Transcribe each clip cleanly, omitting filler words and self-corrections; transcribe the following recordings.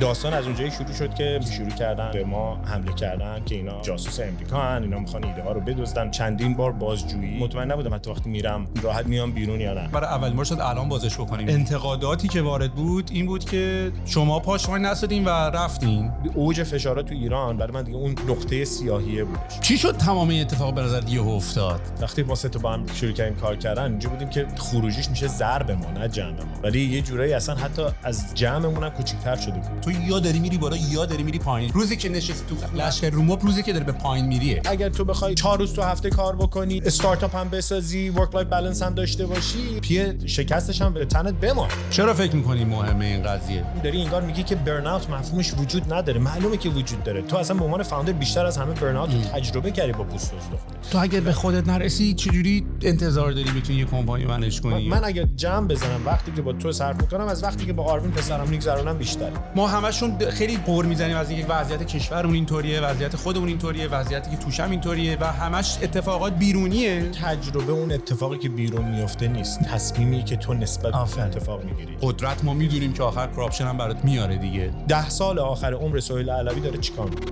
داستان از اونجایی شروع شد که شروع کردن به ما حمله کردن که اینا جاسوس امریکا هن، اینا میخوان ایده ها رو بدزدن. چندین بار بازجویی، مطمئن نبودم حتی وقتی میرم راحت میام بیرون یا نه. برای اول بار شد الان بازش بکنیم. انتقاداتی که وارد بود این بود که شما پاشمای نسادین و رفتین. اوج فشارات تو ایران برای من دیگه اون نقطه سیاهیه بودش. چی شد تمام این اتفاق به نظر یهو افتاد؟ وقتی ما سه تا با هم شروع کردیم کار کردن اینجا بودیم که خروجیش میشه ضرب ما نه جمع ما، ولی یه جورایی اصلا حتی از جمعمون هم کوچیک‌تر شده بود. تو یا داری میری بالا یا داری میری پایین. روزی که نشستی تو لشکر روموب، روزی که داری به پایین میریه. اگر تو بخوای 4 روز تو هفته کار بکنی، استارتاپ هم بسازی، ورک لایف بالانس هم داشته باشی، پیه شکستش هم به تنت بمونه. چرا فکر می‌کنی مهمه این قضیه؟ داری انگار میگی که برن اوت مفهومش وجود نداره. معلومه که وجود داره. تو اصلا به عنوان فاوندر بیشتر از همه برن اوت رو تجربه کردی با پوست استخوان. تو اگه به خودت نرسی چجوری انتظار داری بتونی یه کمپانی منیج کنی؟ من اگه جمع بزنم وقتی که با تو صرف میکنم از وقتی که با آروین پسرم میگذرونم بیشتره. ما همشون خیلی قور میزنیم از اینکه وضعیت کشورمون اینطوریه، وضعیت خودمون اینطوریه، وضعیتی که توشم اینطوریه و همش اتفاقات بیرونیه. تجربه اون اتفاقی که بیرون میفته نیست، تصمیمی که تو نسبت به اتفاق میگیری. قدرت ما میدونیم که آخر کراپشن هم برات میاره دیگه. 10 سال آخر عمر سهیل علوی داره چیکار میکنه؟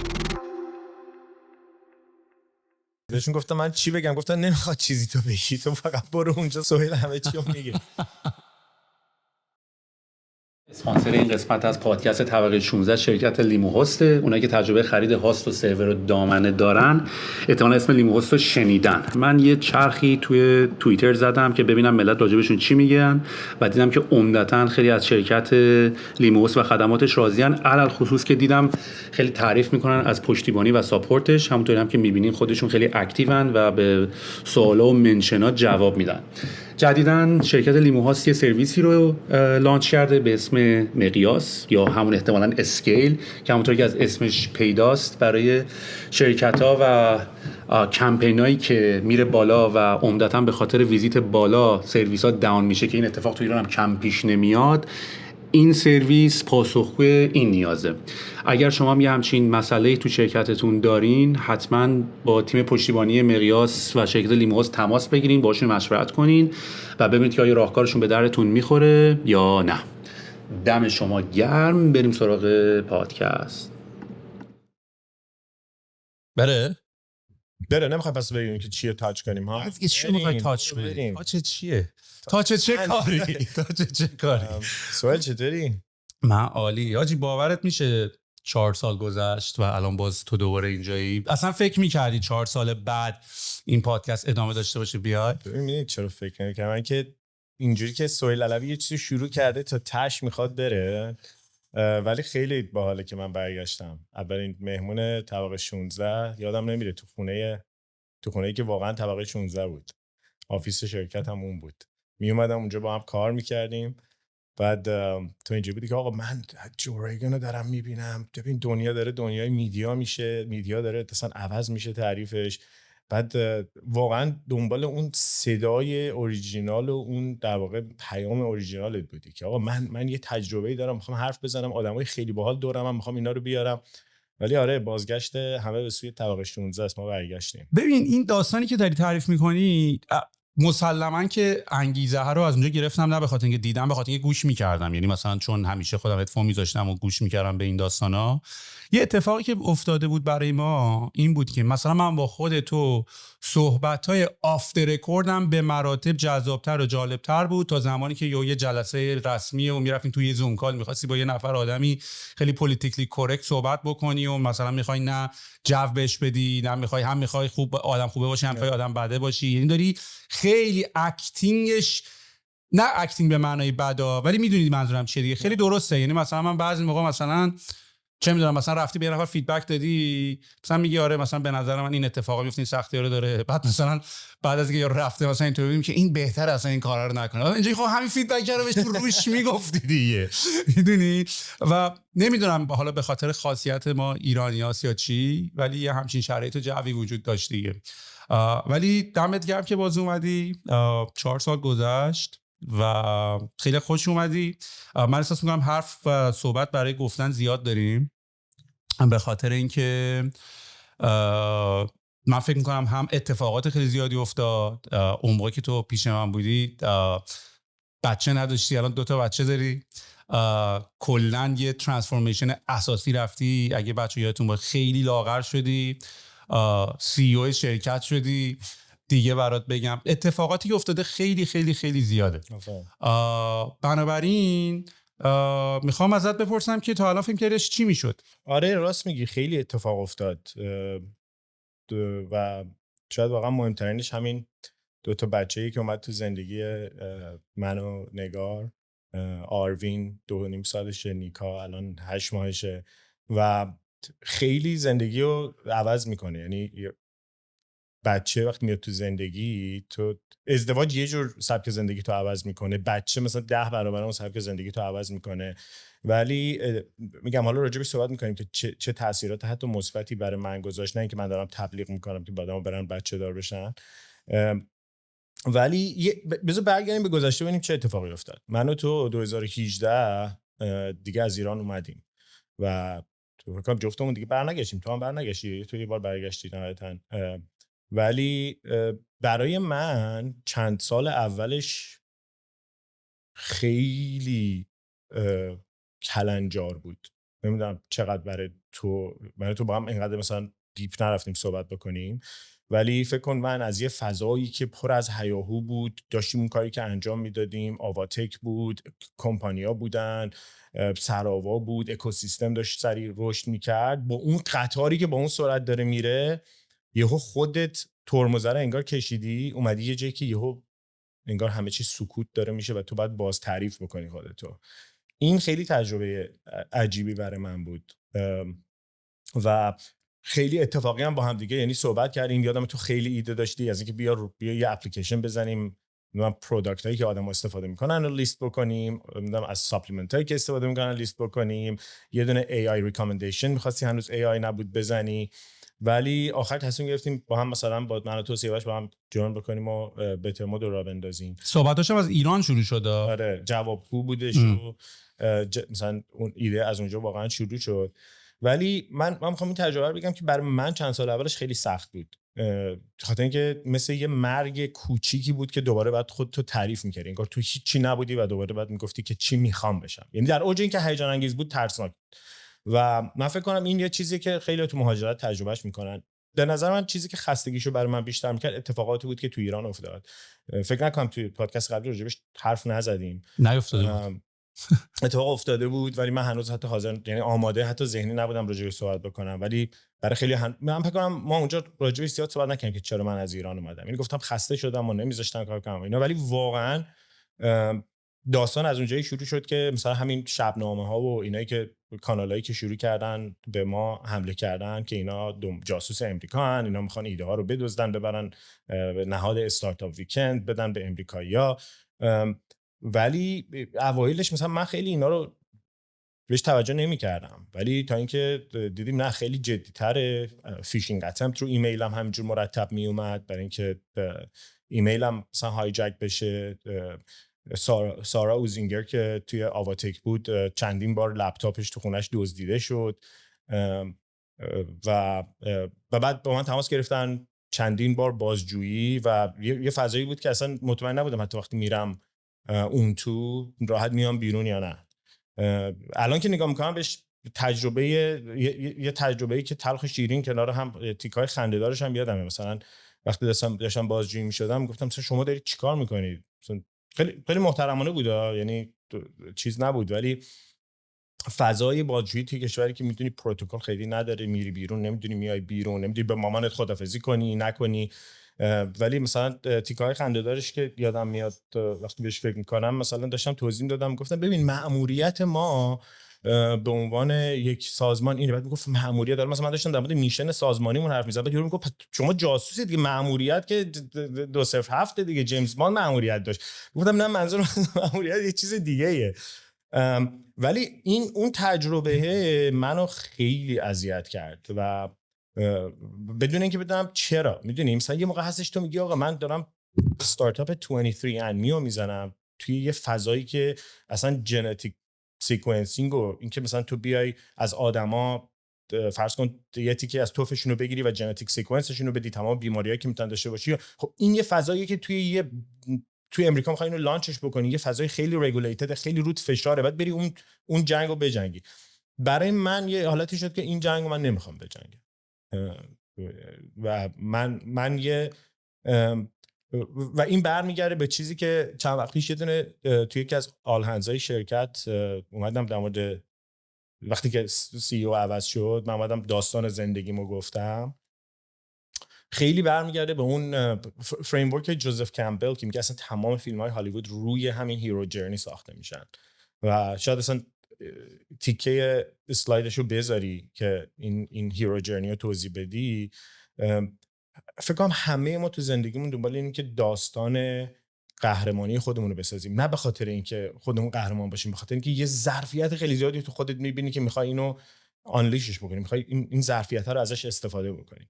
بهشون گفتم من چی بگم، گفتن نمیخواد چیزی تو بگی، تو فقط برو اونجا سهیل همه چی رو میگه. اسپانسر این قسمت از پادکست طبقه 16 شرکت لیمو هست. اونایی که تجربه خرید هاست و سرور و دامنه دارن احتمالاً اسم لیمو هست رو شنیدن. من یه چرخی توی توییتر زدم که ببینم ملت راجبشون چی میگن و دیدم که عمدتاً خیلی از شرکت لیمو هست و خدماتش راضیان، علل خصوص که دیدم خیلی تعریف میکنن از پشتیبانی و ساپورتش. همونطوری هم که میبینیم خودشون خیلی اکتیون و به سوالا و منشنات جواب میدن. جدیداً شرکت لیمو هاست یه سرویسی رو لانچ کرده به اسم مقیاس یا همون احتمالاً اسکیل که همونطور که از اسمش پیداست برای شرکت‌ها و کمپینایی که میره بالا و عمدتاً به خاطر ویزیت بالا سرویس‌ها داون میشه که این اتفاق تو ایران هم کم پیش نمیاد. این سرویس پاسخگوی این نیازه. اگر شما هم یه همچین مسئله‌ای تو شرکتتون دارین، حتما با تیم پشتیبانی مقیاس و شرکت لیمو هاست تماس بگیرین، باشون مشورت کنین و ببینید که آیا راهکارشون به درتون میخوره یا نه. دم شما گرم. بریم سراغ پادکست. بره نمیخوام پس بگیم که چیه تاچ کنیم ها. از چی میخوای تاچ کنیم؟ تاچ چیه؟ تاچ چه کاری؟ سوال چطوری؟ من عالی. حاجی باورت میشه 4 سال گذشت و الان باز تو دوباره اینجایی؟ اصلا فکر میکردی 4 سال بعد این پادکست ادامه داشته باشه بیاد؟ ببینید چرا فکر نمی‌کردم. من که اینجوری که سهیل علوی یه چیزی شروع کرده تا تش میخواد بره، ولی خیلی باحاله که من برگشتم. اولین مهمون طبقه 16 یادم نمیره، تو خونه‌ای که واقعا طبقه 16 بود، آفیس شرکت هم اون بود. می اومدم اونجا با هم کار میکردیم. بعد تو اینجا بودی که آقا من جو ریگن رو دارم میبینم، ببین دنیا داره دنیای میدیا میشه، میدیا داره اصلا عوض میشه تعریفش. بعد واقعا دنبال اون صدای اوریجینال و اون در واقع پیام اوریجینالت بودی که آقا من یه تجربه‌ای دارم، میخوام حرف بزنم، آدمای خیلی باحال دورم، میخوام اینا رو بیارم. ولی آره بازگشت همه به سوی طبقه 16 است. ما برگشتیم. ببین این داستانی که داری تعریف میکنی مسلماً که انگیزه ها رو از اونجا گرفتم، نه به خاطر اینکه دیدم، به خاطر اینکه گوش میکردم. یعنی مثلا چون همیشه خودم هدفون میذاشتم و گوش میکردم به این داستانا. یه اتفاقی که افتاده بود برای ما این بود که مثلا من با خود تو صحبت‌های آفتر رکوردم به مراتب جذاب‌تر و جالب‌تر بود تا زمانی که یه جلسه رسمی و میرفتیم توی زوم کال، می‌خواستی با یه نفر آدمی خیلی پلیتیکلی کرکت صحبت بکنی و مثلا می‌خوای نه جو بهش بدی، نه می‌خوای هم می‌خوای خوب آدم خوبه باشی، هم می‌خوای آدم بده باشی. یعنی داری خیلی اکتینگش، نه اکتینگ به معنای بدا، ولی میدونید منظورم چیه دیگه، خیلی درسته. یعنی مثلا من بعضی موقع مثلا چه میدونم مثلا رفتی به یه نفر فیدبک دادی، مثلا میگی آره مثلا به نظر من این اتفاقا میفته، این سختی‌ها رو داره، بعد مثلا بعد از اینکه یارو رفته مثلا اینطوری میگیم که این بهتره اصلا این کارا رو نکنه. اینجوری خب همین فیدبک رو بهش تو روش میگفتی دیگه، میدونی. و نمیدونم حالا به خاطر خاصیت ما ایرانیاست یا چی، ولی یه همچین شرایط و جوی وجود داشت دیگه. ولی دمت گرم که باز اومدی. 4 سال گذشت و خیلی خوش اومدی. من احساس میکنم حرف و صحبت برای گفتن زیاد داریم، به خاطر اینکه من فکر میکنم هم اتفاقات خیلی زیادی افتاد. اون موقع که تو پیش من بودی بچه نداشتی، الان 2 تا بچه داری. کلا یه ترانسفورمیشن اساسی رفتی. اگه بچه یادتون باشه خیلی لاغر شدی، سی او شرکت شدی دیگه. برات بگم اتفاقاتی که افتاده خیلی خیلی خیلی زیاده. بنابراین میخوام ازت بپرسم که تا الان فکر کردش چی میشد؟ آره راست میگی، خیلی اتفاق افتاد و شاید واقعا مهمترینش همین 2 بچه‌ای که اومد تو زندگی من و نگار. آروین 2.5 سالشه، نیکا الان 8 ماهشه و خیلی زندگی رو عوض میکنه. یعنی بچه وقتی میاد تو زندگی، تو ازدواج یه جور سبک زندگی تو عوض میکنه، بچه مثلا 10 برابر اون سبک زندگی تو عوض میکنه. ولی میگم حالا راجع بهش صحبت میکنیم که چه تاثیرات حتی مثبتی برای من گذاشت، نه اینکه من دارم تبلیغ میکنم که بعداً برن بچه دار بشن. ولی بذار برگردیم به گذشته ببینیم چه اتفاقی افتاد. من و تو 2018 دیگه از ایران اومدیم و تو فکر کنم جفتمون دیگه برنگشتیم. تو هم برنگشتی، تو یه بار برگشتی نهایتاً. ولی برای من چند سال اولش خیلی کلنجار بود. نمیدونم چقدر برای تو با هم اینقدر مثلا دیپ نرفتیم صحبت بکنیم، ولی فکر کن من از یه فضایی که پر از هیاهو بود داشتیم اون کاری که انجام میدادیم. آواتک بود، کمپانیا بودن، سراوا بود، اکوسیستم داشت سریع رشد میکرد. با اون قطاری که با اون سرعت داره میره، یهو خودت ترمز رو انگار کشیدی اومدی یه جایی که یهو انگار همه چی سکوت داره میشه و تو باید باز تعریف بکنی خودتو. این خیلی تجربه عجیبی برای من بود و خیلی اتفاقی هم با هم دیگه یعنی صحبت کردیم. یادم تو خیلی ایده داشتی از اینکه بیا یه اپلیکیشن بزنیم، من پروداکت هایی که آدم استفاده میکنن رو لیست بکنیم، از ساپلیمنت هایی که استفاده میکنن لیست بکنیم. یه دونه AI ریکامندیشن میخواستی، هنوز AI نبود بزنی، ولی آخر تصمیم گرفتیم با هم مثلا با من و تو سیاوش با هم جوین بکنیم و بهتر مود رو راه بندازیم. صحبتاشم از ایران شروع شد. آره جوابگو بودش و مثلا اون ایده از اونجا واقعا شروع شد. ولی من میخوام این تجربه رو بگم که برای من چند سال اولش خیلی سخت بود، خاطر اینکه مثل یه مرگ کوچیکی بود که دوباره بعد خودتو تعریف می‌کردی، انگار تو هیچ چی نبودی و دوباره بعد میگفتی که چی میخوام بشم. یعنی در اوج این که هیجان انگیز بود ترسناک. و من فکر کنم این یه چیزی که خیلی تو مهاجرت تجربهش میکنن. به نظر من چیزی که خستگیشو برای من بیشتر میکرد اتفاقاتی بود که تو ایران افتاد. فکر نکنم توی پادکست قبلی راجبش حرف نزدیم، نیافتاده اتفاق افتاده بود ولی من هنوز حتی حاضر، یعنی آماده حتی ذهنی نبودم راجبش صحبت بکنم. ولی برای خیلی من فکر کنم ما اونجا راجبش زیاد صحبت نکردیم که چرا من از ایران اومدم. یعنی گفتم خسته شدم و نمیذاشتن کار کنم اینا، ولی واقعا داستان از اونجایی شروع شد که مثلا همین شبنامه ها و اینایی که کانالایی که شروع کردن به ما حمله کردن که اینا جاسوس امریکا هن، اینا میخوان ایده ها رو بدزدن ببرن به نهاد استارتاپ ویکند بدن به امریکایی‌ها. ولی اوایلش مثلا من خیلی اینا رو بهش توجه نمی‌کردم، ولی تا اینکه دیدیم نه خیلی جدی‌تره. فیشینگ اتمپت رو ایمیلم همینجور مرتب میومد برای اینکه ایمیلم مثلا هایجک بشه. سارا اوزینگر که توی آواتک بود چندین بار لپتاپش تو خونش دزدیده شد و بعد با من تماس گرفتن چندین بار بازجویی و یه فضایی بود که اصلا مطمئن نبودم حتی وقتی میرم اون تو راحت میام بیرون یا نه. الان که نگاه میکنم بهش یه تجربه‌ای که تلخ و شیرین کنار هم، تیکای خنده‌دارش هم یادمه. مثلا وقتی داشتم بازجویی میشدم گفتم مثلا شما دارید چیکار میکنید؟ خیلی خیلی محترمانه بود، یعنی چیز نبود، ولی فضای بازجویی توی کشوری که میدونی پروتکل خیلی نداره، میری بیرون نمیدونی میای بیرون، نمیدونی به مامانت خدافظی کنی نکنی. ولی مثلا تیکای خنده‌دارش که یادم میاد وقتی بهش فکر میکنم، مثلا داشتم توضیح دادم گفتم ببین مأموریت ما به عنوان یک سازمان اینه. بعد میگفت مأموریت داره، مثلا من داشتم در مورد میشن سازمانیمون حرف می‌زدم، بعد یارو میگفت شما جاسوسید دیگه، مأموریت که 207 دیگه جیمز باند مأموریت داشت. گفتم نه منظور مأموریت یه چیز دیگه‌ایه. ولی اون تجربه منو خیلی اذیت کرد و بدون اینکه بدونم چرا. میدونی مثلا یه موقع هستش تو میگی آقا من دارم استارتاپ 23andMe رو میزنم توی یه فضایی که اصلا ژنتیک سیکونسینگ و اینکه مثلا تو بیای از آدما فرض کن یه تیکه از توفشون رو بگیری و ژنتیک سیکونسشون رو بدی، تمام بیماریایی که میتونن داشته باشی. خب این یه فضاییه که توی یه توی امریکا می‌خوای اینو لانچش بکنی، یه فضای خیلی رگولیتد، خیلی رود فشاره، بعد بری اون جنگو بجنگی. برای من یه حالتی شد که این جنگو من نمیخوام بجنگم و من یه و این برمیگرده به چیزی که چند وقت پیش یه دونه توی یکی از آل هندزهای شرکت اومدم در مورد وقتی که سی او عوض شد، من اومدم داستان زندگیمو گفتم. خیلی برمیگرده به اون فریم ورک جوزف کمبل که میگه اصلا تمام فیلم‌های هالیوود روی همین هیرو جرنی ساخته میشن و شاید اصلا تیکه اسلایدشو بذاری که این هیرو جرنی رو توضیح بدی. فکر کنم همه ما تو زندگیمون دنبال اینیم که داستان قهرمانی خودمون رو بسازیم، نه به خاطر اینکه خودمون قهرمان باشیم، به خاطر اینکه یه ظرفیت خیلی زیادی تو خودت می‌بینی که می‌خوای اینو آنلیشش بکنی، می‌خوای این ظرفیت‌ها رو ازش استفاده بکنی.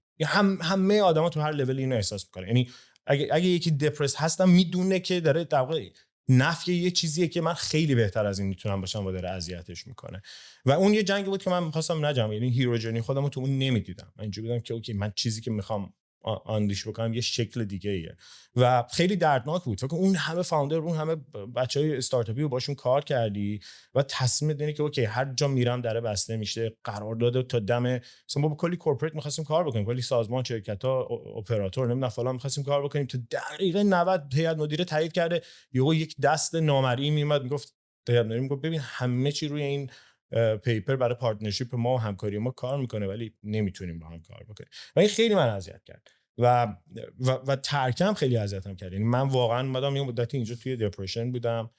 همه آدما تو هر لول اینو احساس می‌کنن. یعنی اگه یکی دپرس هستم میدونه که داره در واقع نفی یه چیزیه که من خیلی بهتر از این میتونم باشم و داره اذیتش میکنه. و اون یه جنگی بود که من می‌خواستم نجام، یعنی هیرو جرنی خودمو تو اون نمیدیدم. من اینجوری بودم که اوکی، من چیزی که می‌خوام آنلیش بکنم یه شکل دیگه ایه و خیلی دردناک بود. فکر اون همه فاوندر، اون همه بچهای استارتاپی رو باشون کار کردی و تصمیم می‌گیری که اوکی هر جا میرم دره بسته میشه، قرارداد تا دم مثلا ما با کلی کورپوریت می‌خواستیم کار بکنیم، کلی سازمان، شرکت‌ها، اپراتور، نمیدونم فلان می‌خواستیم کار بکنیم، تو دقیقه 90 هیئت مدیره تایید کرده، یهو یک دست نامرئی میومد میگفت هیئت مدیره میگفت ببین همه چی روی این پیپر برای پارتنرشیپ ما و همکاری ما کار میکنه ولی نمیتونیم با هم کار بکنیم و این خیلی من اذیت کرد و ترکم خیلی اذیتم کرد. یعنی من واقعا اومدم یه مدتی اینجا توی دپرشن بودم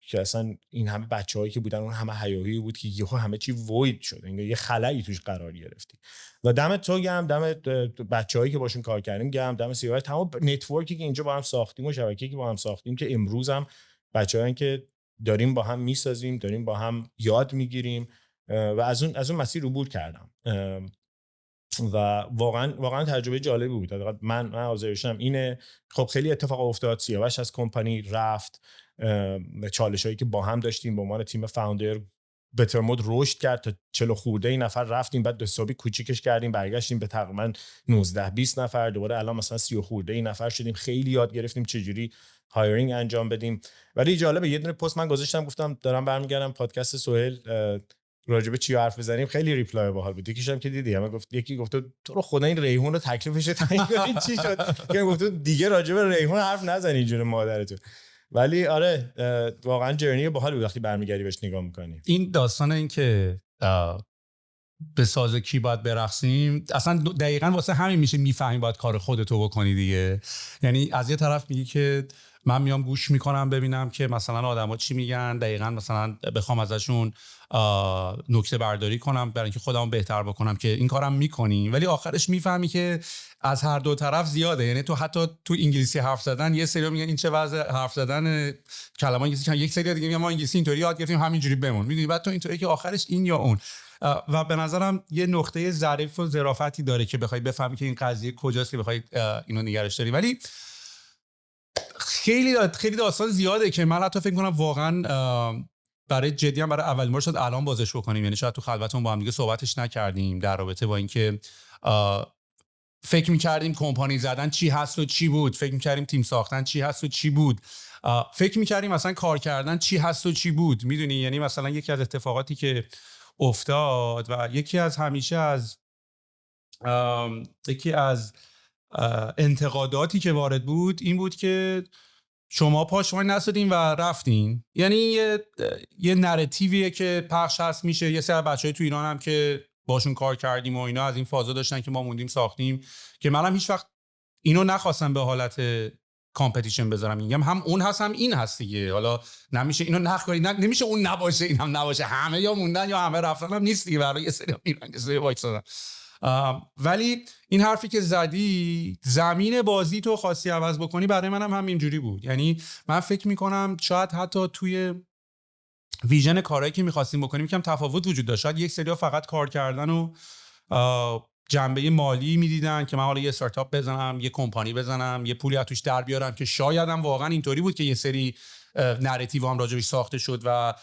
که اصلا این همه بچه‌هایی که بودن اون همه هیاهویی بود که یهو همه چی وید شد، یه خلایی توش قرار گرفتی. و دمت تو گرم، دمت بچه‌هایی که باشون کار کردیم گرم، دم سی‌آی تمام نتورکی که اینجا با هم ساختیم و شبکه‌ای که با هم ساختیم که امروز هم بچه‌هایی که داریم با هم میسازیم، داریم با هم یاد میگیریم و از اون مسیر عبور کردم و واقعا تجربه جالبی بود. من آذرشم اینه. خب خیلی اتفاق افتاد، سیاوش از کمپانی رفت، چالشایی که با هم داشتیم به عنوان تیم فاوندر بتر مود رشد کرد تا 40 خورده نفر رفتیم، بعد حسابی کوچیکش کردیم برگشتیم به تقریبا 19-20 نفر، دوباره الان مثلا 30 خورده نفر شدیم. خیلی یاد گرفتیم چجوری هایرینگ انجام بدیم. ولی جالبه یه دونه پست من گذاشتم گفتم دارم برمیگردم پادکست سهیل راجبه چی حرف بزنیم، خیلی ریپلای باحال بود. یکیشم که دیدی همه گفت، یکی گفت تو رو خدا این ریحون رو تکلیفش تعیین کنین چی شد که گفت دیگه راجبه ریحون حرف نزنی اینجوری مادرتون. ولی آره واقعا جرنی باحال بود وقتی برمیگردی بهش نگاه می‌کنی. این داستان این که به ساز کی باید برقصیم اصلا دقیقاً واسه همین میشه میفهمی باید کار خودتو بکنی دیگه. یعنی از یه طرف میگی که من میام گوش میکنم ببینم که مثلا آدما چی میگن، دقیقاً مثلا بخوام ازشون نکته برداری کنم برای اینکه خودمو بهتر بکنم، که این کارم میکنی. ولی آخرش میفهمی که از هر دو طرف زیاده. یعنی تو حتی تو انگلیسی حرف زدن یه سری میگن این چه وضع حرف زدن کلمات انگلیسی، یک سری دیگه میگن ما انگلیسی اینطوری یاد گرفتیم همینجوری بمون. میدونی بعد تو اینطوری که آخرش این یا اون. و به نظرم یه نقطه ظریف و ظرافتی داره که بخوای بفهمی که این قضیه کجاست که بخوای اینو نگرش داری. ولی خیلی داستان زیاده که من حتی فکر کنم واقعا برای جدی هم برای اولین بار شد الان بازش بکنیم. یعنی شاید تو خلوتمون با هم دیگه صحبتش نکردیم در رابطه با اینکه فکر می‌کردیم کمپانی زدن چی هست و چی بود، فکر می‌کردیم تیم ساختن چی هست و چی بود، فکر می‌کردیم مثلا کار کردن چی هست و چی بود. میدونی یعنی مثلا یکی از اتفاقاتی که افتاد و یکی از انتقاداتی که وارد بود این بود که شما پاشمای نسادین و رفتین. یعنی یه نراتیویه که پخش هست میشه. یه سری بچهای تو ایران هم که باشون کار کردیم و اینا از این فازا داشتن که ما موندیم ساختیم، که منم هیچ وقت اینو نخواستم به حالت کامپتیشن بذارم. میگم هم اون هست هم این هست دیگه. حالا نمیشه اینو نخوری، نمیشه اون نباشه این هم نباشه، همه یا موندن یا همه رفتن هم نیست دیگه. برای یه سری میرن یه سری وایسادن. ولی این حرفی که زدی، زمین بازی تو خواستی عوض بکنی، برای منم همینجوری بود. یعنی من فکر میکنم شاید حتی توی ویژن کارهایی که میخواستیم بکنیم یکم تفاوت وجود داشت. شاید یک سری‌ها فقط کار کردن و جنبه مالی میدیدن که من حالا یه استارتاپ بزنم، یه کمپانی بزنم، یه پولی از توش در بیارم، که شاید هم واقعا اینطوری بود که یه سری نراتیو هم راجعش ساخته شد و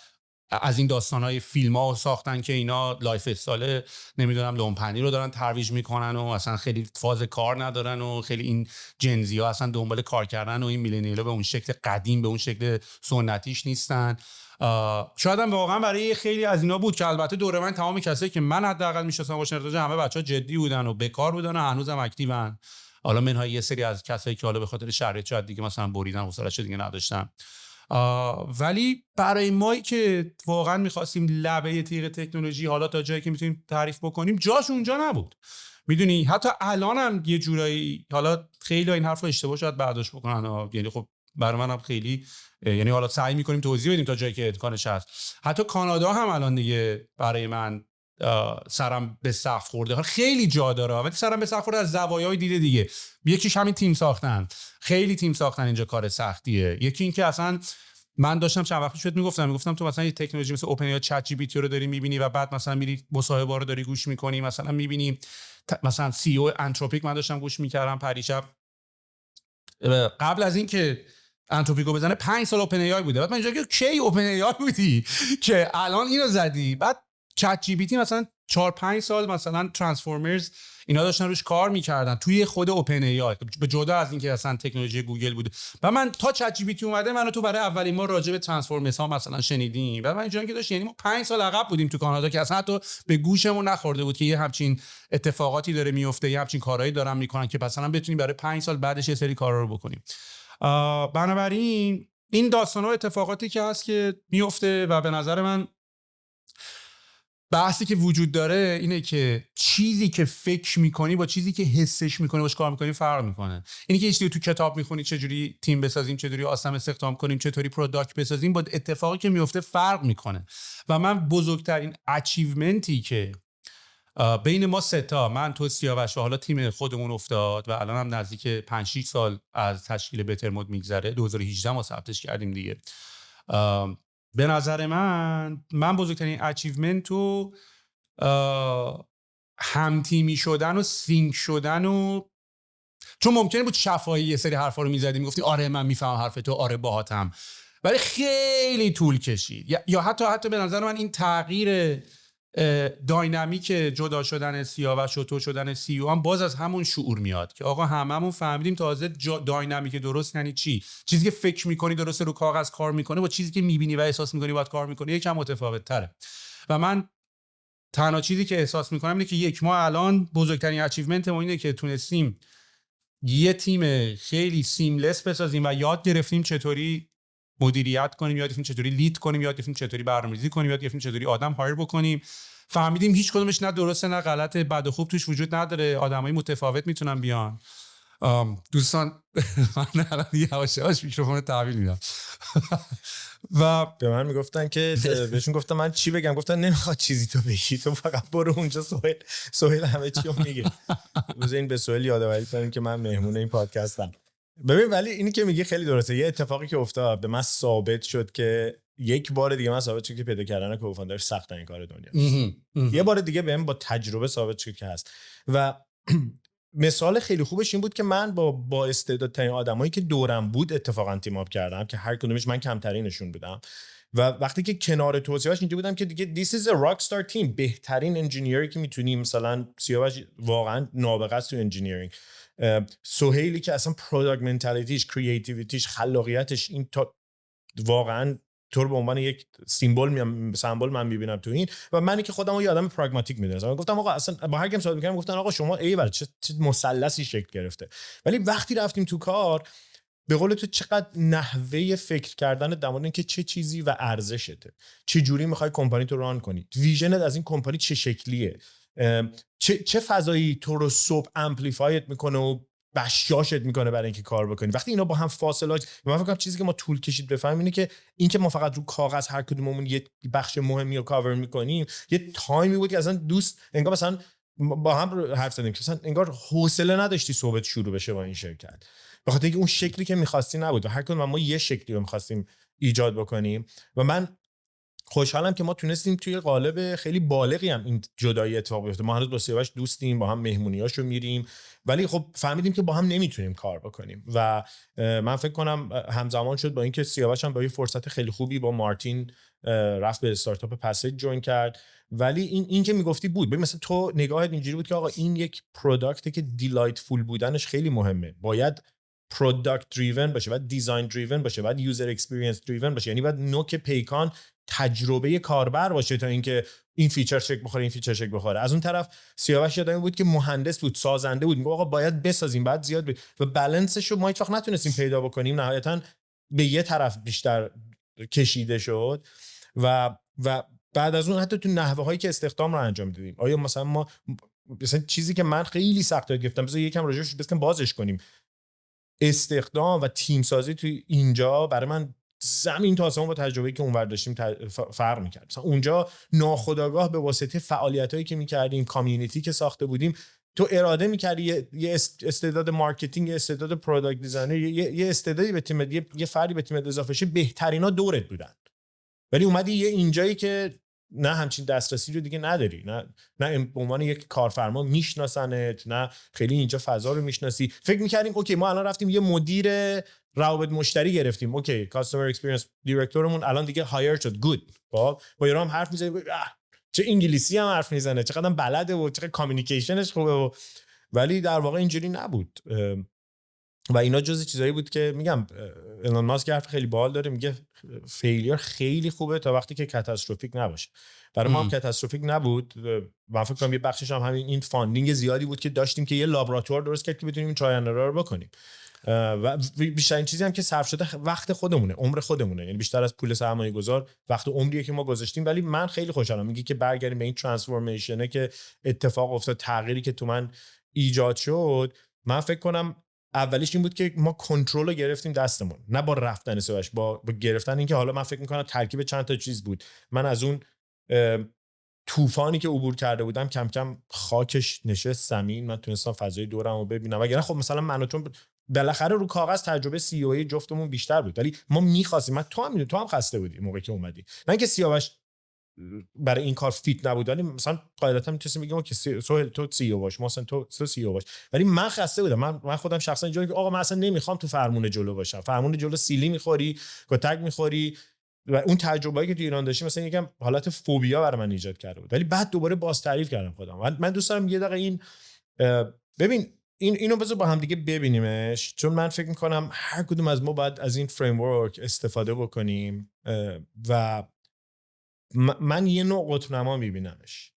از این داستانهای فیلم‌ها ساختن که اینا لایف استایل نمیدونم لومپنی رو دارن ترویج میکنن و اصلا خیلی فاز کار ندارن و خیلی این جنزی‌ها اصلا دنبال کار کردن و این میلنیال‌ها به اون شکل قدیم به اون شکل سنتیش نیستن. شاید هم واقعا برای خیلی از اینا بود که البته دوره من تمام کسایی که من حداقل میشناسم باشن ارتجاع همه بچه‌ها جدی بودن و بیکار بودن و هنوزم اکتیون. حالا منهای یه سری از کسایی که حالا به خاطر شرایط شاید دیگه مثلا بریدن حوصله‌اش دیگه نداشتن. ولی برای مایی که واقعا می‌خواستیم لبه تیغ تکنولوژی حالا تا جایی که میتونیم تعریف بکنیم جاش اونجا نبود. میدونی حتی الان هم یه جورایی حالا خیلی این حرف رو اشتباه شاید برداشت بکنن، یعنی خب برای منم خیلی یعنی حالا سعی می‌کنیم توضیح بدیم تا جایی که امکانش هست. حتی کانادا هم الان دیگه برای من سرم به سقف خورده، خیلی جا داره ولی سرم به سقف خورده از زوایای دیده دیگه. یکیش همین تیم ساختن، خیلی تیم ساختن اینجا کار سختیه. یکی این که اصلا من داشتم چند وقت پیش میگفتم تو مثلا یه تکنولوژی مثل اوپن یا چت جی پی تی رو داری میبینی و بعد مثلا میری مصاحبه رو داری گوش میکنی، مثلا میبینی مثلا سی او انتروپیک من داشتم گوش میکردم پریشب قبل از این که انتروپیکو بزنه 5 سال اوپن ای آی بوده. بعد من اینجا که کی اوپن ای آی بودی که الان اینو زدی؟ بعد چت جی پی تی مثلا 4-5 سال مثلا ترانسفورمرز اینا داشتن روش کار میکردن توی خود اوپن ای آی، به جدا از اینکه اصلا تکنولوژی گوگل بوده. و من تا چت جی پی تی اومده منو تو برای اولین ما راجع به ترانسفورمرز ها مثلا شنیدیم. بعد من اینجوری که داشت یعنی ما 5 سال عقب بودیم تو کانادا که اصلا حتی به گوشمون نخورده بود که یه همچین اتفاقاتی داره میفته، یه همچین کارهایی دارن میکنن که مثلا بتونیم برای 5 سال بعدش یه سری کارا رو بکنیم. بنابراین این داستانا و اتفاقاتی که هست که میفته و به نظر من بحثی که وجود داره اینه که چیزی که فکر میکنی با چیزی که حسش میکنی باش کار میکنی فرق میکنه. اینی که چیزی تو کتاب میخونی چجوری تیم بسازیم، چجوری آسم استخدام کنیم، چطوری پروداکت بسازیم با اتفاقی که میفته فرق میکنه. و من بزرگترین اچیومنتی که بین ما سه تا، من تو سیاوش و حالا تیم خودمون افتاد و الان هم نزدیک 5-6 سال از تشکیل بهتر مود میگذره، 2018 ما ثبتش کردیم دیگه. به نظر من بزرگترین اچیومنت و همتیمی شدن و سینک شدن و چون ممکنه بود شفاهی یه سری حرفا رو میزدی میگفتی آره من میفهمم حرف تو، آره باهاتم، ولی خیلی طول کشید. یا حتی به نظر من این تغییر داینامیک جدا شدن سیاوش و تو شدن سی او هم باز از همون شعور میاد که آقا هممون فهمیدیم تازه داینامیک درست یعنی چی. چیزی که فکر میکنی درسته رو کاغذ کار میکنه با چیزی که میبینی و احساس میکنی باید کار میکنه یکم متفاوت تره. و من تنها چیزی که احساس میکنم اینه که ما الان بزرگترین اچیومنت ما اینه که تونستیم یه تیم خیلی سیملس بسازیم و یاد گرفتیم چطوری مدیریت کنیم، یاد گرفتیم چطوری لید کنیم، یاد گرفتیم چطوری برنامه‌ریزی کنیم، یاد گرفتیم چطوری آدم هایر بکنیم. فهمیدیم هیچ کدومش نه درسته نه غلطه، بد و خوب توش وجود نداره، آدمای متفاوت میتونن بیان. دوستان من الان یواش یواش میکروفون رو تحویل میدم. و به من میگفتن که بهشون گفتم من چی بگم، گفتن نمیخواد چیزی تو بگی، تو فقط برو اونجا سهیل همه چی رو میگه. بذارین به سهیل یادآوری کنیم که من مهمون این پادکستم. ببین ولی اینی که میگه خیلی درسته. یه اتفاقی که افتاد به من ثابت شد که یک بار دیگه من ثابت شد که پیدا کردن کوفاندر سخت این کار دنیا. یه بار دیگه بهم با تجربه ثابت شد که هست. و مثال خیلی خوبش این بود که من با استعدادترین آدمایی که دورم بود اتفاقا تیم اپ کردم که هر کدومش من کمترینشون بودم. و وقتی که کنار توصیه‌اش اینجا بودم که دیگه this is a rockstar team، بهترین انجینیری که میتونیم، مثلا سیاوش واقعا نابغه است تو انجینیرینگ، سهیلی که اصلا پروداکت منتالیتیش، کریتیویتیش، خلاقیتش این تا واقعا طور به عنوان یک سیمبل من میبینم تو این. و منی که خودمو یه آدم پراگماتیک میدونم، گفتم آقا اصلا با هر کیم صحبت می‌کردم گفتن آقا شما ایول چه مثلثی شکل گرفته. ولی وقتی رفتیم تو کار به قول تو چقدر نحوه فکر کردن در مورد اینکه چه چیزی و ارزشته، چه جوری میخوای کمپانی تو ران کنی، ویژنت از این کمپانی چه شکلیه، چه فضایی تو رو صبح امپلیفایت میکنه و بشاشت میکنه برای اینکه کار بکنی. وقتی اینا با هم فاصله، من فکر کنم چیزی که ما طول کشید بفهمیم اینه که اینکه ما فقط رو کاغذ هر کدوممون یه بخش مهمی رو کاور میکنیم، یه تایمی بود که اصلا دوست انگار مثلا با هم حرف زدیم که مثلا انگار حوصله نداشتی صحبت شروع بشه با این شرکت، به خاطر اینکه اون شکلی که می‌خواستی نبود و هر کدوم ما یه شکلی رو می‌خواستیم ایجاد بکنیم. و من خوشحالم که ما تونستیم توی قالب خیلی بالغی هم این جدایی اتفاق بیفته. ما هنوز با سیاوش دوستیم، با هم مهمونیاشو میریم، ولی خب فهمیدیم که با هم نمیتونیم کار بکنیم. و من فکر کنم همزمان شد با اینکه سیاوش هم با یه فرصت خیلی خوبی با مارتین رفت به استارتاپ پسیج جوین کرد. ولی این که میگفتی بود، ببین مثلا تو نگاهت اینجوری بود که آقا این یک پروداکته که دیلایتفول بودنش خیلی مهمه، باید پروداکت دریون باشه، باید دیزاین دریون باشه، باید یوزر اکسپریانس دریون باشه، یعنی باید نوک پیکان تجربه کاربر باشه تا اینکه این فیچر چک بخوره این فیچر چک بخوره. از اون طرف سیاوش یادم بود که مهندس بود، سازنده بود، میگه آقا باید بسازیم، بعد زیاد و بالانسش رو ما هیچ وقت نتونستیم پیدا بکنیم، نهایتا به یه طرف بیشتر کشیده شد و بعد از اون حتی تو نحوه هایی که استخدام رو انجام دادیم. آیا مثلا ما مثلا چیزی که من خیلی سخت یاد گرفتم، بذار یکم راجعش بازش کنیم، استخدام و تیم سازی تو اینجا برای من زمین تا آسمون با تجربه‌ای که اونور داشتیم فرق می‌کرد. مثلا اونجا ناخودآگاه به واسطه فعالیتایی که می‌کردیم، کامیونیتی که ساخته بودیم، تو اراده می‌کردی یه استعداد مارکتینگ، یه استعداد پروداکت دیزاینر، یه استعدادی به تیم، یه فردی به تیم اضافه شه، بهترینا دورت بودن. ولی اومدی یه اینجایی که نه همچین دسترسی رو دیگه نداری، نه به عنوان یک کارفرما میشناسنت، نه خیلی اینجا فضا رو میشناسی. فکر می‌کردیم اوکی ما الان رفتیم یه مدیر روابط مشتری گرفتیم، اوکی کاستمر اکسپریانس دیرکتورمون الان دیگه هایر شد، گود، با یارو هم حرف میزنه، چه انگلیسی هم حرف میزنه، چقدر بلده و چقدر کامیونیکیشنش خوبه ولی در واقع اینجوری نبود. و اینا جزء چیزایی بود که میگم ایلان ماسک حرف خیلی باحال داره، میگه فیلیر خیلی خوبه تا وقتی که کاتاستروفیک نباشه. برای ما هم کاتاستروفیک نبود. من فکر کنم یه بخشش هم همین این فاندینگ زیادی بود که داشتیم که یه لابراتوار درست کرد که بتونیم این ترایل رو بکنیم. و بیشترین چیزی هم که صرف شده وقت خودمونه، عمر خودمونه، یعنی بیشتر از پول سرمایه گذار وقت و عمریه که ما گذاشتیم. ولی من خیلی خوشحالم میگه که برگردیم به این ترانسفورمیشنه که اتفاق افتاد، تغییری که تو من ایجاد شد. من فکر کنم اولیش این بود که ما کنترل رو گرفتیم دستمون، نه با رفتن سیاوش، با گرفتن این که حالا من فکر میکنم ترکیب چند تا چیز بود. من از اون طوفانی که عبور کرده بودم کم کم خاکش نشست زمین، من تونستم فضای دورم رو ببینم. وگرنه خب مثلا من و تو بالاخره رو کاغذ تجربه سی او ای جفتمون بیشتر بود، ولی ما می‌خواستیم، من تو هم خسته بودی موقعی که اومدی، نه اینکه سیاوش برای این کار فیت نبود، ولی مثلا قاعدتا میتونستیم بگیم که سهیل تو سی او باش، مثلا تو سی او باش، ولی من خسته بودم. من خودم شخصا اینجوری که آقا من اصلا نمیخوام تو فرمون جلو باشم، فرمون جلو سیلی میخوری، کتک میخوری. و اون تجربه‌ای که تو ایران داشتیم مثلا یکم حالت فوبیا برای من ایجاد کرده بود، ولی بعد دوباره باز تعریف کردم خودم. من دوست دارم یه دقیقه این ببین اینو بذار با هم دیگه ببینیمش، چون من فکر میکنم هر کدوم از ما باید از این فریم ورک استفاده بکنیم و من یه نوع قطب نما میبینمش.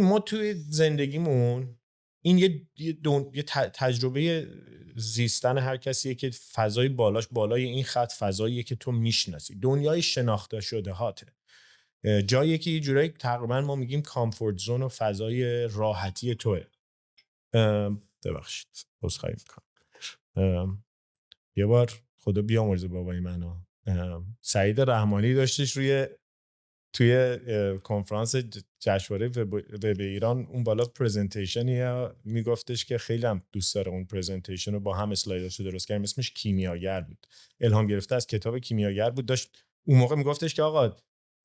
ما توی زندگیمون این یه تجربه زیستن هر کسیه که فضای بالای این خط فضاییه که تو میشناسی، دنیای شناخته شده هاته، جایی که یه جورایی تقریبا ما میگیم کامفورت زون و فضای راحتی توه. ببخشید عذرخواهی میکنم. یه بار خدا بیامرزه بابای منو، سعید رحمانی داشتش توی کنفرانس جشنواره وب ایران اون بالا پرزنتیشنی میگفتش که خیلی هم دوست داره اون پرزنتیشن رو با هم اسلایداشو درست کردیم، اسمش کیمیاگر بود، الهام گرفته از کتاب کیمیاگر بود. داشت اون موقع میگفتش که آقا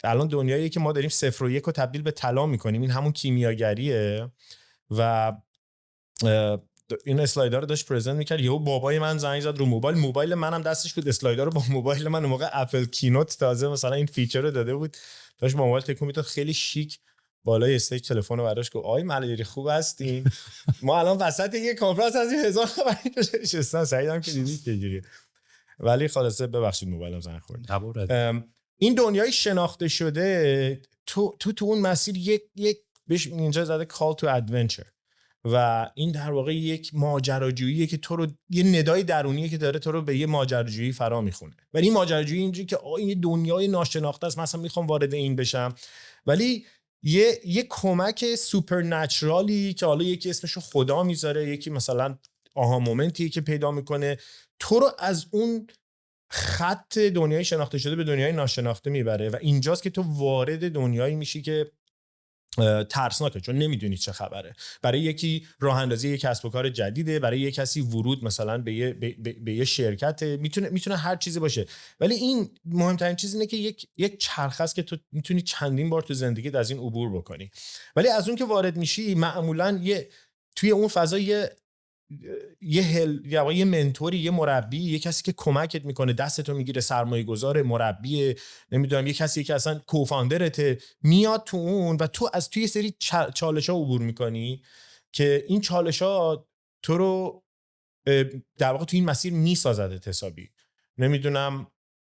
الان دنیایی که ما داریم 0 و 1 رو تبدیل به طلا میکنیم، این همون کیمیاگریه. و این اسلایدر رو داشت پرزنت میکرد، یهو بابای من زنگ زد رو موبایل منم دستش بود، اسلایدر رو با موبایل من اون موقع اپل کینوت تازه مثلا این فیچر رو داده بود، داشت موبایل تکون میداد خیلی شیک بالای استیج، تلفن رو براش گفت آی ملایری خوب هستین؟ ما الان وسط یه کنفرانس از 1000 نفر نشستن، سعیدم که دیدید چجوریه. ولی خلاصه ببخشید موبایلم زنگ خورد. این دنیای شناخته شده تو اون مسیر یک بهش اینجا زده call to adventure و این در واقع یک ماجراجوییه که تو رو یه ندای درونیه که داره تو رو به یه ماجراجویی فرا میخونه. ولی این ماجراجویی اینجوری که این دنیای ناشناخته است، مثلا میخوام وارد این بشم، ولی یه کمک سوپرنچرالی که حالا یکی اسمشو خدا میذاره، یکی مثلا آها مومنتی که پیدا میکنه تو رو از اون خط دنیای شناخته شده به دنیای ناشناخته میبره و اینجاست که تو وارد دنیایی میشی که ترسناکه، چون نمیدونی چه خبره. برای یکی راه اندازی یک کسب و کار جدیده، برای یک کسی ورود مثلا به یه شرکت، میتونه هر چیزی باشه. ولی این مهمترین چیز اینه که یک چرخه است که تو میتونی چندین بار تو زندگیت از این عبور بکنی. ولی از اون که وارد میشی معمولا توی اون فضا یه منتوری، یه مربی، یه کسی که کمکت میکنه، دستتو میگیره، سرمایه گذار، مربی، نمیدونم یه کسی که اصلا کوفاندرته، میاد تو اون و تو از توی سری چالش‌ها عبور میکنی که این چالش‌ها تو رو در واقع تو این مسیر میسازد حسابی. نمیدونم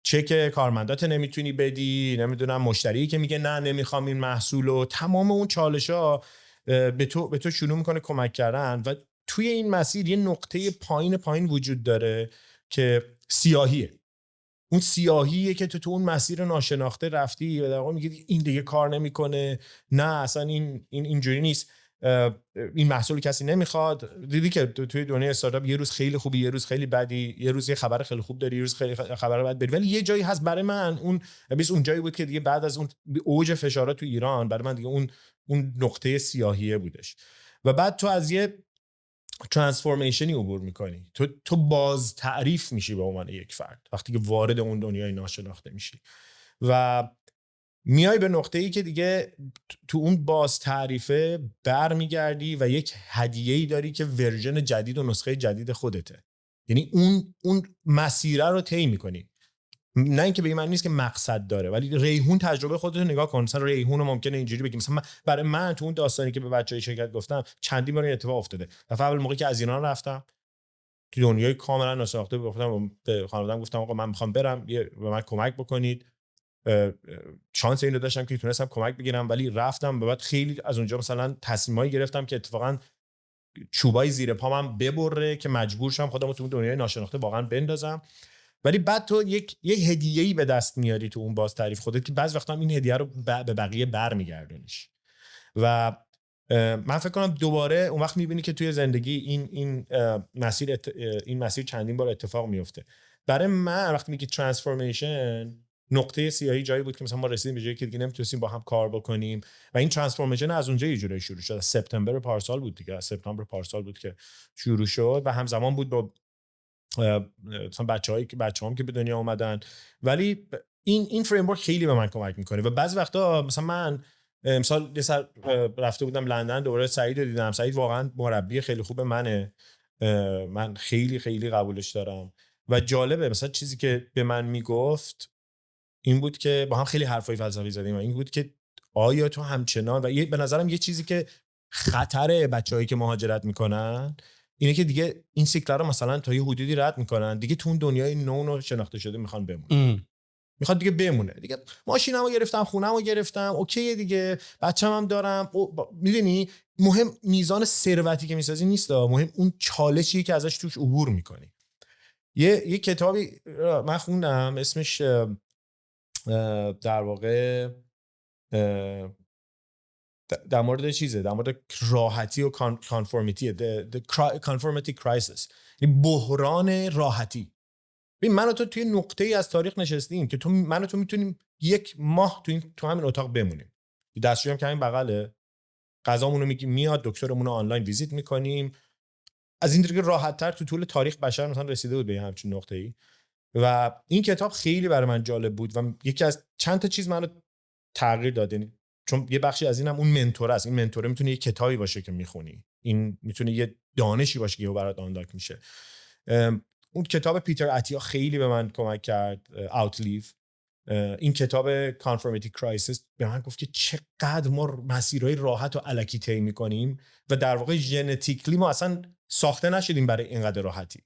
چک کارمندات نمیتونی بدی، نمیدونم مشتری که میگه نه نمیخوام این محصولو، تمام اون چالش‌ها به تو شروع میکنه کمک کردن و توی این مسیر یه نقطه پایین وجود داره که سیاهیه. اون سیاهیه که تو اون مسیر ناشناخته رفتی و در واقع میگی این دیگه کار نمیکنه، نه اصلا این اینجوری نیست، این محصول کسی نمیخواد. دیدی که توی دنیای استارتاپ یه روز خیلی خوبی، یه روز خیلی بدی، یه روز یه خبر خیلی خوب داری، یه روز خیلی خبر بد داری، ولی یه جایی هست برای من اون جایی بود که دیگه بعد از اون اوج فشارات تو ایران برای من دیگه اون نقطه سیاهیه بودش و بعد تو از یه ترانسفورمیشنی عبور میکنی، تو باز تعریف میشی به عنوان یک فرد وقتی که وارد اون دنیای ناشناخته میشی و میای به نقطه‌ای که دیگه تو اون باز تعریفه برمیگردی و یک هدیه‌ای داری که ورژن جدید و نسخه جدید خودته. یعنی اون مسیره رو طی میکنی. نه اینکه به این معنی نیست که مقصد داره، ولی ریحون تجربه خودت رو نگاه کن. مثلا ریحون رو ممکنه اینجوری بگیم، مثلا برای من تو اون داستانی که به بچهای شرکت گفتم چندین بار این اتفاق افتاده. دفعه اول موقعی که از ایران رفتم تو دنیای کاملا ناشناخته، گفتم به خانواده‌ام گفتم آقا من میخوام برم، به من کمک بکنید. شانس اینو داشتم که تونستم کمک بگیرم، ولی رفتم بعد خیلی از اونجا مثلا تصمیمایی گرفتم که اتفاقا چوبای زیر پامم ببره که مجبور شم خودم رو تو دنیای ناشناخته واقعا بندازم. ولی بعد تو یک هدیه‌ای به دست میاری تو اون باز تعریف خودت که بعضی وقتا هم این هدیه رو به بقیه برمیگردونیش و من فکر کنم دوباره اون وقت میبینی که توی زندگی این مسیر چندین بار اتفاق میفته. برای من وقتی میگی ترانسفورمیشن، نقطه سیاهی جایی بود که مثلا ما رسیدیم به جایی که دیگه نمیتونستیم با هم کار بکنیم و این ترانسفورمیشن از اونجا یه جوری شروع شد. سپتامبر پارسال بود دیگه، سپتامبر پارسال بود که شروع شد و همزمان بود با مثلا بچه‌هام که به دنیا اومدن. ولی این فریم ورک خیلی به من کمک میکنه و بعضی وقتا مثلا من امسال یه سر رفته بودم لندن، دوباره سعید رو دیدم. سعید واقعا مربی خیلی خوب منه، من خیلی خیلی قبولش دارم و جالبه مثلا چیزی که به من میگفت این بود که با هم خیلی حرفای فلسفی زدیم و این بود که آیا تو همچنان و به نظرم یه چیزی که خطره بچه‌هایی که مهاجرت میکنن اینه که دیگه این سیکل رو مثلا تا یه حدودی رد میکنن، دیگه تو اون دنیای نو شناخته شده میخوان بمونن. میخواد دیگه بمونه، دیگه ماشینمو گرفتم، خونه‌مو گرفتم، اوکی دیگه، بچه‌م هم دارم. میدونی مهم میزان ثروتی که میسازی نیست، مهم اون چالشی که ازش توش عبور میکنی. یه کتابی من خوندم اسمش در واقع در مورد چیزه، در مورد راحتی و کانفورمیتی، conformity crisis، یعنی بحران راحتی. ببین من و تو توی نقطه‌ای از تاریخ نشستیم که من و تو میتونیم یک ماه تو همین اتاق بمونیم. دستشویی هم که همین بغله، غذامونو میگیم میاد، دکترمون رو آنلاین ویزیت میکنیم. از این طریق راحت‌تر تو طول تاریخ بشر مثلا رسیده بود به همچین نقطه‌ای. و این کتاب خیلی برای من جالب بود و یکی از چند تا چیز منو تغییر داد. یعنی چون یه بخشی از اینم اون منتور است. این منتوره میتونه یه کتابی باشه که میخونی، این میتونه یه دانشی باشه که برات آنلاک میشه. اون کتاب پیتر اتیا خیلی به من کمک کرد، اوتلیو. این کتاب کانفورمیتی کرایسیس به من گفت که چقدر ما مسیرهای راحت و الکی طی میکنیم و در واقع ژنتیکلی ما اصلا ساخته نشدیم برای اینقدر راحتی.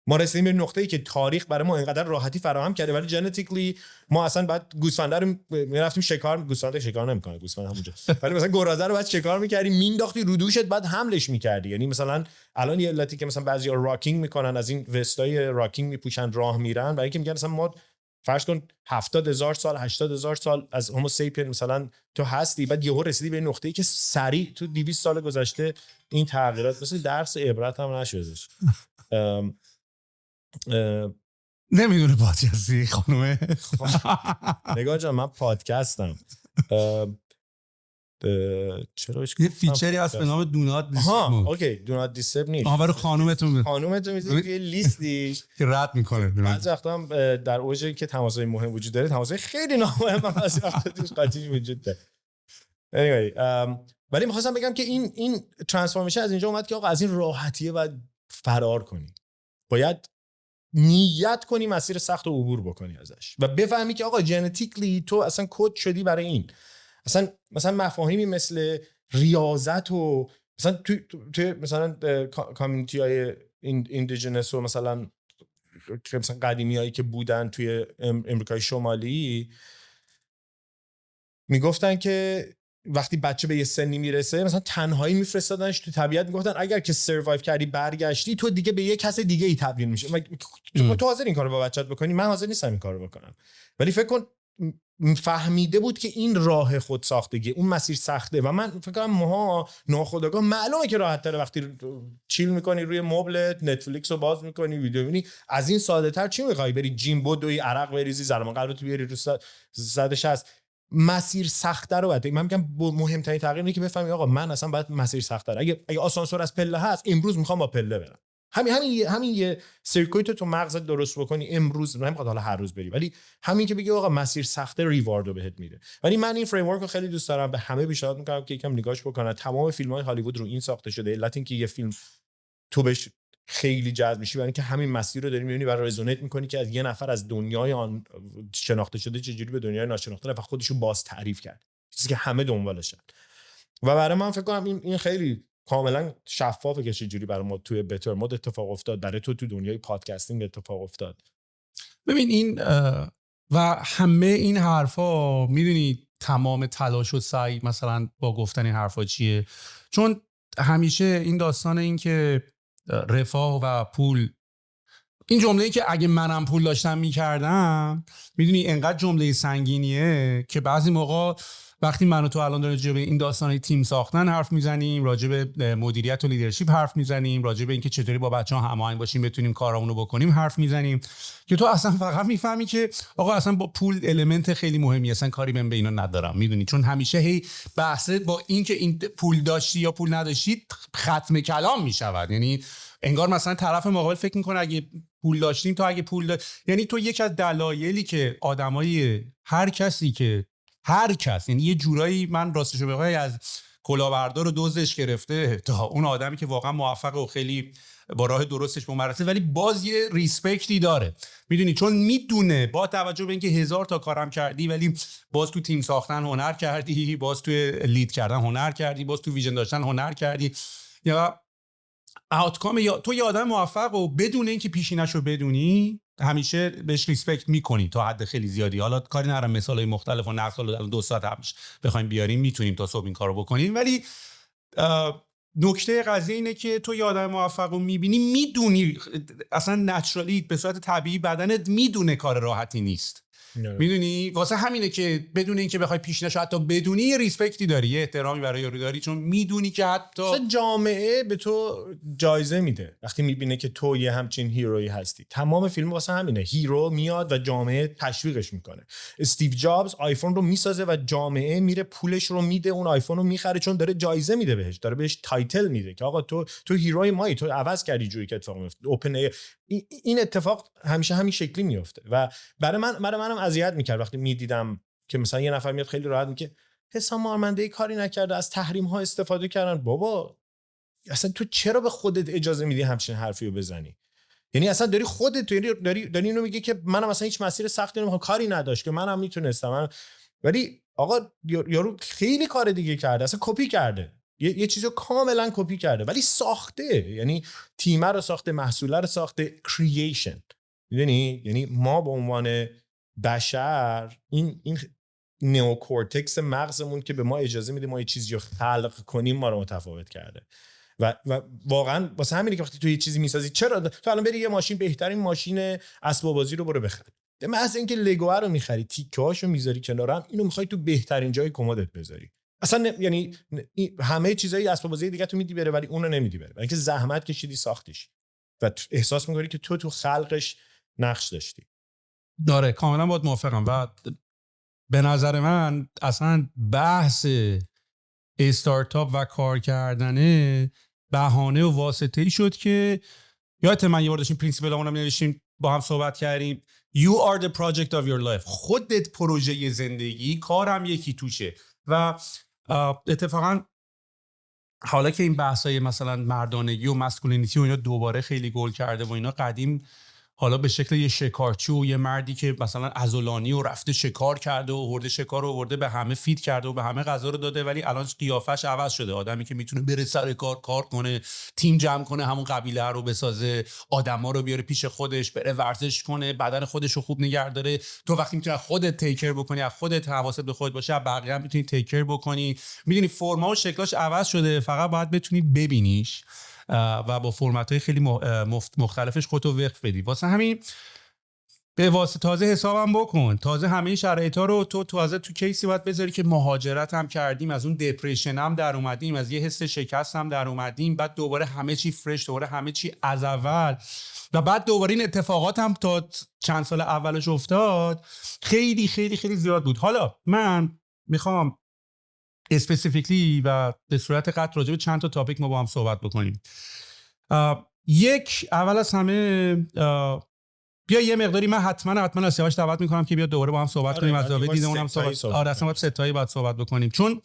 ما رسیدیم به نقطه‌ای که تاریخ برای ما اینقدر راحتی فراهم کرده، ولی ژنتیکلی ما اصلا بعد گوسفنده رو می‌رفتیم شکار، گوسفند شکار نمی‌کنه، گوسفند همونجا، ولی مثلا گرازه رو بعد شکار می‌کردیم، مینداختی رو دوشت، بعد حملش می‌کردی. یعنی مثلا الان یه علتی که مثلا بعضیا راکینگ می‌کنن، از این وستای راکینگ میپوشن راه میرن، برای اینکه میگن مثلا ما فرض کن 70,000 سال 80,000 سال از هومو سیپین مثلا تو هستی، بعد یهو رسیدی به نقطه‌ای که سریع تو 200 سال گذشته این تغییرات مثلا درس عبرت هم نشدش. نمیدونه پادکستی خانومه. نگاه جان من پادکستم. چرا یه فیچری هست به نام دونات دیسترب. اوکی دونات دیسترب نیست. برای خانومتون میذاری توی لیستی که رد میکنه. بعضی وقتا هم در اوجی که تماسای مهم وجود داره، تماسای خیلی نامهم هم بعضی وقتا توش قاطی وجود داره. anyway ولی میخواستم بگم که این ترانسفورمیشن از اینجا اومد که آقا از این راحتیه باید فرار کنی، باید نیت کنی مسیر سخت رو عبور بکنی ازش و بفهمی که آقا ژنتیکلی تو اصلا کد شدی برای این. مثلا مفاهیمی مثل ریاضت و مثلا توی مثلا کامیونیتی های ایندیجنس و مثلا قدیمی هایی که بودن توی امریکای شمالی میگفتن که وقتی بچه به یه سنی میرسه مثلا تنهایی میفرستادنش تو طبیعت، میگفتن اگر که سروایو کردی برگشتی تو دیگه به یه کس دیگه ای تبدیل میشه. تو حاضر این کارو با بچت بکنی؟ من حاضر نیستم این کارو بکنم. ولی فکر کن فهمیده بود که این راه خود ساختگی، اون مسیر سخته و من فکر کنم ماها ناخودآگاه معلومه که راحت تره وقتی چیل میکنی روی مبلت، نتفلیکس رو باز میکنی، ویدیو میبینی. از این ساده تر چی میخوای؟ بری جیم بدوی، عرق بریزی، ضربان قلبت بیاری رو 160. مسیر سخته رو باید. من میگم مهمترین تغییر اینه که بفهمی آقا من اصلا باید مسیر سخته. اگه آسانسور از پله هست، امروز میخوام با پله برم. همین یه سرکویت تو مغزت درست بکنی امروز، نمیخواد حالا هر روز بری، ولی همین که بگی آقا مسیر سخته ریوارد رو بهت میده. ولی من این فریم ورک رو خیلی دوست دارم، به همه پیشنهاد میکنم که یکم نگاهش بکنن. تمام فیلم‌های هالیوود رو این ساخته شده. علت این که یه فیلم تو بهش خیلی جذب میشی برای اینکه همین مسیر رو داری میبینی و رزونیت میکنی که از یه نفر از دنیای آن شناخته شده چجوری به دنیای ناشناخته رفت و خودشو باز تعریف کرد، چیزی که همه دنبالشن. و برای من فکر کنم این خیلی کاملا شفافه که چجوری برای ما توی بتر مود اتفاق افتاد، برای تو دنیای پادکستینگ اتفاق افتاد. ببین این و همه این حرفا میدونی تمام تلاش و سعی مثلا با گفتن این حرفا چیه؟ چون همیشه این داستان این که رفاه و پول، این جمله‌ای که اگه منم پول داشتم میکردم، میدونی انقدر جمله سنگینیه که بعضی موقع وقتی من و تو الان داریم راجع به این داستانای تیم ساختن حرف میزنیم، راجع به مدیریت و لیدرشپ حرف میزنیم، راجع به اینکه چطوری با بچه‌ها هماهنگ باشیم بتونیم کارامونو بکنیم حرف میزنیم، که تو اصلا فقط میفهمی که آقا اصلا با پول المنت خیلی مهمی، اصلا کاری به اینا ندارم. میدونی چون همیشه هی بحث با اینکه این پول داشتی یا پول نداشتی ختم کلام میشود. یعنی انگار مثلا طرف مقابل فکر میکنه اگه پول داشتیم، تو اگه پول یعنی تو یک از دلایلی که آدمای هر کس یعنی یه جورایی من راستشو بخوای از کلاهبردار و دزدش گرفته تا اون آدمی که واقعا موفقه و خیلی با راه درستش به مرسه، ولی باز یه ریسپکتی داره. میدونی چون میدونه با توجه به اینکه 1000 تا کارم کردی ولی باز تو تیم ساختن هنر کردی، باز تو لید کردن هنر کردی، باز تو ویژن داشتن هنر کردی، یا آوتکام یا تو یه آدم موفق و بدون اینکه پیشینه‌شو بدونی همیشه بهش ریسپکت میکنی تا حد خیلی زیادی. حالا کاری ندارم مثالای مختلف و نقل رو 2 ساعت همش بخوایم بیاریم، میتونیم تا صبح این کارو بکنیم، ولی نکته قضیه اینه که تو یه آدم موفق رو میبینی، میدونی اصلا نچرالی به صورت طبیعی بدنت میدونه کار راحتی نیست. میدونی واسه همینه که بدون اینکه بخوای پیشنهاد حتی بدونی یه ریسپکتی داری، یه احترامی برای یارو داری، چون میدونی که حتی جامعه به تو جایزه میده وقتی میبینه که تو یه همچین هیرویی هستی. تمام فیلم واسه همینه، هیرو میاد و جامعه تشویقش میکنه. استیو جابز آیفون رو میسازه و جامعه میره پولش رو میده، اون آیفون رو میخره چون داره جایزه میده بهش، داره بهش تایتل میده که آقا تو هیروی مایی، تو عوض کردی جوری که اتفاق میفته. اوپن این اتفاق همیشه همین شکلی میفته و برای منم اذیت میکرد وقتی میدیدم که مثلا یه نفر میاد خیلی راحت میگه حسام مارمنده کاری نکرده، از تحریم ها استفاده کردن. بابا اصلا تو چرا به خودت اجازه میدی همچین حرفی رو بزنی؟ یعنی اصلا داری خودت داری اینو میگی که منم مثلا هیچ مسیر سختی نمیخوام، کاری نداشت که منم میتونستم، ولی آقا یارو خیلی کار دیگه کرده، اصلا کپی کرده، یه چیزو کاملا کپی کرده ولی ساخته. یعنی تیم رو ساخته، محصول رو ساخته، کرییشن. یعنی ما به عنوان بشر این نئوکورتکس مغزمون که به ما اجازه میده ما یه چیزی رو خلق کنیم ما رو متفاوت کرده و واقعا واسه همینه که وقتی تو یه چیزی میسازی، چرا تو الان بری یه ماشین، بهترین ماشین اسباب بازی رو برو بخر، مثلا اینکه لگو رو میخری تیکه‌هاشو میذاری کنارم، اینو میخوای تو بهترین جای کمدت بذاری. اصلا یعنی همه چیزای اسباب بازی دیگه تو میدی بره ولی اونو نمیدی بره، برای اینکه زحمت کشیدی ساختیش و احساس می‌کنی که تو خلقش نقش داشتی. داره کاملا باید موافقم و به نظر من اصلا بحث استارتاپ و کار کردنه بهانه و واسطه‌ای شد که یادت من یه بار داشتیم پرینسیپل همون نوشتیم با هم صحبت کردیم You are the project of your life. خودت پروژه زندگی، کارم یکی توشه. و اتفاقا حالا که این بحثای مثلا مردانگی و مسکولینیتی و اینا دوباره خیلی گل کرده و اینا، قدیم حالا به شکل یه شکارچی و یه مردی که مثلا عضلانی و رفته شکار کرده و ورده شکار رو ورده به همه فید کرده و به همه غذا رو داده، ولی الان قیافش عوض شده. آدمی که میتونه بره سر کار کنه، تیم جمع کنه، همون قبیله رو بسازه، آدما رو بیاره پیش خودش، بره ورزش کنه، بدن خودش رو خوب نگه داره. تو وقتی میتونی خودت تیکر بکنی، از خودت حواست به خودت باشه، بقیه هم میتونی تیکر بکنی. میدونی فرما و شکلاش عوض شده، فقط باید بتونی ببینیش و با فرمت‌های خیلی مختلفش خودتو وقف بدی. واسه همین به واسه تازه حسابم بکن، تازه همه این شرایطا رو تو تازه تو کیسی باید بذاری که مهاجرت هم کردیم، از اون دپرشن هم در اومدیم، از یه حس شکست هم در اومدیم، بعد دوباره همه چی فرش، دوباره همه چی از اول، و بعد دوباره این اتفاقات هم تا چند سال اولش افتاد خیلی خیلی خیلی زیاد بود. حالا من میخوام اسپسیفیکلی و به صورت قطع راجع به چند تا تاپیک ما با هم صحبت بکنیم. یک، اول از همه بیا یه مقداری من حتما از سیاوش دعوت میکنم که بیا دوباره با هم صحبت کنیم، از زاویه دید اونم صحبت. اصلا ستایی باید صحبت بکنیم، چون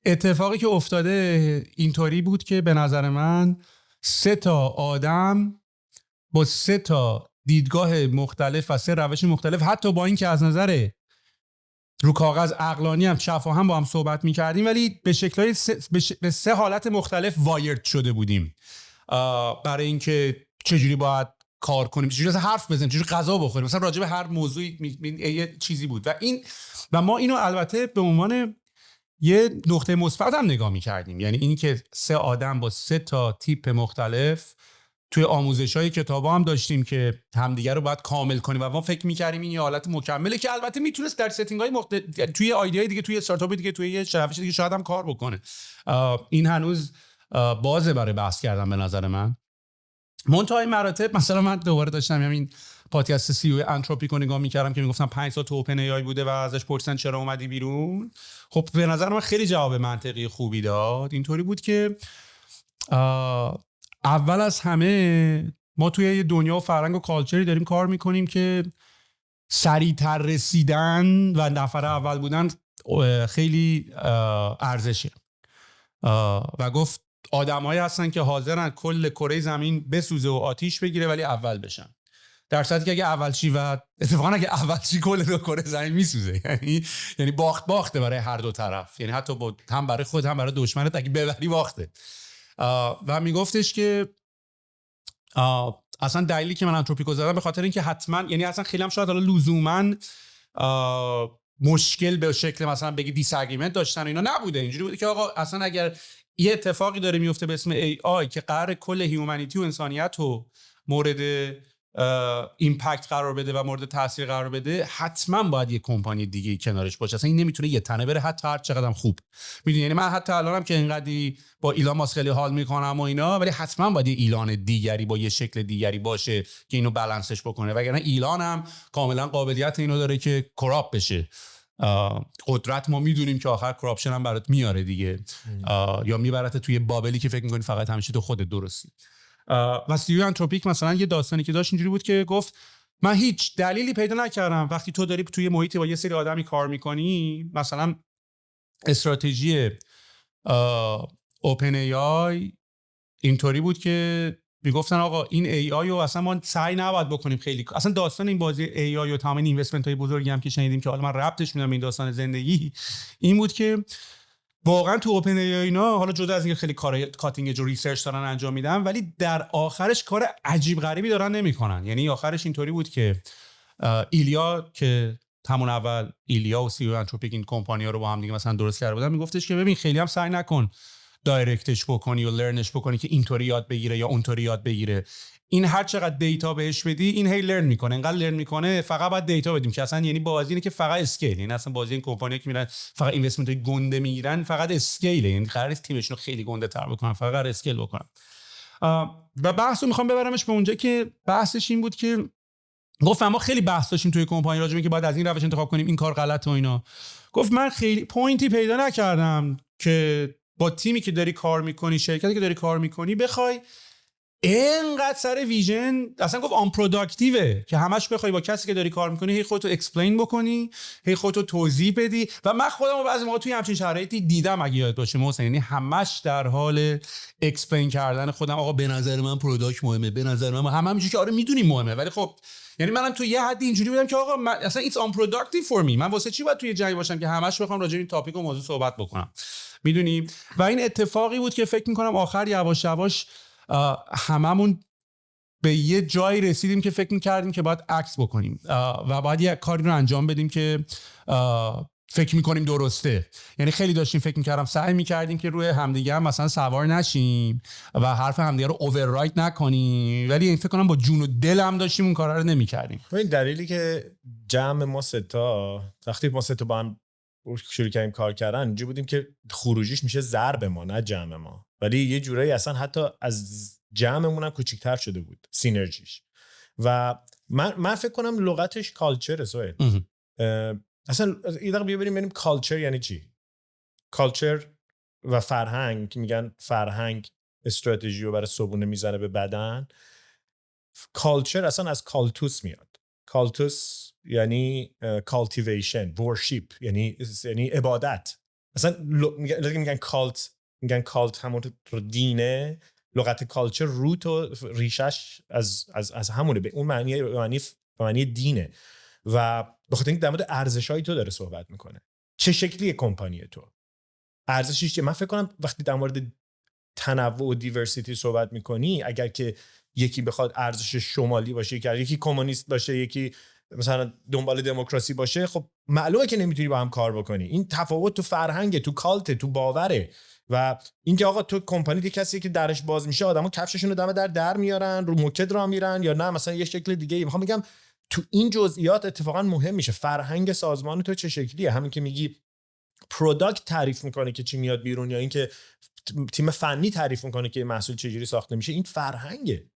اتفاقی که افتاده اینطوری بود که به نظر من 3 تا آدم با 3 تا دیدگاه مختلف و 3 روش مختلف، حتی با این که از نظر رو کاغذ عقلانی هم شفا هم با هم صحبت میکردیم، ولی به شکل‌های به 3 حالت مختلف وایرد شده بودیم برای اینکه چجوری باید کار کنیم، چجوری مثلا حرف بزنیم، چجوری غذا بخوریم، مثلا راجع به هر موضوعی یه چیزی بود. و ما اینو البته به عنوان یه نقطه مثبت هم نگاه می‌کردیم، یعنی اینی که 3 آدم با 3 تا تیپ مختلف توی آموزش‌های کتابا هم داشتیم که همدیگه رو باید کامل کنیم و ما فکر می‌کردیم این یه حالت مکمله که البته میتونست در ستینگ‌های توی آیدیای دیگه، توی استارتاپ دیگه، توی یه روش دیگه شاید هم کار بکنه. این هنوز بازه برای بحث کردن به نظر من. منتهای مراتب مثلا من دوباره داشتم همین پادکست سی او انتروپیک رو نگاه می‌کردم که میگفتم 5 سال تو اوپن ای آی بوده و ازش پرسیدن چرا اومدی بیرون. خب به نظر من خیلی جواب منطقی خوبی داد. اینطوری بود که اول از همه ما توی یه دنیا و فرهنگ و کالچری داریم کار میکنیم که سریع‌تر رسیدن و نفر اول بودن خیلی ارزشه و گفت آدمایی هستن که حاضرن کل کره زمین بسوزه و آتیش بگیره ولی اول بشن، در صورتی که اگه اول چی و اتفاقا اگه اول چی کل کره زمین میسوزه، یعنی باخته برای هر دو طرف، یعنی حتی هم برای خود هم برای دشمنت اگه ببری باخته. و میگفتش که اصلا دلیلی که من انتروپیکو زدم به خاطر اینکه حتما، یعنی اصلا خیلی هم شاید حالا لزوما مشکل به شکل مثلا بگی دیساگریمنت داشتن و اینا نبوده، اینجوری بوده که آقا اصلا اگر یه اتفاقی داره میفته به اسم ای آی که قرار کل هیومانیتی و انسانیت رو مورد ایمپکت قرار بده و مورد تاثیر قرار بده، حتما باید یه کمپانی دیگه کنارش باشه. اصلا این نمیتونه یه تنه بره، حتی هر چقدرم خوب. میدونی، یعنی من حتی الانم که اینقدی با ایلان ماسک خیلی حال میکنم و اینا، ولی حتما باید یه ایلان دیگری با یه شکل دیگری باشه که اینو بالانسش بکنه، وگرنه ایلان هم کاملا قابلیت اینو داره که کراپ بشه. قدرت ما میدونیم که آخر کراپشن هم برات میاره دیگه، یا میبرت توی بابلی که فکر میکنی فقط همیشه تو خودت درستی. و سیو انتروپیک مثلا یه داستانی که داشت اینجوری بود که گفت من هیچ دلیلی پیدا نکردم وقتی تو داری توی محیطی با یه سری آدمی کار میکنی، مثلا استراتژی اوپن ای آی اینطوری بود که میگفتن آقا این ای آی رو اصلا ما سعی نباید بکنیم خیلی، اصلا داستان این بازی ای آی و تمام این اینوستمنت های بزرگی هم که شنیدیم که حالا من ربطش میدم این داستان زندگی، این بود که واقعا تو اوپن ای آی اینا، حالا جدا از اینکه خیلی کار کاتینگ اج و ریسرچ دارن انجام میدن، ولی در آخرش کار عجیب غریبی دارن نمیکنن. یعنی آخرش اینطوری بود که ایلیا که همون اول ایلیا و سی او انتروپیک این کمپانی‌ها رو با هم دیگه مثلا درست کرده بودن، میگفتش که ببین خیلی هم سعی نکن دایرکتش بکنی و لرنش بکنی که اینطوری یاد بگیره یا اونطوری یاد بگیره. این هر چقدر دیتا بهش بدی این هی لرن میکنه، انقدر لرن میکنه، فقط باید دیتا بدیم که اصلا، یعنی بازی اینه که فقط اسکیل، یعنی اصلا بازی این کمپانی‌ها که میرن فقط اینوستمنت های گنده میگیرن فقط اسکیل، یعنی قراره تیمشون رو خیلی گنده تر بکنن، فقط اسکیل بکنن. و بحثو میخوام ببرمش به اونجا که بحثش این بود که گفت ما خیلی بحث داشتیم توی کمپانی راجع به اینکه باید از این روش انتخاب کنیم، این کار غلطه و اینا. گفت من خیلی پوینتی پیدا نکردم که با تیمی که داری کار میکنی، شرکتی که داری کار میکنی، بخوای اینقدر سر ویژن اصلا گفت آن پروداکتیوه که همش بخوای با کسی که داری کار میکنی هی خودتو اکسپلین بکنی، هی خودتو توضیح بدی. و من خودم بعضی موقع توی همچین شرایطی دیدم، اگه یاد باشه محسن، یعنی همش در حال اکسپلین کردن خودم. آقا به نظر من پروداکت مهمه، به نظر من همینجوری که آره میدونیم مهمه، ولی خب یعنی منم تو یه حدی اینجوری بودم که آقا من اصلا ایتس آن پروداکتیو فور می، من واسه چی باید توی جنگ باشم که همش بخوام راجع به این تاپیک و موضوع صحبت بکنم، میدونی؟ و این اتفاقی بود که فکر میکنم آخر یواش یواش هممون به یه جایی رسیدیم که فکر میکردیم که باید عکس بکنیم و باید یه کاری رو انجام بدیم که فکر میکنیم درسته. یعنی خیلی داشتیم فکر میکردم سعی میکردیم که روی همدیگه هم مثلا سوار نشیم و حرف همدیگه رو اووررایت نکنیم، ولی این فکر کنم با جون و دلم داشتیم اون کارا رو نمیکردیم. این دلیلی که جمع ما ستا وقتی ما ستا با هم شروع کردیم کار کردن اینجوری بودیم که خروجیش میشه ضرب ما نه جمع ما، ولی یه جورایی اصلا حتی از جمعمون هم کوچیک‌تر شده بود سینرژیش. و من فکر کنم لغتش کالچر سوئیل. اصلا یه دقیقه بیا بریم کالچر یعنی چی. کالچر و فرهنگ که میگن فرهنگ استراتژی رو برای صبونه میزنه به بدن. کالچر اصلا از کالتوس میاد. کالتوس یعنی کالتیویشن، ورشیپ، یعنی عبادت. اصلا میگن کالت، میگن کالت همون رو دینه. لغت کالچر روت و ریشش از همونه، به اون معنی دینه. و به خاطر اینکه در مورد ارزش‌های تو داره صحبت میکنه. چه شکلی کمپانی تو؟ ارزشش چیه؟ من فکر کنم وقتی در مورد تنوع و دیورسیتی صحبت میکنی، اگر که یکی بخواد ارزش شمالی باشه، یکی کمونیست باشه، یکی مثلا دنبال دموکراسی باشه، خب معلومه که نمیتونی با هم کار بکنی. این تفاوت تو فرهنگ، تو کالت، تو باوره. و اینکه آقا تو کمپانی دی کسی که درش باز میشه آدما کفششون رو دم در میارن، رو موکد راه میرن، یا نه مثلا یه شکل دیگه. میخوام بگم تو این جزئیات اتفاقا مهم میشه فرهنگ سازمان تو چه شکلیه. همین که میگی پروداکت تعریف میکنه که چی میاد بیرون، یا اینکه تیم فنی تعریف میکنه که محصول چجوری ساخته میشه، این فرهنگه.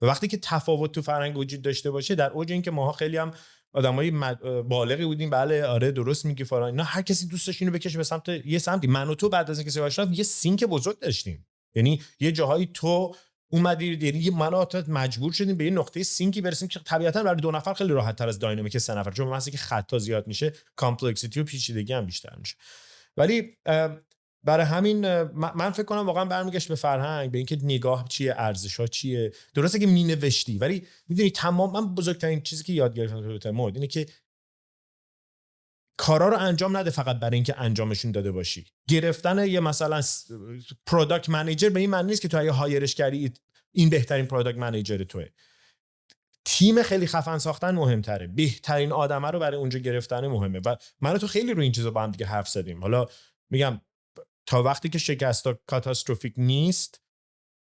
و وقتی که تفاوت تو فرهنگ وجود داشته باشه، در اوج این که ماها خیلی هم آدمای بالغی بودیم، بله آره درست میگی فلان اینا، هر کسی دوست داشت اینو بکشه به سمت یه سمتی. من و تو بعد از اینکه سیاوش رفت یه سینک بزرگ داشتیم، یعنی یه جاهایی تو اومدی، یعنی من و تو مجبور شدیم به یه نقطه سینکی برسیم که طبیعتاً برای 2 نفر خیلی راحت تر از داینامیک 3 نفر، چون مثلا که خطا زیاد میشه کامپلکسیتی و پیچیدگی هم بیشتر میشه. ولی برای همین من فکر کنم واقعا برمیگشت به فرهنگ، به اینکه نگاه چیه، ارزش‌ها چیه. درسته که مینوشتی، ولی میدونی تمام من بزرگترین چیزی که یاد گرفتم تو مود اینه که کارا رو انجام نده فقط برای اینکه انجامشون داده باشی. گرفتن یه مثلا پروداکت منیجر به این معنی نیست که تو اگه هایرش کردی این بهترین پروداکت منیجر توئه. تیم خیلی خفن ساختن مهمتره، بهترین آدمه رو برای اونجا گرفتن مهمه. و من تو خیلی رو این چیزا با هم دیگه حرف زدیم. حالا میگم تا وقتی که شکستا کاتاستروفیک نیست،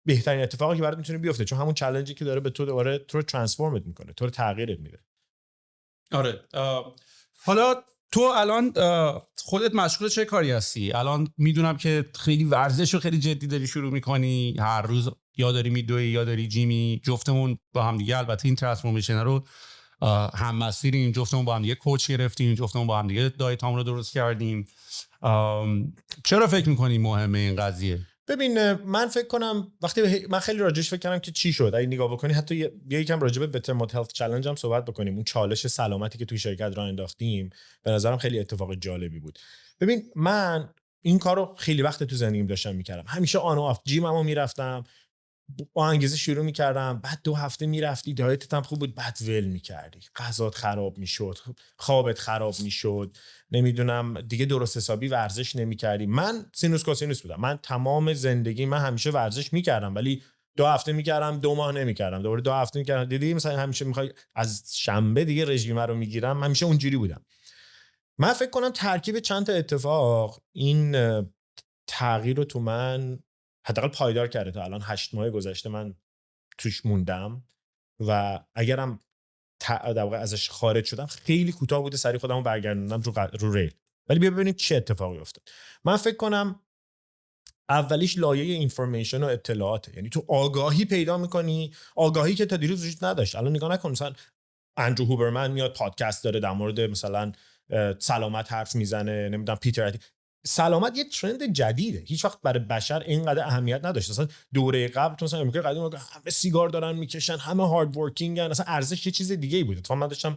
بهترین اتفاقی که برات میتونه بیفته، چون همون چالنجی که داره به تو دوباره تو رو ترانسفورمت میکنه، تو رو تغییرت میده. آره. حالا تو الان خودت مشغول چه کاری هستی؟ الان میدونم که خیلی ورزش رو خیلی جدی داری شروع میکنی، هر روز یا داری میدوی یا داری جیمی. جفتمون با هم دیگه البته این ترانسفورمیشن رو هم مسیریم، جفتمون با هم دیگه کوچ گرفتیم، جفتمون با هم دیگه دایتام رو درست کردیم. چرا فکر میکنی مهمه این قضیه؟ ببین من فکر کنم وقتی من خیلی راجعش فکر کردم که چی شد، اگه نگاه بکنی حتی یکم راجع به بتر مود هلت چالش هم صحبت بکنیم، اون چالش سلامتی که توی شرکت راه انداختیم، به نظرم خیلی اتفاق جالبی بود. ببین من این کارو خیلی وقت تو زندگیم داشتم میکردم، همیشه آن و آف جیممو میرفتم، با انگیزه شروع میکردم، بعد 2 هفته میرفتی، دایتت هم خوب بود، بعد ول میکردی، غذات خراب میشد، خوابت خراب میشد، نمیدونم دیگه درست حسابی ورزش نمیکردی. من سینوس کوسینوس بودم، من تمام زندگی من همیشه ورزش میکردم، ولی 2 هفته میکردم، 2 ماه نمیکردم، دوباره 2 هفته میکردم. دیدی مثلا همیشه میخوای از شنبه دیگه رژیم رو میگیرم، همیشه اونجوری بودم. من فکر کنم ترکیب چند تا اتفاق این تغییر رو تو من حداقل پایدار کرده. تا الان 8 ماه گذشته من توش موندم و اگرم در واقع ازش خارج شدم خیلی کوتاه بوده، سری خودمو برگردوندم رو ریل. ولی بیا ببینیم چه اتفاقی افتاد. من فکر کنم اولیش لایه اینفورمیشن و اطلاعات، یعنی تو آگاهی پیدا میکنی، آگاهی که تا دیروز وجود نداشت. الان نگاه نکن مثلا اندرو هوبرمن میاد پادکست داره در مورد مثلا سلامت حرف میزنه، نمیدونم پیتر سلامت یه ترند جدیده، هیچ وقت برای بشر اینقدر اهمیت نداشت. مثلا دوره قبل تو مثلا امریکای قدیم همه سیگار دارن میکشن، همه هارد ورکینگن، مثلا ارزش یه چیز دیگه ای بود. اتفاقا من داشتم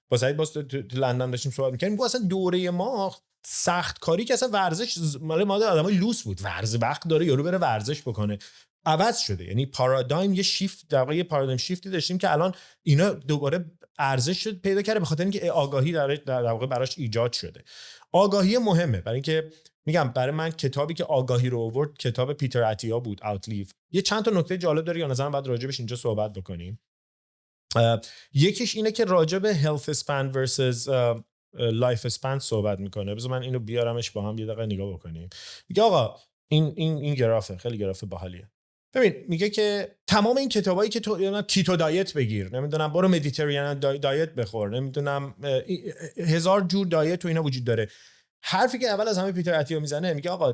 با سعید باز تو لندن داشتیم صحبت می‌کردیم، میگم اصلا دوره ما سخت کاری که اصلا ورزش مال ما آدمای لوس بود، وقت داره یارو بره ورزش بکنه، عوض شده. یعنی پارادایم یه شیفت، در واقع یه پارادایم شیفتی داشتیم که الان اینا دوباره ارزش پیدا کرده به خاطر اینکه آگاهی در واقع براش ایجاد شده. آگاهی مهمه، برای اینکه میگم برای من کتابی که آگاهی رو آورد کتاب پیتر اتیا بود، اوتلیو. یه چند تا نکته جالب داره، یا نظرم بعد راجبش اینجا صحبت بکنیم. یکیش اینه که راجب health span versus life span صحبت میکنه. بذار من اینو بیارمش با هم یه دقیقه نگاه بکنیم. میگه آقا این گرافه خیلی گراف باحالیه. ببین میگه که تمام این کتابایی که تو کیتو دایت بگیر، نمیدونم برو مدیترینن دایت بخور، نمیدونم 1000 جور دایت تو اینا وجود داره. حرفی که اول از همه پیتر اتیا میزنه میگه آقا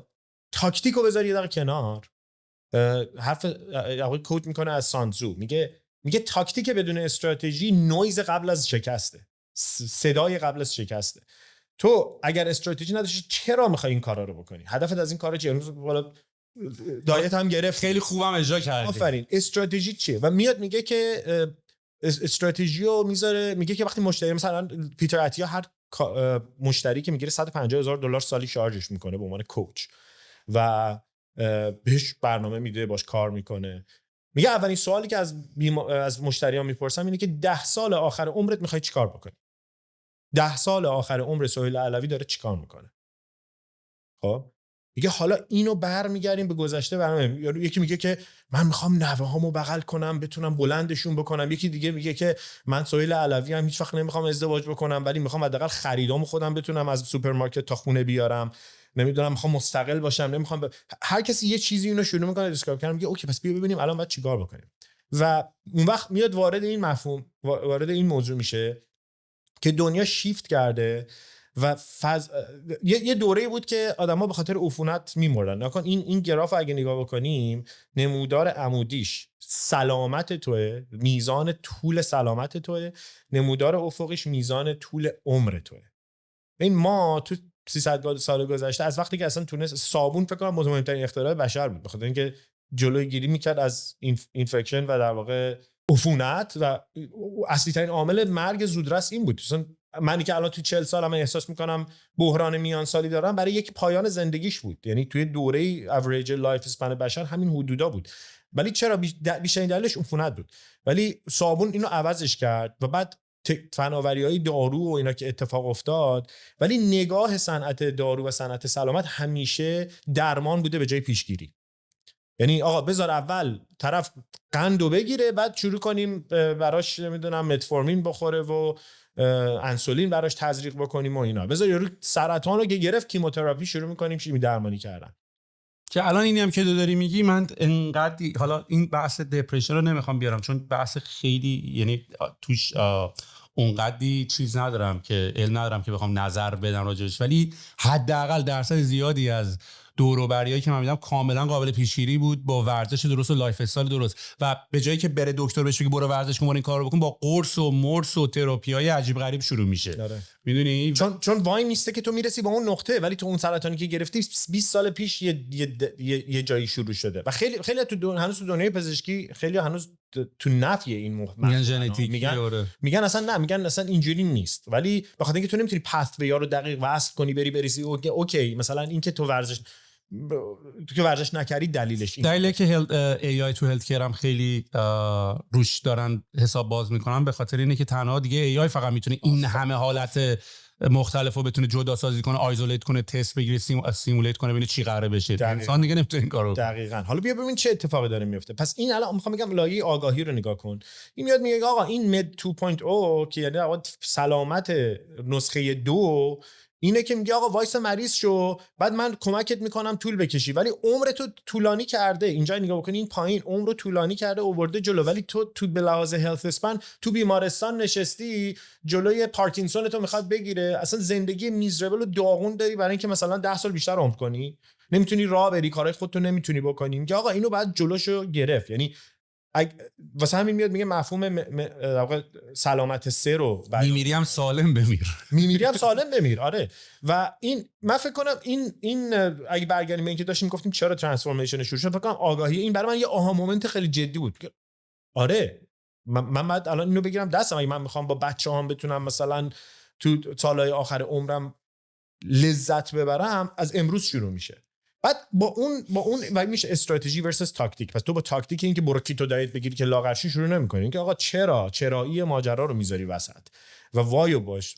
تاکتیکو بذار یه دقیقه کنار. حرف آقا کوت میکنه از سانتزو، میگه تاکتیک بدون استراتژی نویز قبل از شکسته، صدای قبل از شکسته. تو اگر استراتژی نداشتی چرا میخوای این کارا رو بکنی؟ هدفت از این کارا چیه؟ بالا دایت هم گرفت، خیلی خوبم اجرا کردی. آفرین. استراتژی چیه؟ و میاد میگه که استراتژیو میذاره، میگه که وقتی مشتری مثلا پیتر اتیا هر مشتری که میگیره $150,000 سالی شارژش میکنه به عنوان کوچ و بهش برنامه میده، باش کار میکنه. میگه اولین سوالی که از مشتریان میپرسم اینه که 10 سال آخر عمرت میخوای چیکار بکنی؟ 10 سال آخر عمر سهیل علوی داره چیکار میکنه؟ خب میگه حالا اینو برمیگردیم به گذشته برنامه. یکی میگه که من میخوام نوه‌هامو بغل کنم بتونم بلندشون بکنم. یکی دیگه میگه که من سهیل علوی هم هیچ وقت نمیخوام ازدواج بکنم ولی میخوام حداقل خریدامو خودم بتونم از سوپرمارکت تا خونه بیارم. نمیدونم میخوام مستقل باشم، نمیخوام هر کسی یه چیزی اینو شروع میکنه دیسکرایب کردن، میگه اوکی پس بیا ببینیم الان باید چیکار بکنیم. و اون وقت میاد وارد این مفهوم، وارد این موضوع میشه که دنیا شیفت کرده و یه دوره‌ای بود که آدما به خاطر عفونت میمردن. نکن این گراف اگه نگاه بکنیم نمودار عمودیش سلامت توئه، میزان طول سلامت توئه، نمودار افقیش میزان طول عمر توئه. این ما تو 300 سال گذشته از وقتی که اصلا تونست صابون فکر کنم مهمترین اختراع بشر بود، بخاطر اینکه جلوگیری میکرد از اینفکشن و در واقع عفونت و اصلی ترین عامل مرگ زودرس این بود. مثلا منی که الان تو 40 سالم احساس میکنم بحران میان سالی دارم، برای یک پایان زندگیش بود. یعنی توی دوره اوریج لایف اسپن بشر همین حدودا بود. ولی چرا بیشترین دلیلش عفونت بود. ولی صابون اینو عوضش کرد و بعد فناوری‌های دارو و اینا که اتفاق افتاد. ولی نگاه صنعت دارو و صنعت سلامت همیشه درمان بوده به جای پیشگیری. یعنی آقا بذار اول طرف قندو بگیره بعد شروع کنیم براش نمیدونم متفورمین بخوره و انسولین براش تزریق بکنیم و اینا. بذار یارو سرطان رو که گرفت کیموتراپی شروع می‌کنیم شیمی درمانی کردن. که الان اینی هم که داری میگی من انقدر حالا این بحث دپرشن رو نمیخوام بیارم چون بحث خیلی یعنی توش اونقدی چیز ندارم که علم ندارم که بخوام نظر بدم راجعش، ولی حداقل درصد زیادی از دور و بریایی که من میدم کاملا قابل پیشگیری بود با ورزش درست و لایف استایل درست. و به جایی که بره دکتر بهش بگه برو ورزش کن این کارو بکن، با قرص و مرس و تراپیای عجیب غریب شروع میشه. میدونی چون وای میسته که تو میرسی به اون نقطه، ولی تو اون سرطانی که گرفتی 20 سال پیش یه جایی شروع شده. و خیلی هنوز تو دنیای پزشکی خیلی هنوز تو نفی این میگن ژنتیک، میگن اصلا اینجوری نیست. ولی به خاطر اینکه تو نمیتونی پثویا رو دقیق وصل کنی بریسی اوکی مثلا اینکه تو ورزش نکردی دلیلش این دلیلی که AI تو هلت کیر هم خیلی روش دارن حساب باز میکنن به خاطر اینه که تنها دیگه AI فقط میتونه این همه حالت مختلف رو بتونه جدا سازی کنه، آیزولیت کنه، تست بگیره، سیمولیت کنه، ببینه چی قراره بشه. انسان دیگه نمیتونه این کارو. دقیقاً. حالا بیا ببین چه اتفاقی داره میفته. پس این الان میخوام بگم لایه آگاهی رو نگاه کن. این میاد میگه آقا این مد 2.0 که یعنی سلامت نسخه 2 اینه که میگه آقا وایس مریض شو بعد من کمکت میکنم طول بکشی، ولی عمرتو طولانی کرده. اینجا نگاه بکنی این پایین عمرو طولانی کرده آورده جلو، ولی تو به لحاظ هلت اسپن تو بیمارستان نشستی جلوی پارکینسون تو میخواد بگیره. اصلا زندگی میزربل و داغون داری برای اینکه مثلا 10 سال بیشتر عمر کنی، نمیتونی راه بری، کارهای خودتو نمیتونی بکنی. میگه آقا اینو بعد جلوشو گرفت. یعنی واسه همین میاد میگه مفهوم در واقع سلامت 3 رو میمیری هم سالم بمیر. میمیری هم سالم بمیر. آره. و این من فکر کنم این اگه برگردیم به اینکه داشتیم گفتیم چرا ترانسفورمیشن شروع شد، فکر کنم آگاهی این برای من یه آها مومنت خیلی جدی بود. آره من بعد الان اینو بگیرم دستم، اگه من میخوام با بچه‌هام بتونم مثلا تو سالهای آخر عمرم لذت ببرم، از امروز شروع میشه. بعد با اون و میشه استراتژی ورسس تاکتیک. پس تو با تاکتیک این که برو کیتو دایت بگیری که لاغرشی شروع نمی‌کنی، این که آقا چرایی ماجرا رو میذاری وسط و وایو باش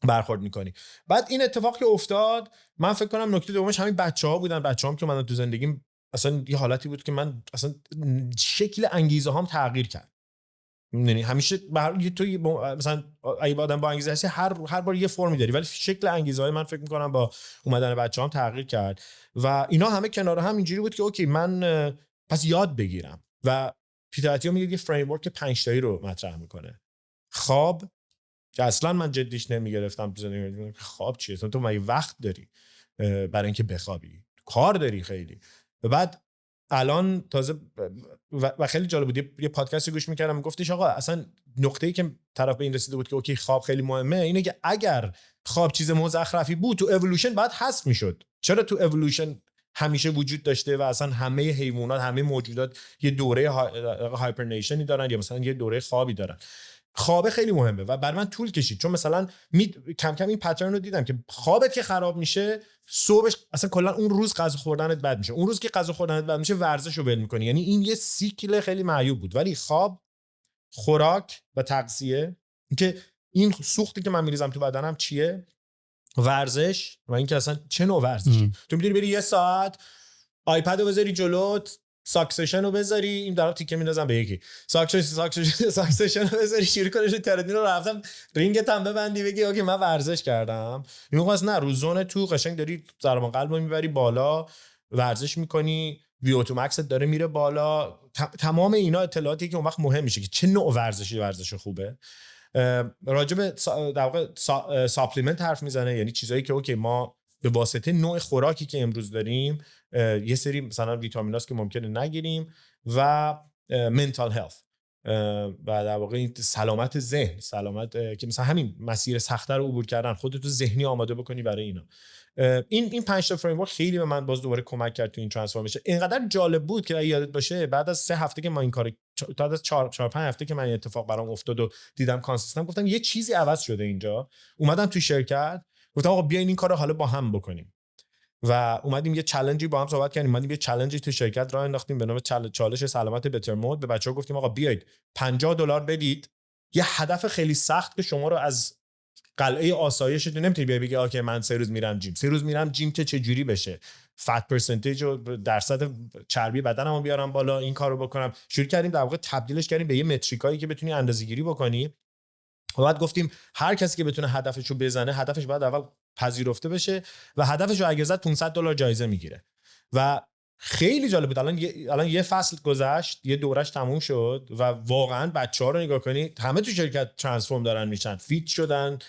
برخورد میکنی. بعد این اتفاق که افتاد، من فکر کنم نکته دومش همین بچه‌ها بودن. بچه‌هام که من تو زندگیم اصلا یه حالتی بود که من اصلا شکل انگیزه هام تغییر کرد. یعنی همیشه توی مثلا اگه آدم با انگیزه هستی هر بار یه فرمی داری، ولی شکل انگیزه‌های من فکر می‌کنم با اومدن بچه‌هام تغییر کرد و اینا همه کنار هم اینجوری بود که اوکی من پس یاد بگیرم. و پیتر اتیو میگه یه فریم ورک 5 تایی رو مطرح میکنه. خواب که اصلا من جدیش نمیگرفتم تو زندگی. خواب چیه؟ تو مگه وقت داری برای اینکه بخوابی؟ کار داری خیلی. و بعد الان تازه و خیلی جالب بود یه پادکستی گوش میکردم، میگفتش آقا اصلا نقطه‌ای که طرف به این رسیده بود که اوکی خواب خیلی مهمه اینه که اگر خواب چیز مزخرفی بود تو اِوولوشن بعد حذف میشد. چرا تو اِوولوشن همیشه وجود داشته و اصلا همه حیوانات، همه موجودات یه دوره هایپرنیشنی دارن یا مثلا یه دوره خوابی دارن. خواب خیلی مهمه و برای من طول کشید، چون مثلا کم کم این پترن رو دیدم که خوابت که خراب میشه، صبحش اصلا کلا اون روز غذا خوردنت بد میشه، اون روز که غذا خوردنت بد میشه ورزش رو ول میکنی. یعنی این یه سیکل خیلی معیوب بود. ولی خواب، خوراک و تغذیه، که این سوختی که من میریزم تو بدنم چیه، ورزش و اینکه اصلا چه نوع ورزشی. تو میتونی بری یه ساعت آیپد رو بذاری جلوت، ساکسشن رو بذاری، این دارم تیکه میندازم به یکی، ساکسشن رو بذاری شروع کنی تردین رو رفتم رینگت هم ببندی بگی اوکی من ورزش کردم. این موقع نه روزانه تو قشنگ داری ضربان قلب رو میبری بالا، ورزش میکنی، VO2 مکست داره میره بالا. تمام اینا اطلاعاتی که اون وقت مهم میشه که چه نوع ورزش خوبه. راجع به در واقع ساپلیمنت حرف میزنه، یعنی چیزایی که اوکی ما به واسطه نوع خوراکی که امروز داریم یه سری مثلا ویتامیناست که ممکنه نگیریم و منتال هلت و در واقع سلامت ذهن، سلامت که مثلا همین مسیر سخت رو عبور کردن، خودتو ذهنی آماده بکنی برای اینا. این 5 تا فریم ورک خیلی به من باز دوباره کمک کرد تو این ترانسفورمیشن. اینقدر جالب بود که یادت باشه بعد از 3 هفته که ما این کارو، بعد از 4-5 هفته که من این اتفاق برام افتاد و دیدم کانسیستنت، گفتم یه چیزی عوض شده اینجا. اومدم تو شرکت گفتم آقا بیاین این کارو حالا با هم بکنیم و اومدیم یه چالنجی با هم صحبت کردیم. اومدیم یه چالنجی تو شرکت راه انداختیم به نام چالش سلامت بهتر مود. به بچه‌ها گفتیم آقا بیاید $50 بدید، یه هدف خیلی سخت که شما رو از قلعه آسایشتون نمیتونی بگی اوکی من 3 روز میرم جیم. 3 روز میرم جیم که چه جوری بشه، فت پرسنتیج و درصد چربی بدنمو بیارم بالا، این کارو بکنم. شروع کردیم در واقع تبدیلش کردیم به یه متریکایی که بتونی اندازه‌گیری بکنی. و بعد گفتیم هر کسی که بتونه هدفشو بزنه، هدفش باید اول پذیرفته بشه و هدفشو اگه زد $500 جایزه میگیره. و خیلی جالب بود. الان یه فصل گذشت، یه دورش تموم شد و واقعا بچه‌ها رو نگاه کنی همه تو شرکت ترانسفورم دارن میشن، فیت شدن.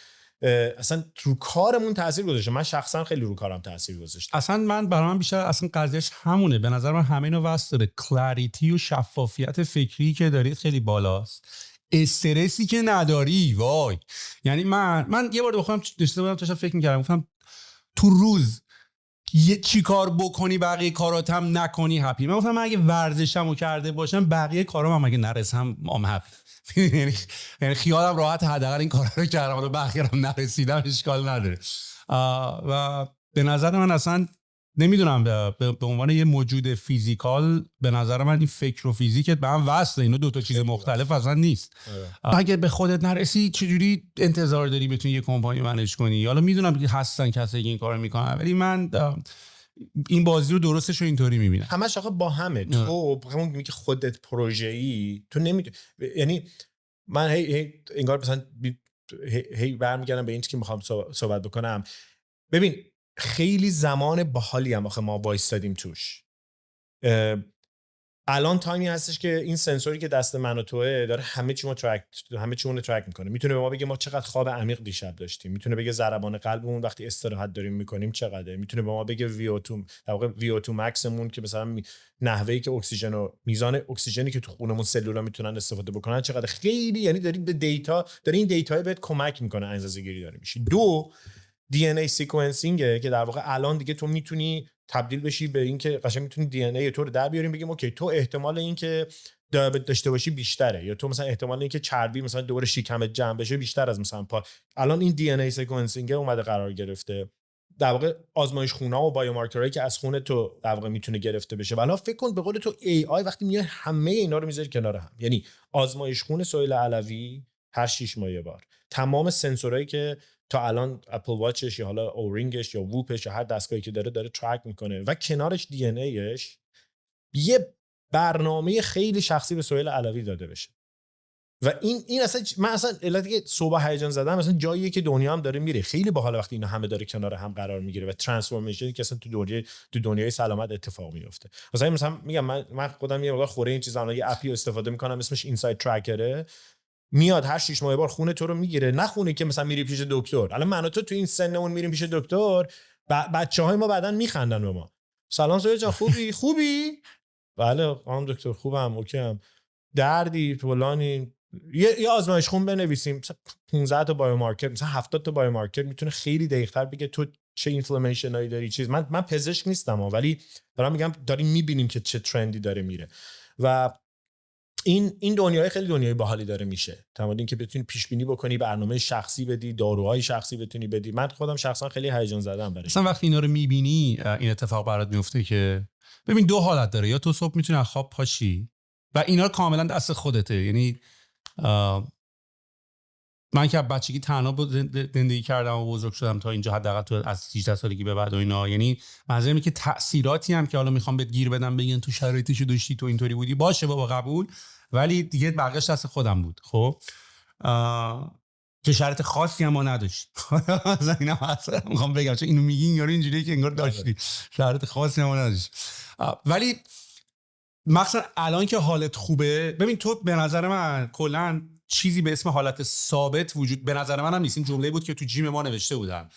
اصلا رو کارمون تاثیر گذاشته. من شخصا خیلی رو کارم تاثیر گذاشته. اصلا برای من بیشتر اصلا قضیهش همونه. به نظر من همه اینو واسه داره. کلاریتی و شفافیت فکری که دارید خیلی بالاست. استرسی که نداری. وای، یعنی من یه بار بخوام داشتم فکر می‌کردم، گفتم تو روز چی کار بکنی بقیه کارات هم نکنی هپی. من گفتم من اگه ورزشمو کرده باشم بقیه کارام هم اگه نرسم ام هپی. یعنی خیالم راحت، حداقل این کارا رو کردم و بقیه هم نرسیدم اشکال نداره. و به نظر من اصلا نمیدونم به عنوان یه موجود فیزیکال، به نظر من این فکر و فیزیکت به هم وصله. اینا دو تا چیز مختلف اصلا نیست. اگه به خودت نرسی چجوری انتظار داری بتونی یه کمپانی منیج کنی؟ حالا میدونم که هستن کسایی که این کارو میکنن، ولی من این بازی رو درستش رو اینطوری میبینم. همش آخه با همه. تو همون میگی خودت پروژه‌ای، تو نمیتونی. یعنی من هی انگار مثلا هی برمیگردم به این چیزی که میخوام صحبت بکنم. ببین خیلی زمان باحالی هم آخه ما وایستادیم توش. الان تایمی هستش که این سنسوری که دست من و توه داره همه چیمون رو ترک میکنه. میتونه به ما بگه ما چقدر خواب عمیق دیشب داشتیم، میتونه بگه ضربان قلبمون وقتی استراحت داریم میکنیم چقدره، میتونه به ما بگه VO2 در واقع VO2 مکسمون که مثلا نحوهی که اکسیژن و میزان اکسیژنی که تو خونمون سلولا میتونن استفاده بکنن چقدر. خیلی یعنی داری به دیتا، داری این دیتا بهت کمک میکنه اندازه‌گیری داری میشی. دو DNA سیکونسینگه که در واقع الان دیگه تو میتونی تبدیل بشی به این که قشنگ میتونی دی ان ای تو رو در بیاریم بگیم اوکی تو احتمال این که دیابت داشته باشی بیشتره، یا تو مثلا احتمال این که چربی مثلا دور شکمت جمع بشه بیشتر از مثلا الان این دی ان ای سیکونسینگ اومده قرار گرفته. در واقع آزمایش خونه‌ها و بایومارکرایی که از خون تو در واقع میتونه گرفته بشه. والا فکر کن به قول تو ای آی وقتی میاد همه اینا رو میذاری کنار هم، یعنی آزمایش خون سهیل علوی هر 6 ماه یه بار، تمام سنسورایی که تا الان اپل واچش یا حالا اورینگش یا ووپش یا هر دستگاهی که داره ترک میکنه، و کنارش دی ان ایش یه برنامه خیلی شخصی به سهیل علوی داده بشه. و این اصلا من اصلا علتی که صبح هیجان زدم مثلا جاییه که دنیا هم داره میره. خیلی باحال وقتی اینا همه داره کنار هم قرار میگیره و ترانسفورمیشنی که اصلا تو دنیای سلامت اتفاق میفته. مثلا میگم من خودم یه موقع خوره این چیزا، یه اپی استفاده میکنم اسمش اینساید ترکره، میاد هر 6 ماه بار خون تو رو میگیره. نه خونه که مثلا میری پیش دکتر. الان من و تو این سنمون میریم پیش دکتر، بچه‌های ما بعدن میخندن به ما، سلام سهیل جان خوبی؟ بله خانم دکتر خوبم، اوکی ام، دردی فلانی، یه آزمایش خون بنویسیم، مثلا 15 تا بایومارکر، مثلا 70 تا بایومارکر میتونه خیلی دقیق‌تر بگه تو چه اینفلامشنایی داری. چیز من پزشک نیستم ولی دارم میگم داریم میبینیم که چه ترندی داره میره و این دنیای خیلی دنیای باحالی داره میشه. تمام اینکه بتونی پیش بینی بکنی، برنامه شخصی بدی، داروهای شخصی بتونی بدی. من خودم شخصا خیلی هیجان زدم برای مثلا وقتی اینا رو میبینی این اتفاق برات میفته که ببین دو حالت داره، یا تو صبح میتونی از خواب پاشی و اینا کاملا دست خودته. یعنی من که بچگی تنها زندگی کردم و بزرگ شدم تا اینجا، حداقل تو از 18 سالگی به بعد و اینا، یعنی منظورم اینه که تأثیراتی هم که حالا میخوام بهت گیر بدم بگن تو شرایطشو داشتی تو اینطوری بودی، باشه بابا قبول، ولی دیگه بقیش دست خودم بود. خب که شرایط خاصی هم ما نداشت. مثلا اینا اصلا میخوام بگم چون اینو میگین یارو اینجوریه که انگار داشتی، شرایط خاصی هم ما نداشت. ولی مثلا الان که حالت خوبه، ببین تو به نظر من کلا چیزی به اسم حالت ثابت وجود، به نظر من هم نیست، این جمله بود که تو جیم ما نوشته بودن،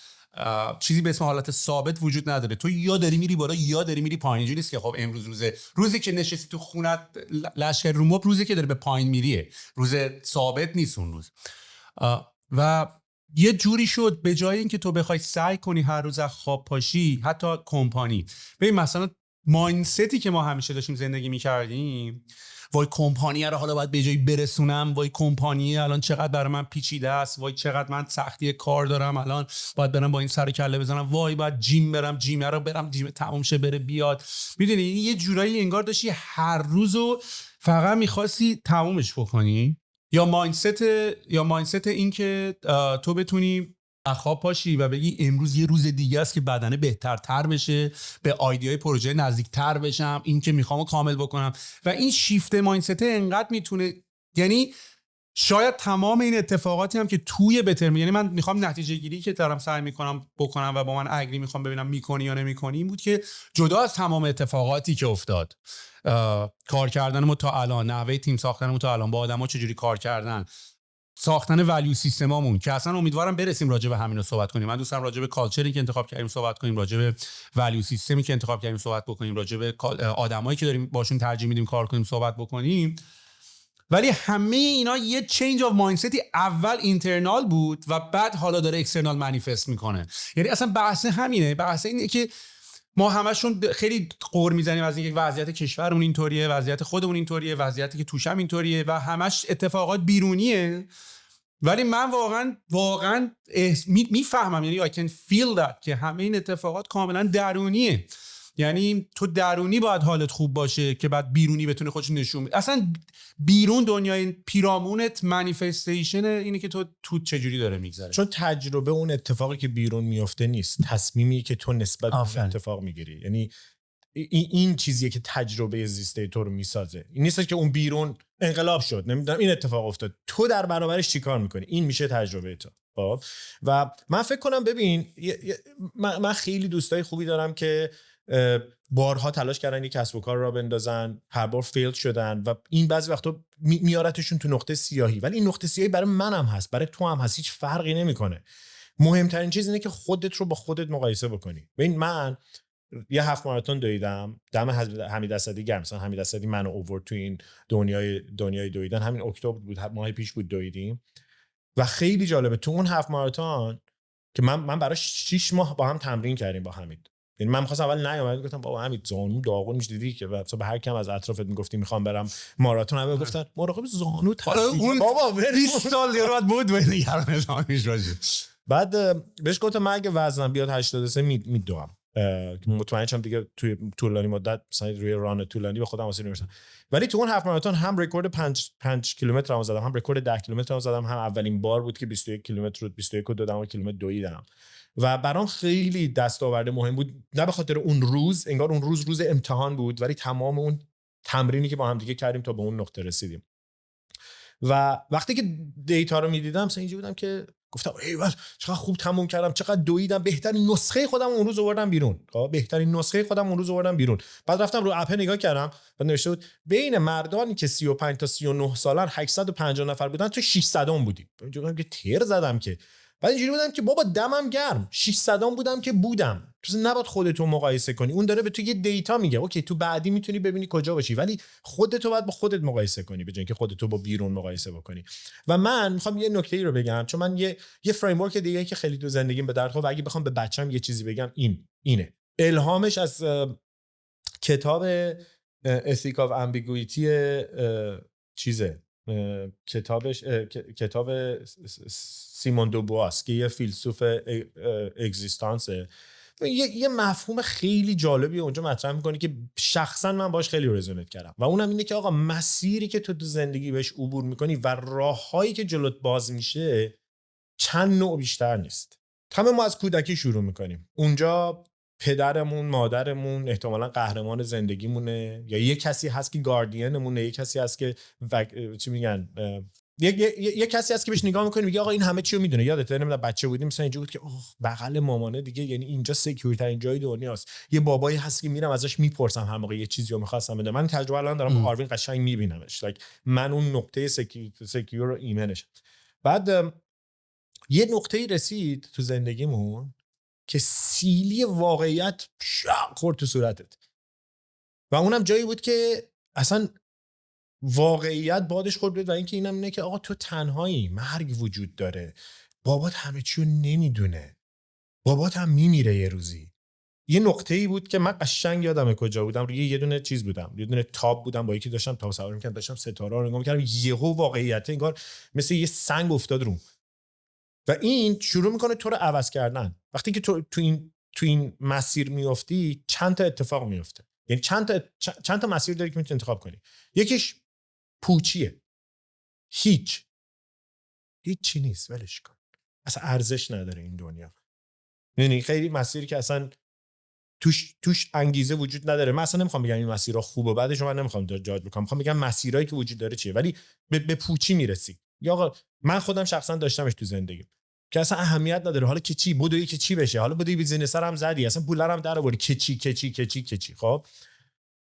چیزی به اسم حالت ثابت وجود نداره. تو یا داری میری بالا یا داری میری پایین. اینجوری نیست که خب امروز روزی که نشستی تو خونت لشکر رو مبل، روزی که داری به پایین میریه، روز ثابت نیست اون روز. و یه جوری شد به جای اینکه تو بخوای سعی کنی هر روز از خواب پاشی، حتی کمپانی، ببین مثلا مایندستی که ما همیشه داشتیم زندگی میکردیم، وای کمپانی رو حالا باید به جایی برسونم، وای کمپانی الان چقدر برای من پیچیده است، وای چقدر من سختی کار دارم، الان باید برم با این سر کله بزنم، وای باید جیم برم، جیم تموم شه بره بیاد. میدونی یه جورایی انگار داشتی هر روزو فقط میخواستی تمومش بکنی. یا مایندست این که تو بتونی خواب پاشی و بگی امروز یه روز دیگه است که بدنه بهترتر بشه، به ایده پروژه نزدیکتر بشم، این که میخوام کامل بکنم. و این شیفت مایندست انقدر میتونه، یعنی شاید تمام این اتفاقاتی هم که توی بترم، یعنی من میخوام نتیجه گیری که دارم سعی میکنم بکنم و با من اگری میخوام ببینم میکنی یا نمیکنی، این بود که جدا از تمام اتفاقاتی که افتاد، کار کردنمون تا الان، نحوه تیم ساختنمون تا الان، با آدما چجوری کار کردن، ساختن ولیو سیستمامون که اصلا امیدوارم برسیم راجع به همین رو صحبت کنیم. من دوست دارم راجع به کالچری که انتخاب کردیم صحبت کنیم، راجع به ولیو سیستمی که انتخاب کردیم صحبت بکنیم، راجع به آدمایی که داریم باشون ترجیح میدیم کار کنیم صحبت بکنیم. ولی همه اینا یه چینج آف مایندستی اول اینترنال بود و بعد حالا داره اکسترنال مانیفست میکنه. یعنی اصلا بحث همینه، بحث اینه که ما همشون خیلی قور میزنیم از اینکه وضعیت کشورمون اینطوریه، وضعیت خودمون اینطوریه، وضعیتی که توشم اینطوریه و همش اتفاقات بیرونیه. ولی من واقعا میفهمم، یعنی I can feel that که همه این اتفاقات کاملا درونیه. یعنی تو درونی باید حالت خوب باشه که بعد بیرونی بتونه خودش نشون بده. اصلا بیرون دنیای پیرامونت مانیفستیشن اینه که تو چجوری داره میگذره. چون تجربه اون اتفاقی که بیرون میفته نیست، تصمیمی که تو نسبت به اتفاق میگیری. یعنی این چیزیه که تجربه زیسته تو رو میسازه. این نیست که اون بیرون انقلاب شد، نمیدونم این اتفاق افتاد، تو در برابرش چیکار میکنی، این میشه تجربه تو. و من فکر کنم ببین من خیلی دوستای خوبی دارم که بارها تلاش کردن یک کسب و کار را بندازن، هر بار فیل شدن و این بعضی وقتا میارتشون تو نقطه سیاهی. ولی این نقطه سیاهی برای منم هست، برای تو هم هست، هیچ فرقی نمیکنه. مهمترین چیز اینه که خودت رو با خودت مقایسه بکنی. ببین من یه 7 ماراتون دویدم، دم حمید اسدی گرم. مثلا حمید اسدی منو اوورد تو این دنیای دویدن، همین اکتبر بود، ماه پیش بود دویدیم و خیلی جالبه. تو اون 7 ماراتون که من براش 6 ماه با هم تمرین کردیم با حمید. یعنی من می‌خواستم اول نیومد، گفتم بابا حمید زانو داغون میشه، دیدی که به هر کم از اطرافت میگفتی میخوام برم ماراتون، همه گفتن مراقب زانو اون بابا 20 سال دیگه بعد بود نگران زانوش باشه. بعد بهش گفتم من اگه وزنم بیاد 83 میدوام، مطمئنم دیگه توی طولانی مدت مثلا روی ران طولانی به خودم واسه نمیرسم. ولی تو اون 7 ماراتون هم رکورد 5 کیلومتر رو زدم، هم رکورد 10 کیلومتر رو زدم، هم اولین بار بود که 21 کیلومتر رو 21.2 کیلومتر دویدم و برام خیلی دستاورد مهم بود. نه به خاطر اون روز، انگار اون روز امتحان بود، ولی تمام اون تمرینی که با هم دیگه کردیم تا به اون نقطه رسیدیم. و وقتی که دیتا رو میدیدم مثلا اینجوری بودم که گفتم ایول چقدر خوب تموم کردم، چقدر دویدم، بهترین نسخه خودم اون روز آوردم بیرون. بهترین نسخه خودم اون روز آوردم بیرون. بعد رفتم رو اپ نگاه کردم و نوشته بود بین مردانی که 35 تا 39 سالن 850 نفر بودن تو 600 بودی. اینجوری که تیر زدم که بعد اینجوری بودم که بابا دمم گرم، 600 بودم که بودم. تو نباید خودتو مقایسه کنی، اون داره به تو یه دیتا میگه اوکی تو بعدی میتونی ببینی کجا باشی، ولی خودتو باید با خودت مقایسه کنی به جای اینکه خودتو با بیرون مقایسه بکنی. و من میخوام یه نکته‌ای رو بگم، چون من یه فریم ورک دیگه که خیلی تو زندگیم به درد خورد و اگه بخوام به بچه‌م یه چیزی بگم اینه. الهامش از کتاب Ethic of Ambiguity چیزه، کتاب سیمون دوبواس که یه فیلسوف اگزیستانسه، یه مفهوم خیلی جالبی اونجا مطرح میکنه که شخصا من باش خیلی رزونت کردم و اونم اینه که آقا مسیری که تو زندگی بهش عبور میکنی و راههایی که جلوت باز میشه چند نوع بیشتر نیست. همه ما از کودکی شروع میکنیم، اونجا پدرمون، مادرمون احتمالاً قهرمان زندگیمونه، یا یه کسی هست که گاردینمونه، یه کسی هست که چی میگن یه کسی هست که بهش نگاه میکنی میگه آقا این همه چی رو میدونه. یادت نمیاد بچه بودیم مثلا اینجوری بود که بغل مامانه دیگه، یعنی اینجا سکیور ترین جای دنیاست. یه بابایی هست که میرم ازش میپرسم هر موقع یه چیزی رو میخواستم بدم. من تجربه الان دارم با آروین قشنگ میبینمش، من اون نقطه سکیور و ایمنش. بعد یه نقطه‌ای رسید تو زندگیمون که سیلی واقعیت خورد تو صورتت و اونم جایی بود که اصلا واقعیت بادش خورد بود و اینکه اینم اینه که آقا تو تنهایی، مرگ وجود داره، بابات همه چیو نمیدونه، بابات هم میمیره یه روزی. یه نقطه‌ای بود که من قشنگ یادمه کجا بودم، روی یه دونه چیز بودم، یه دونه تاب بودم با یکی داشتم تاب سواری می‌کردم، داشتم ستاره رو نگاه می‌کردم، یهو واقعیت انگار مثل یه سنگ افتاد روم و این شروع میکنه تو رو عوض کردن. وقتی که تو این مسیر میافتی چند تا اتفاق میفته، یعنی چند تا مسیر داری که میتونی انتخاب کنی. یکیش پوچیه، هیچی نیست، ولش کن، اصلا ارزش نداره این دنیا. یعنی خیلی مسیری که اصلا توش انگیزه وجود نداره. من اصلا نمیخوام بگم این مسیرها خوبه بعدش من نمیخوام جاج بکنم، میخوام بگم مسیرایی که وجود داره چیه، ولی به پوچی میرسی. یا آقا من خودم شخصا داشتمش تو زندگیم که اصلا اهمیت نداره حالا که چی بدوی که چی بشه، حالا بدوی بیزینس هم زدی، اصلا پولارم در آوردی که چی. خب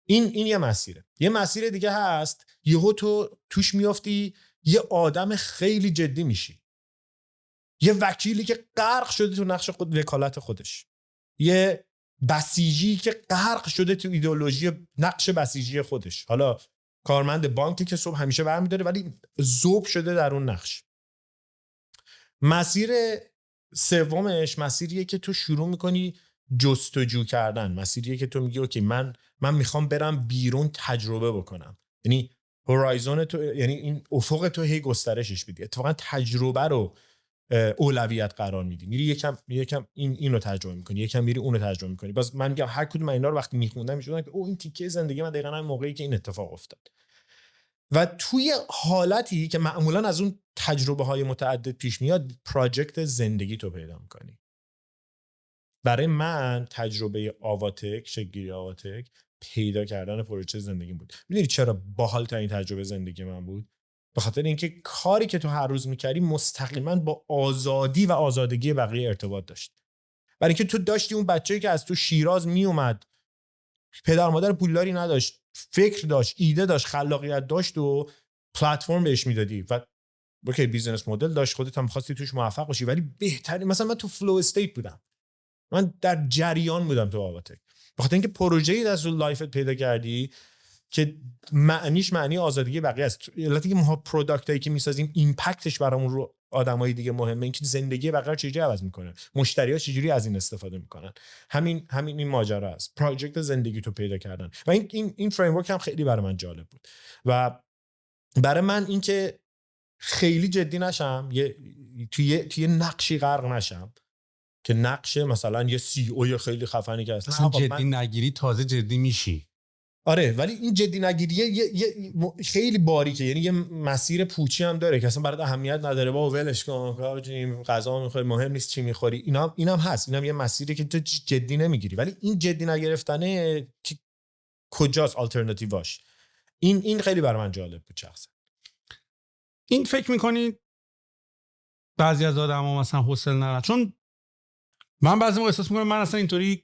این یه مسیره. یه مسیر دیگه هست یهو تو توش میافتی یه آدم خیلی جدی میشی، یه وکیلی که غرق شده تو نقش وکالت خودش، یه بسیجی که غرق شده تو ایدئولوژی نقش بسیجی خودش، حالا کارمند بانکی که صبح همیشه برمی‌داره ولی ذوب شده در اون نقش. مسیر سومش مسیریه که تو شروع میکنی جستجو کردن، مسیریه که تو میگی اوکی من میخوام برم بیرون تجربه بکنم، یعنی هورایزون تو، یعنی این افق تو هی گسترشش بدی، اتفاقا تجربه رو اولویت قرار میدی، میری یکم اینو تجربه میکنی، یکم میری اونو تجربه میکنی. باز من میگم هر کدوم اینا رو وقتی میخوندم میشدن که این تیکه زندگی من دقیقاً همین موقعی که این اتفاق افتاد. و توی حالتی که معمولاً از اون تجربه های متعدد پیش میاد پراجکت زندگی تو پیدا میکنی. برای من تجربه آواتک، شکل‌گیری آواتک، پیدا کردن پروژه زندگی بود. میدونی چرا باحال ترین تجربه زندگی من بود؟ به خاطر اینکه کاری که تو هر روز میکردی مستقیما با آزادی و آزادگی بقیه ارتباط داشت. برای اینکه تو داشتی اون بچه‌ای که از تو شیراز میومد پدر مادر پولداری نداشت، فکر داشت، ایده داشت، خلاقیت داشت و پلتفرم بهش میدادی و اوکی بیزنس مدل داشت، خودت هم خواستی توش موفق باشی، ولی بهترین مثلا من تو فلو استیت بودم، من در جریان بودم تو آواتک، بخاطر اینکه پروژه‌ای از لایفت پیدا کردی که معنیش معنی آزادی بقیه است. علتی که ما پروداکتایی که میسازیم ایمپکتش برامون رو آدمای دیگه مهمه، اینکه زندگی بقیه چجوری عوض میکنه، مشتری‌ها چجوری از این استفاده میکنن. همین این ماجرا است، پروژه زندگی تو پیدا کردن. و این فریم ورک هم خیلی برای من جالب بود و برای من اینکه خیلی جدی نشم، توی نقشی غرق نشم که نقش مثلا یه سی او خیلی خفنی که اصلا جدی نگیری تازه جدی میشی. آره، ولی این جدی نگیریه خیلی باریکه، یعنی یه مسیر پوچی هم داره که اصلا برات اهمیت نداره، با ولش کن غذا میخوری مهم نیست چی میخوری، اینم هست، اینم یه مسیری که تو جدی نمیگیری. ولی این جدی نگرفتنه که کجاست آلترناتیواش، این خیلی برای من جالب بود شخصا. این فکر میکنی بعضی از آدما مثلا حوصله ندارن؟ چون من بعضی موقع احساس میکنم من اصلا اینطوری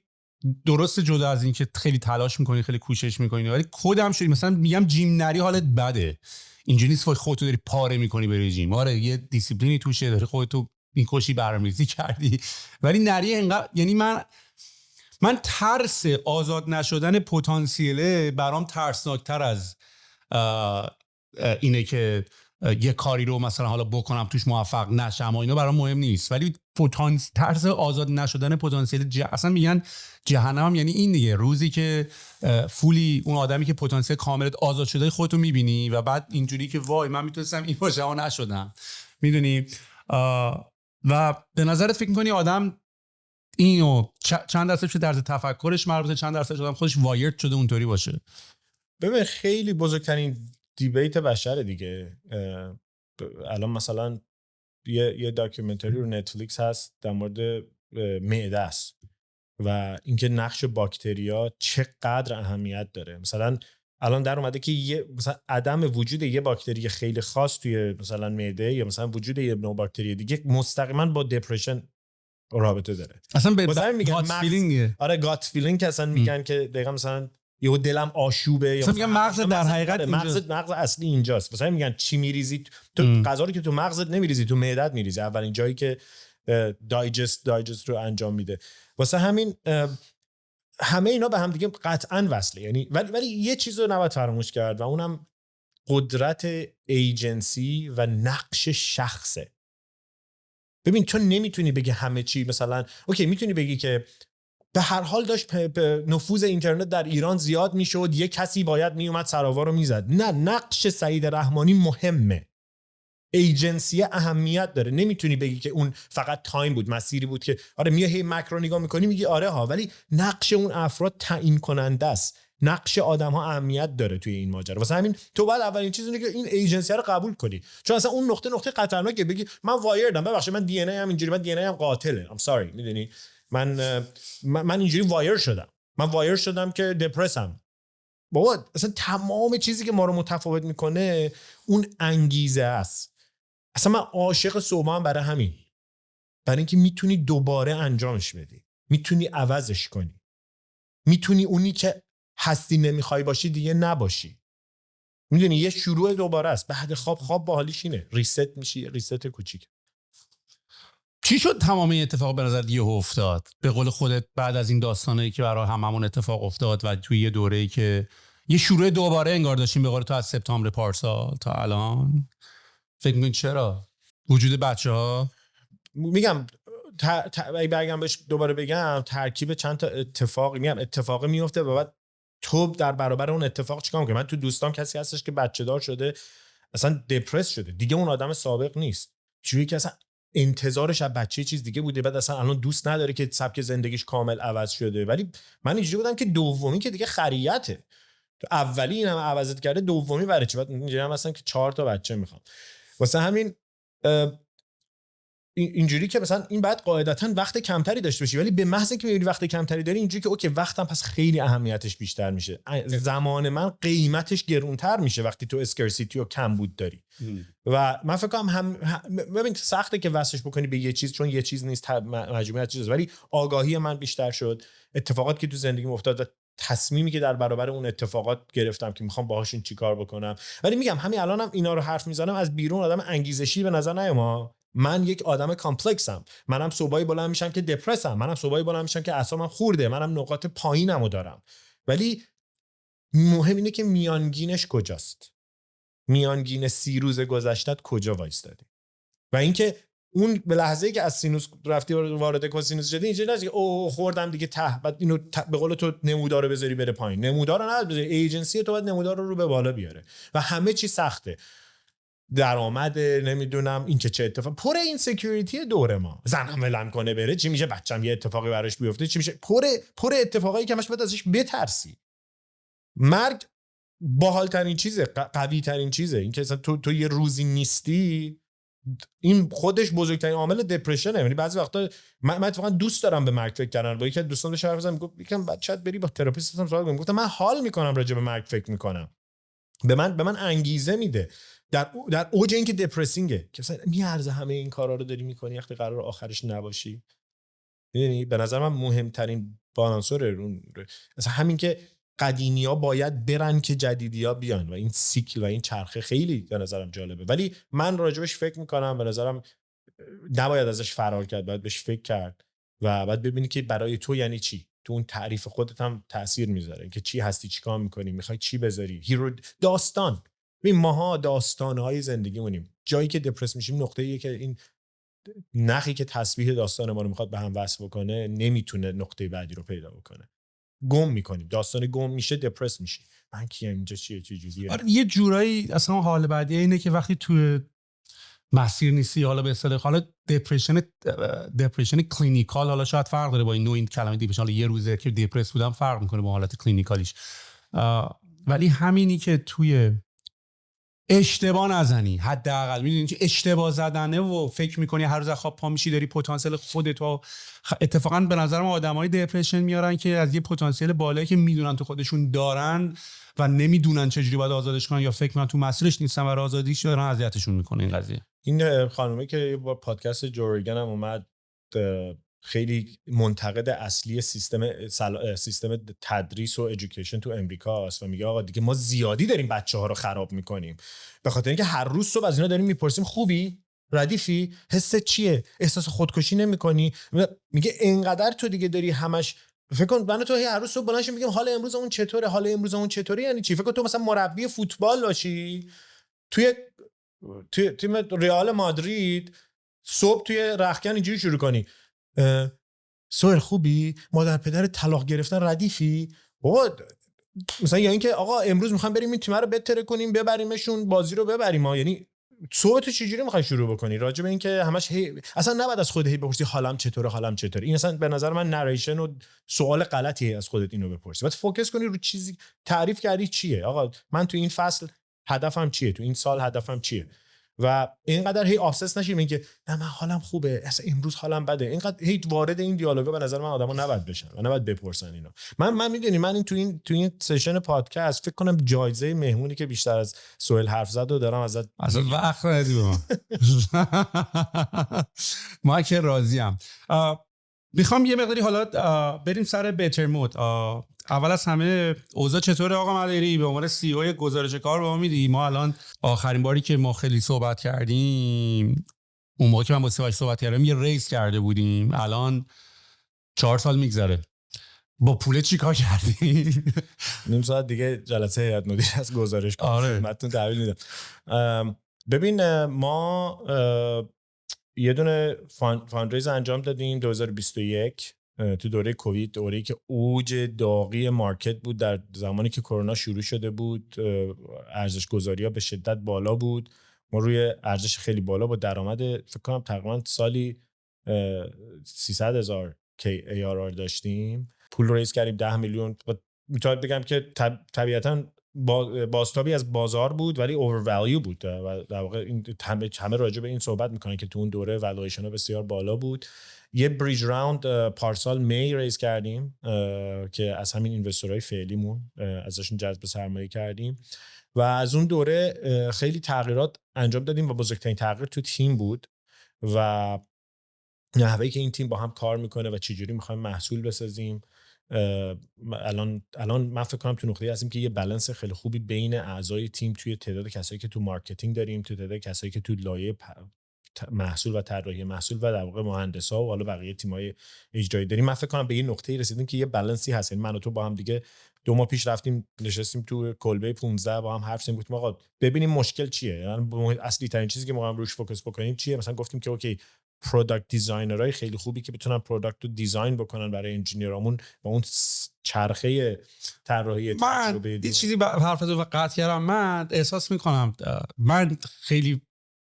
درست جدا از این که خیلی تلاش میکنی خیلی کوشش میکنی ولی کدام شدی مثلا میگم جیم نری حالت بده، اینجوری نیست خودت داری پاره میکنی بری جیم، آره یه دیسیپلینی توشه، داری خودت میکشی برنامه‌ریزی کردی ولی نری انقدر، یعنی من ترس آزاد نشدن پتانسیله برام ترسناکتر از اینه که یه کاری رو مثلا حالا بکنم توش موفق نشم و اینا برام مهم نیست، ولی ترس آزاد نشدن پتانسیل اصلا میگن جهنم، یعنی این دیگه روزی که فولی اون آدمی که پتانسیل کاملت آزاد شده خودتو میبینی و بعد اینجوری که وای من میتونستم این باشم و نشدم، میدونی. و به نظرت فکر میکنی آدم اینو چند درصدش در تفکرش مربوطه، چند درصدش آدم خودش وایرد شده اونطوری باشه؟ ببین خیلی بزرگترین دیبیت بشره دیگه. الان مثلا یه داکیومنتری رو نتفلیکس هست در مورد معده است و اینکه نقش باکتریا چقدر اهمیت داره. مثلا الان در اومده که مثلا عدم وجود یه باکتری خیلی خاص توی مثلا معده یا مثلا وجود یه نوع باکتری دیگه مستقیما با دپرشن رابطه داره. اصلا به گات فیلینگ، آره گات فیلینگ که اصلا میگن که دقیقاً مثلا یهو دلم آشوبه، یا میگن مغز در حقیقت مغز اصلی اینجاست. مثلا میگن چی میریزی تو غذا رو که تو مغزت نمیریزی، تو معدت میریزی، اولین جایی که دایجست رو انجام میده. واسه همین همه اینا به هم دیگه قطعاً وصله، یعنی ولی یه چیز رو نباید فراموش کرد و اونم قدرت ایجنسی و نقش شخصه. ببین تو نمیتونی بگی همه چی، مثلا اوکی میتونی بگی که به هر حال داشت نفوذ اینترنت در ایران زیاد میشد، یه کسی باید میومد سراوا رو میزد. نه، نقش سعید رحمانی مهمه، ایجنسی اهمیت داره. نمیتونی بگی که اون فقط تایم بود، مسیری بود که آره میای هی مکرو نگاه میکنی میگی آره ها، ولی نقش اون افراد تعیین کننده است، نقش آدم ها اهمیت داره توی این ماجرا. واسه همین تو باید اولین چیز اینه که این ایجنسی رو قبول کنی، چون اصلا اون نقطه خطرناکه بگی من وایردم، ببخشید من دی ان ای ام اینجوری، من دی ان ای ام قاتله، ام ساری، میدونی من اینجوری وایر شدم که دپرسم. بابا اصلا تمام چیزی که ما رو متفاوت میکنه اون انگیزه است. اصلا من عاشق صوبان برای همین، برای اینکه میتونی دوباره انجامش بدی، میتونی عوضش کنی، میتونی اونی که هستی نمیخوای باشی دیگه نباشی، میدونی یه شروع دوباره است. بعد خواب باحالیش اینه ریست میشی، ریست کوچیک. چی شد تمام این اتفاق به نظر یهو افتاد به قول خودت بعد از این داستانایی که برای هممون اتفاق افتاد و توی یه دوره‌ای که یه شروع دوباره انگار داشتیم به قول تو از سپتامبر پارسال تا الان؟ فکر می‌کنی چرا وجود بچه‌ها؟ میگم برگم بهش دوباره بگم ترکیب چند تا اتفاقی، میگم اتفاقی میفته و بعد تو در برابر اون اتفاق چیکار می‌کنی؟ من تو دوستام کسی هستش که بچه دار شده، اصلا دپرس شده دیگه، اون آدم سابق نیست، چون که اصلا انتظارش از بچه چیز دیگه بوده، بعد اصلا الان دوست نداره که سبک زندگیش کامل عوض شده. ولی من اینجوری بودم که دومی که دیگه خریته، اولی اینم عوضت کرده، دومی برای چی؟ بعد اینجوری هم مثلا که 4 تا بچه میخوام. واسه همین اینجوری که مثلا این بعد قاعدتاً وقت کمتری داشته باشی، ولی به محض اینکه میبینی وقت کمتری داری اینجوری که اوکی وقتم پس خیلی اهمیتش بیشتر میشه، زمان من قیمتش گرونتر میشه وقتی تو اسکرسیتی و کمبود داری. و من فکر کنم ببین سخته که وصلش بکنی به یه چیز، چون یه چیز نیست، مجموعه چیزاست، ولی آگاهی من بیشتر شد، اتفاقاتی که تو زندگیم افتاد و تصمیمی که در برابر اون اتفاقات گرفتم که میخوام باهاشون چیکار بکنم. ولی میگم همین الانم اینا رو حرف میزنم از بیرون آدم انگیزشی به نظر نیام. من یک آدم کامپلکسم، منم صبحایی بلند میشم که دپرسم، منم صبحایی بلند میشم که اعصابم خورده، منم نقاط پایینمو دارم. ولی مهم اینه که میانگینش کجاست، میانگین 30 روز گذشتت کجا وایستادی. و اینکه اون به لحظه‌ای که از سینوس رفتی وارد کوسینوس شدی اینجوری نیست که اوه خوردم دیگه ته، بعد اینو به قول تو نمودار رو بذاری بره پایین. نمودار رو نباید بذاری، ایجنسی تو باید نمودار رو به بالا بیاره و همه چی سخته. درآمد نمیدونم این که چه اتفاق، پر این سکیوریتی دوره ما، زنم ولم کنه بره چی میشه، بچم یه اتفاقی براش بیفته چی میشه، پر اتفاقایی که همش باید ازش بترسی. مرگ باحال ترین چیزه، قوی ترین چیزه. این که اصلا تو یه روزی نیستی، این خودش بزرگترین عامل دپرشنه. یعنی بعضی وقتا من اتفاقا دوست دارم به مرگ فکر کردن. با یکی از دوستان داشتم حرف می‌زدم، میگفت یکم بعد شاید بری با تراپیستم صحبت کنی. گفتم من حال میکنم راجع به مرگ فکر میکنم، به من انگیزه میده در اوج اینکه دپرسینگه که مثلا میارزه همه این کارا رو داری میکنی وقتی قرار آخرش نباشی. یعنی به نظر من مهمترین بالانسور مثلا همین که قدیمی‌ها باید برن که جدیدی‌ها بیان و این سیکل و این چرخه خیلی به نظرم جالبه. ولی من راجبش فکر میکنم، به نظرم نباید ازش فرار کرد، باید بهش فکر کرد و بعد ببینی که برای تو یعنی چی. تو اون تعریف خودت هم تأثیر میذاره که چی هستی، چی کار میکنی، میخوای چی بذاری. هیرو داستان، ببین ماها داستان‌های زندگیمونیم. جایی که دپرس میشیم نقطه‌ایه که این نخی که تسبیح داستان ما رو میخواد به هم وصل بکنه نمیتونه نقطه بعدی رو پیدا بکنه. گم میکنیم، داستان گم میشه، دپرس میشی. من کیم اینجا چیه، چه جوریه؟ آره یه جورایی اصلا حال بعدی اینه که وقتی تو مسیر نیستی، حالا به اصطلاح حالا دپرشن کلینیکال، حالا شاید فرق داره با این نوع این کلمه دپرشن، حالا یه روزه که دپرس بودم فرق میکنه با حالت کلینیکالیش. ولی همینی که توی اشتباه نزنی، حداقل میدونی که اشتباه زدنه و فکر میکنی هر روز خواب پا میشی داری پتانسیل خودتو، اتفاقا به نظر من آدمای دپرشن میارن که از یه پتانسیل بالایی که میدونن تو خودشون دارن و نمیدونن چجوری باید آزادش کنن یا فکر میکنن تو مسیرش نیستن و آزادیش دارن، اذیتشون میکنه این قضیه. این خانومه که با پادکست جو روگن هم اومد، خیلی منتقد اصلی سیستم تدریس و ادویکیشن تو امریکا است و میگه آقا دیگه ما زیادی داریم بچه‌ها رو خراب میکنیم، به خاطر اینکه هر روز صبح از اینا داریم میپرسیم خوبی؟ ردیفی؟ حست چیه؟ احساس خودکشی نمی‌کنی؟ میگه اینقدر تو دیگه داری همش فکر کن من تو هر روز صبح بلند شیم میگیم حال امروز اون چطوره، حال امروز اون چطوره. یعنی چی؟ فکر کن تو مثلا مربی فوتبال باشی توی تیم رئال مادرید، صبح توی رختکن اینجوری شروع کنی سوهل خوبی؟ مادر پدر طلاق گرفتن ردیفی؟ بابا مثلا یا اینکه آقا امروز میخوام بریم این تیم رو بهتر کنیم ببریمشون بازی رو ببریم ها. یعنی صبح تو چجوری میخوای شروع بکنی راجع به این که همش اصلا نباید از خودت بپرسی حالم چطوره. این اصلا به نظر من نریشن و سوال غلطیه از خودت اینو بپرسی. بعد فوکس کنی رو چیزی تعریف کردی چیه، آقا من تو این فصل هدفم چیه، تو این سال هدفم چیه و اینقدر هی آبسس نشیم اینکه نه من حالم خوبه اصلا امروز حالم بده. اینقدر هی وارد این دیالوگا به نظر من آدما نباید بشن و نباید بپرسن اینو. من میدونی من این تو این سشن پادکست فکر کنم جایزه مهمونی که بیشتر از سوهل حرف زد و دارم ازت وقت ندی به من. ما که راضیم. میخوام یه مقداری حالا بریم سر بهتر مود. اول از همه اوضاع چطوره آقا مدیری؟ به عنوان سی او گزارش کار به ما میدی؟ ما الان آخرین باری که ما خیلی صحبت کردیم اون موقع که من با سیاوش صحبت کردم یه ریس کرده بودیم، الان 4 سال میگذره. با پول چی کار کردی؟ نیم ساعت دیگه جلسه هیئت مدیره از گزارش کار. آره. متن تحویل میدم. ببین ما یه دونه فاندریز انجام دادیم 2021 تو دوره کووید، دوره‌ای که اوج داغی مارکت بود در زمانی که کرونا شروع شده بود. ارزش گذاری‌ها به شدت بالا بود. ما روی ارزش خیلی بالا با درآمد فکر کنم تقریبا سالی 300,000 ARR داشتیم. پول ریز کردیم 10 میلیون. میتونم بگم که طبیعتاً بازتابی از بازار بود ولی اووروالو بود و در واقع این همه راجع به این صحبت میکنن که تو اون دوره والویشن ها بسیار بالا بود. یه بریج راوند پارسال می ریز کردیم که از همین اینوستورهای فعلیمون ازشون جذب سرمایه کردیم و از اون دوره خیلی تغییرات انجام دادیم و بزرگترین تغییر تو تیم بود و نحوهی که این تیم با هم کار میکنه و چجوری میخوایم محصول بسازیم الان من فکر کنم تو نقطه‌ای هستیم که یه بالانس خیلی خوبی بین اعضای تیم توی تعداد کسایی که تو مارکتینگ داریم، تو تعداد کسایی که تو لایه محصول و طراحی محصول و در واقع مهندسا و حالا بقیه تیم‌های اجرایی داریم. من فکر کنم به یه نقطه‌ای رسیدیم که یه بالانسی هست. من و تو با هم دیگه 2 ماه پیش رفتیم نشستیم تو کلبه 15 با هم حرف زدیم، گفتیم آقا ببینیم مشکل چیه، یعنی اصلی ترین چیزی که ما هم روش فوکس بکنیم چیه. مثلا گفتیم که اوکی پروداکت دیزاینرای خیلی خوبی که بتونن پروداکت رو دیزاین بکنن برای انجینیرامون با اون چرخه طراحی من یه چیزی حرف رو قطع کردم. من احساس میکنم من خیلی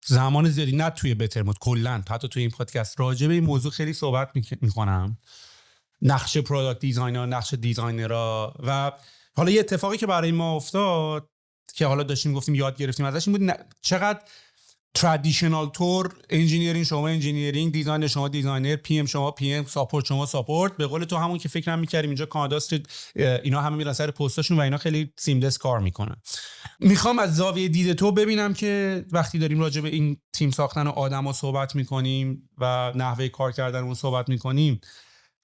زمان زیادی نه توی بترمود کلا حتی توی این پادکست راجع به این موضوع خیلی صحبت میکنم، نقش پروداکت دیزاینر، نقش دیزاینرها. و حالا یه اتفاقی که برای ما افتاد که حالا داشتیم گفتیم یاد گرفتیم ازش این بود چقدر ترادیشنال تور انجینیرینگ شما انجینیرینگ، دیزاین شما دیزاینر، پی ام شما پی ام، ساپورت شما ساپورت. به قول تو همون که فکرم می‌کردیم اینجا کانادا استریت اینا همه میرن سر پستاشون و اینا خیلی سیملس کار میکنن. میخوام از زاویه دید تو ببینم که وقتی داریم راجع به این تیم ساختن و آدما صحبت میکنیم و نحوه کار کردن اون صحبت میکنیم،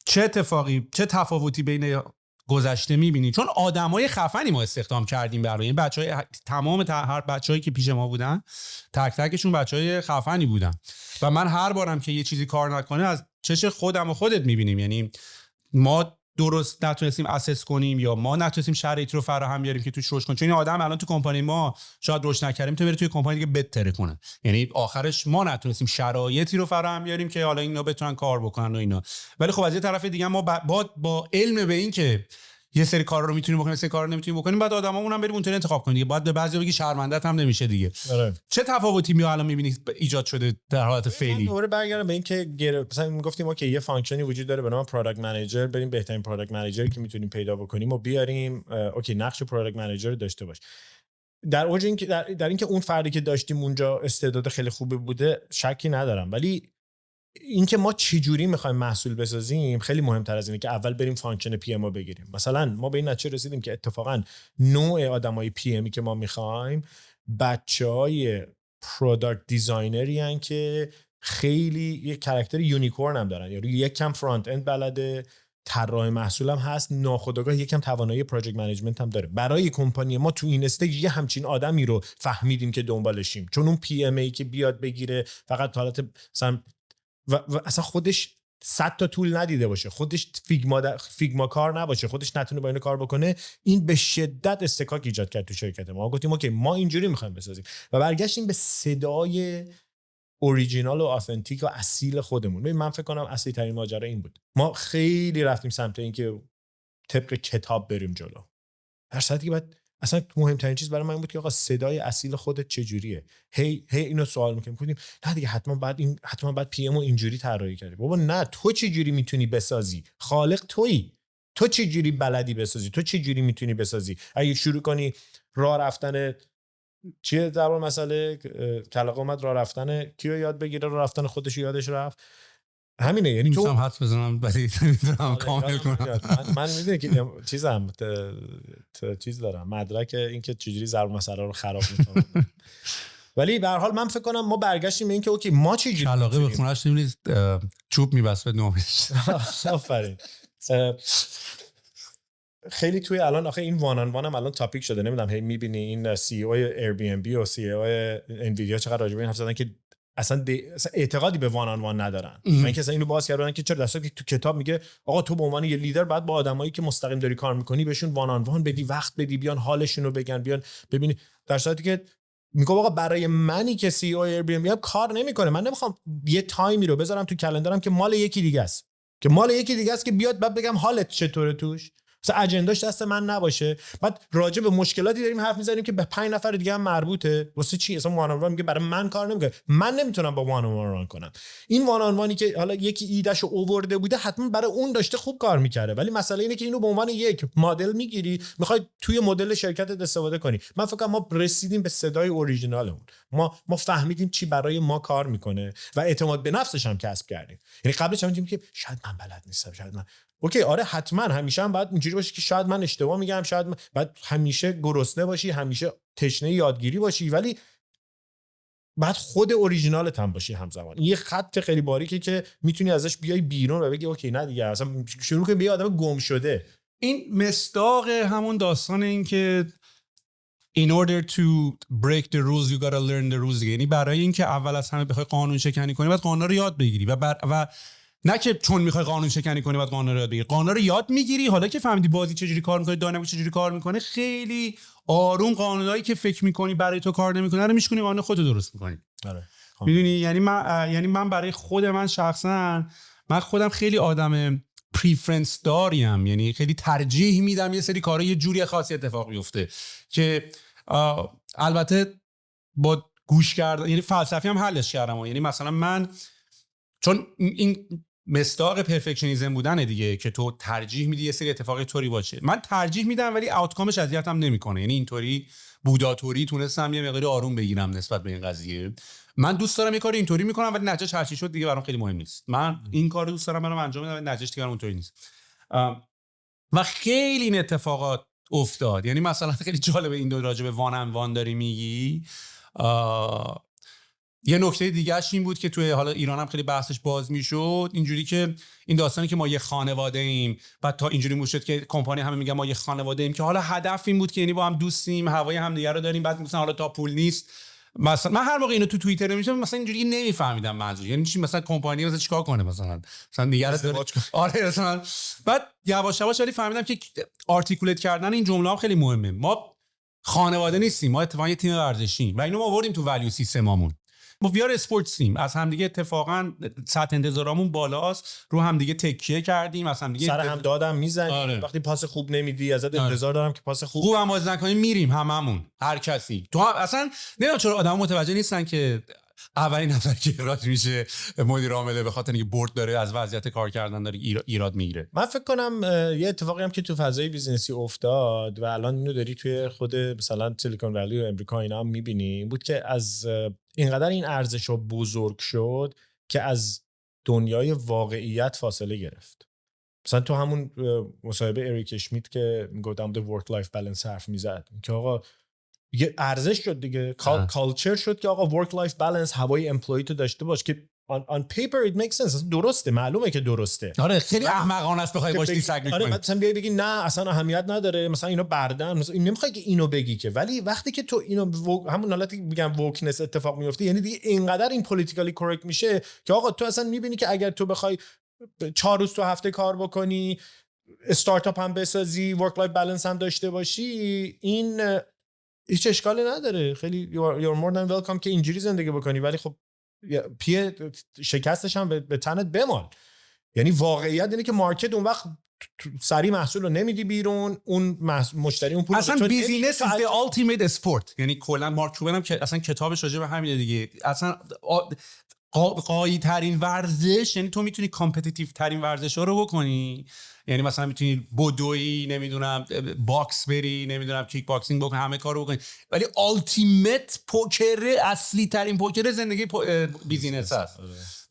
چه اتفاقی چه تفاوتی بین گذشته میبینی؟ چون آدمای خفنی ما استخدام کردیم برای این بچهای، تمام هر بچه‌ای که پیش ما بودن تک تکشون بچهای خفنی بودن و من هر بارم که یه چیزی کار نکنه از چش خودم و خودت میبینیم. یعنی ما درست نتونستیم اسس کنیم یا ما نتونستیم شرایط رو فراهم بیاریم که توش رشد کنه. چون این آدم الان تو کمپانی ما شاید رشد نکردیم تو بره توی کمپانی دیگه بهتر کنه. یعنی آخرش ما نتونستیم شرایطی رو فراهم بیاریم که حالا اینا بتونن کار بکنن و اینا. ولی خب از یه طرف دیگه ما با علم به این که یه سری کارا رو میتونیم بکنیم، سری کارا رو نمیتونیم بکنیم، بعد آدمامون هم بریم اونطوری انتخاب کنیم دیگه. بعد به بعضی بگی شرمنده‌ت هم نمیشه دیگه. چه تفاوتی میاد الان میبینی ایجاد شده در حالت فعلی؟ دوباره برگردم به این که مثلا میگفتیم اوکی یه فانکشنی وجود داره به نام پروداکت منیجر، بریم بهترین پروداکت منیجری که میتونیم پیدا بکنیم و بیاریم. اوکی نقش پروداکت منیجر داشته باش. در اوج این که در اینکه اون فردی که داشتیم اونجا استعداد خیلی خوبی بوده شکی ندارم، ولی اینکه ما چه جوری میخوایم محصول بسازیم خیلی مهمتر از اینه که اول بریم فانکشن پی ام رو بگیریم. مثلا ما به این نتیجه رسیدیم که اتفاقا نوع آدمای پی امی که ما میخوایم بچهای پروداکت دیزاینری ان که خیلی یک کاراکتر یونیکورن هم دارن، یعنی یکم فرانت اند بلده، طراح محصول هم هست، ناخودآگاه یکم توانایی پروژکت منیجمنت هم داره. برای کمپانی ما تو این استیج یه همچین آدمی رو فهمیدیم که دنبالشیم، چون اون پی ام ای که بیاد بگیره فقط حالت مثلا و اصلا خودش 100 تا طول ندیده باشه، خودش فیگما کار نباشه، خودش نتونه با اینو کار بکنه، این به شدت استکاک ایجاد کرد تو شرکت ما. گفتیم اوکی ما اینجوری میخوایم بسازیم و برگشتیم به صدای اوریجینال و آثنتیک و اصیل خودمون. ببین من فکر کنم اصلی ترین ماجرا این بود. ما خیلی رفتیم سمت اینکه طبق کتاب بریم جلو، در صورتی که بعد اصلا مهمترین چیز برای من این بود که آقا صدای اصیل خودت چجوریه. هی اینو سوال میکنیم نه دیگه حتما بعد پی ام رو اینجوری طراحی کردی. بابا نه، تو چجوری میتونی بسازی؟ خالق تویی، تو چجوری بلدی بسازی، تو چجوری میتونی بسازی. اگه شروع کنی راه رفتن چیه در واقع مسئله کلاغ اومد راه رفتن کیو یاد بگیره، راه رفتن خودش یادش رفت، همینه. یعنی تو حدس بزنم ولی نمیدونم کامل کنم. من میدونی که چیزم چیز دارم مدرک این که چجوری ضرب مسئله رو خراب میکنم. ولی به هر حال من فکر کنم ما برگشتیم به این که اوکی ما چجوری علاقه به خونه‌اش نمی‌ریز چوب می‌بست به نومش. آفرین. خیلی توی الان آخه این وان آن وان هم الان تاپیک شده. نمیدونم هی میبینی این سی او ایر بی ام بی و سی او انویدیا چقدر راجع به این حرف زدن که اصلا اعتقادی به وان آن وان ندارن. من که اصلا اینو باز کردن که چرا دستا که تو کتاب میگه آقا تو به عنوان یه لیدر بعد با آدمایی که مستقیم داری کار میکنی بهشون وان آن وان بدی، وقت بدی، بیان حالشون رو بگن، بیان ببینی. در صورتی که میگه آقا برای منی که سی او ایر بی ام بی کار نمیکنه، من نمیخوام یه تایمی رو بذارم تو کلندرم که مال یکی دیگه است، که بیاد بعد بگم حالت چطوره توش، مثلا اجنداش دست من نباشه، بعد راجع به مشکلاتی داریم حرف میزنیم که به 5 نفر دیگه هم مربوطه. واسه چی؟ اصلا وان آن وان میگه برای من کار نمیکنه، من نمیتونم با وان آن وان ران کنم. این وان آن وانی که حالا یکی ایدهشو اوورده بوده حتما برای اون داشته خوب کار میکرده، ولی مسئله اینه که اینو به عنوان یک مدل میگیری، میخوای توی مدل شرکتت استفاده کنی. من فکر کنم ما رسیدیم به صدای اوریجینالمون، ما فهمیدیم چی برای ما کار میکنه و اعتماد به نفسش هم کسب کردیم. یعنی قبلش هم دیدیم که شاید من بلد نیستم، شاید من اوکی آره حتما همیشه هم باید اینجوری باشه که شاید من اشتباه میگم، شاید باید همیشه گرسنه باشی، همیشه تشنه یادگیری باشی، ولی بعد خود اوریجینالت هم باشی همزمان. یه خط خیلی باریکه که میتونی ازش بیای بیرون و بگی اوکی نه دیگه اصلا شروع کنی به یه آدم گم شده. این مصداق همون داستان این که in order to break the rules you gotta learn the rules. یعنی برای اینکه اول از همه بخوای قانون شکنی کنی باید قانون رو یاد بگیری و نه که چون میخوای قانون شکنی کنی باید قانون رو یاد بگیری. قانون رو یاد میگیری، حالا که فهمیدی بازی چجوری کار میکنه، داینامیک چجوری کار میکنه، خیلی آروم قانونایی که فکر میکنی برای تو کار نمیکنه رو میشکنی قانون خودت درست میکنی. آره میدونی یعنی من برای خود من شخصا من خودم خیلی آدم پریفرنس داریم، یعنی خیلی ترجیح میدم یه سری کارا یه جوری خاصی اتفاق بیفته که البته با گوش کردن یعنی فلسفی هم حلش کردم. یعنی مثلا من چون این مصداق پرفکشنیسم بودنه دیگه که تو ترجیح میدی یه سری اتفاقی طوری باشه، من ترجیح میدم ولی آوتکامش اذیتم نمیکنه. یعنی اینطوری بوداتوری تونستم یه مقدار آروم بگیرم نسبت به این قضیه. من دوست دارم یه کاری اینطوری میکنم ولی نتیجهش هر چی شد دیگه برام خیلی مهم نیست. من این کارو دوست دارم برام انجام بدم ولی نتیجهش دیگه اونطوری نیست. و خیلی این اتفاقات افتاد. یعنی مثلا خیلی جالبه این دو راجع به وان ان وان داری میگی. یه نکته دیگه‌اش این بود که توی حالا ایران هم خیلی بحثش باز میشد، اینجوری که این داستانی که ما یه خانواده ایم، بعد تا اینجوری میشد که کمپانی همه میگن ما یه خانواده ایم که حالا هدف این بود که یعنی با هم دوستیم، هوای همدیگه رو داریم، بعد مثلا حالا تا پول نیست. مثلا من هر موقع اینو تو توییتر نمی‌شم مثلا اینجوری نمیفهمیدم منظور یعنی چی، مثلا کمپانی مثلا چیکار کنه مثلا دیگه رو آره مثلا. بعد یواش یواش ولی فهمیدم که آرتیکولیت کردن این جمله هم خیلی مهمه. ما خانواده نیستیم، ما اتفاقا یه تیم ورزشیم و اینو ما آوردیم تو ولیو سیستممون. ما ویار اسپورتس تیم، از همدیگه اتفاقا سطح انتظارمون بالاست، رو همدیگه تکیه کردیم، از همدیگه سر هم دادم میزنیم. آره. وقتی پاس خوب نمیدی ازت انتظار دارم که پاس خوب هم بازی نکنیم، میریم هممون هر کسی. تو هم اصلا نمیدونم چرا آدما متوجه نیستن که اولین نفر که اخراج میشه مدیر عامله به خاطر اینکه بورد داره از وضعیت کار کردن داره ایراد میگیره. من فکر کنم یه اتفاقی هم که تو فضای بیزینسی افتاد و الان اینو داری توی خود مثلا سیلیکون ولی و امریکا اینا هم میبینی، این بود که از اینقدر این ارزش‌ها بزرگ شد که از دنیای واقعیت فاصله گرفت. مثلا تو همون مصاحبه اریک اشمیت که میگفت در ورک لایف بالانس حرف میزد که آقا یه ارزش شد دیگه، کالچر شد که آقا ورک لایف بالانس هوای امپلوی تو داشته باش که on paper it makes sense، درسته، معلومه که درسته. آره خیلی احمقانه است بخوای باش دیساگری کنی. آره مثلا بیای بگی نه اصلا اهمیت نداره، مثلا اینا بردن، مثلا این نمیخوای که اینو بگی که، ولی وقتی که تو اینو همون حالتی میگم ووکنس اتفاق میفته، یعنی دیگه اینقدر این پولیتیکالی کرکت میشه که آقا تو اصلا میبینی که اگر تو بخوای 4 روز تو هفته کار بکنی، استارتاپ هم بسازی، ورک لایف بالانس هم داشته باشی، این هیچ اشکالی نداره، خیلی you're more than welcome که اینجوری زندگی بکنی، ولی خب پیه شکستش هم به تنت بمال. یعنی واقعیت اینه که مارکت اون وقت سریع محصول رو نمیدی بیرون، اون مشتری اون پول اصلا بیزینس is the ultimate sport. یعنی کلا مارک کوبن هم که اصلا کتابش راجع به همینه دیگه، اصلا قایی ترین ورزش، یعنی تو میتونی کامپتیتیو ترین ورزش ها رو بکنی، یعنی مثلا میتونی بدوی، نمیدونم باکس بری، نمیدونم کیک باکسینگ بکنی، همه کارو بکنی، ولی التیمت پوکر، اصلی ترین پوکر زندگی بیزینس هست.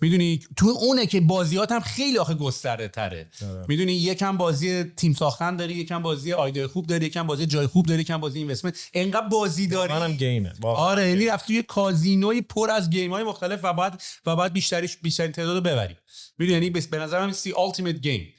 میدونی تو اونه که بازیات هم خیلی آخه گسترده تره. میدونی یکم بازی تیم ساختن داری، یکم بازی ایده خوب داری، یکم بازی جای خوب داری، یکم بازی اینوستمنت، انقدر بازی داری. منم گیمه. آره یعنی رفتی یه کازینوی پر از گیم های مختلف و بعد بیشترین تعداد رو ببری. میدونی یعنی به نظر من سی التیمت گیم.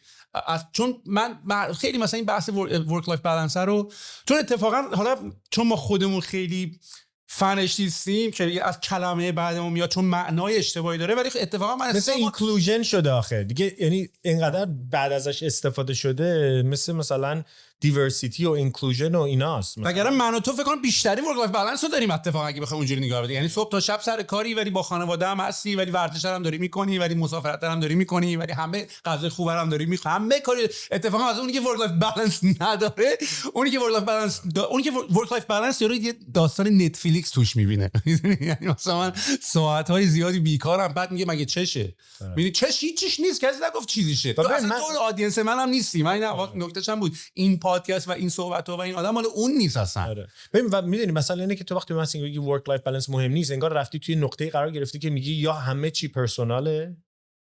چون من خیلی مثلا این بحث ورک لایف بالانس رو، چون اتفاقا حالا چون ما خودمون خیلی فنش نیستیم که از کلمه بعدمون میاد چون معنای اشتباهی داره، ولی اتفاقا من مثل اینکلوژن شده آخه دیگه، یعنی اینقدر بعد ازش استفاده شده مثلا دیورسیتی و اینکلوژن و ایناست. مگر من و تو فکر کنم بیشترین ورک لایف بالانس رو داریم اتفاقا اگه بخوایم اونجوری نگاه بدیم، یعنی صبح تا شب سر کاری، ولی با خانواده هم هستی، ولی ورزش هم داری میکنی، ولی مسافرت هم داری میکنی، ولی همه غذای خوب هم داری میخوری، همه کاری. اتفاقا از اونی که ورک لایف بالانس نداره، اونی که ورک لایف بالانس داره یه داستان نتفلیکس توش میبینه. یعنی مثلا من ساعت‌های زیادی بیکارم، بعد میگه مگه چشه؟ میبینی چش هیچیش نیست، کسی نگفت چیزیشه. تو اصلا تو آدینس منم نیستی. من نکتهش هم بود این پادکست و این صحبت‌ها و این آدم مال اون نیست اصلا. آره. ببین و میدونی مثلا اینه که تو وقتی مثلا میگی ورک لایف بالانس مهم نیست، انگار رفتی توی نقطه‌ای قرار گرفتی که میگی یا همه چی پرسوناله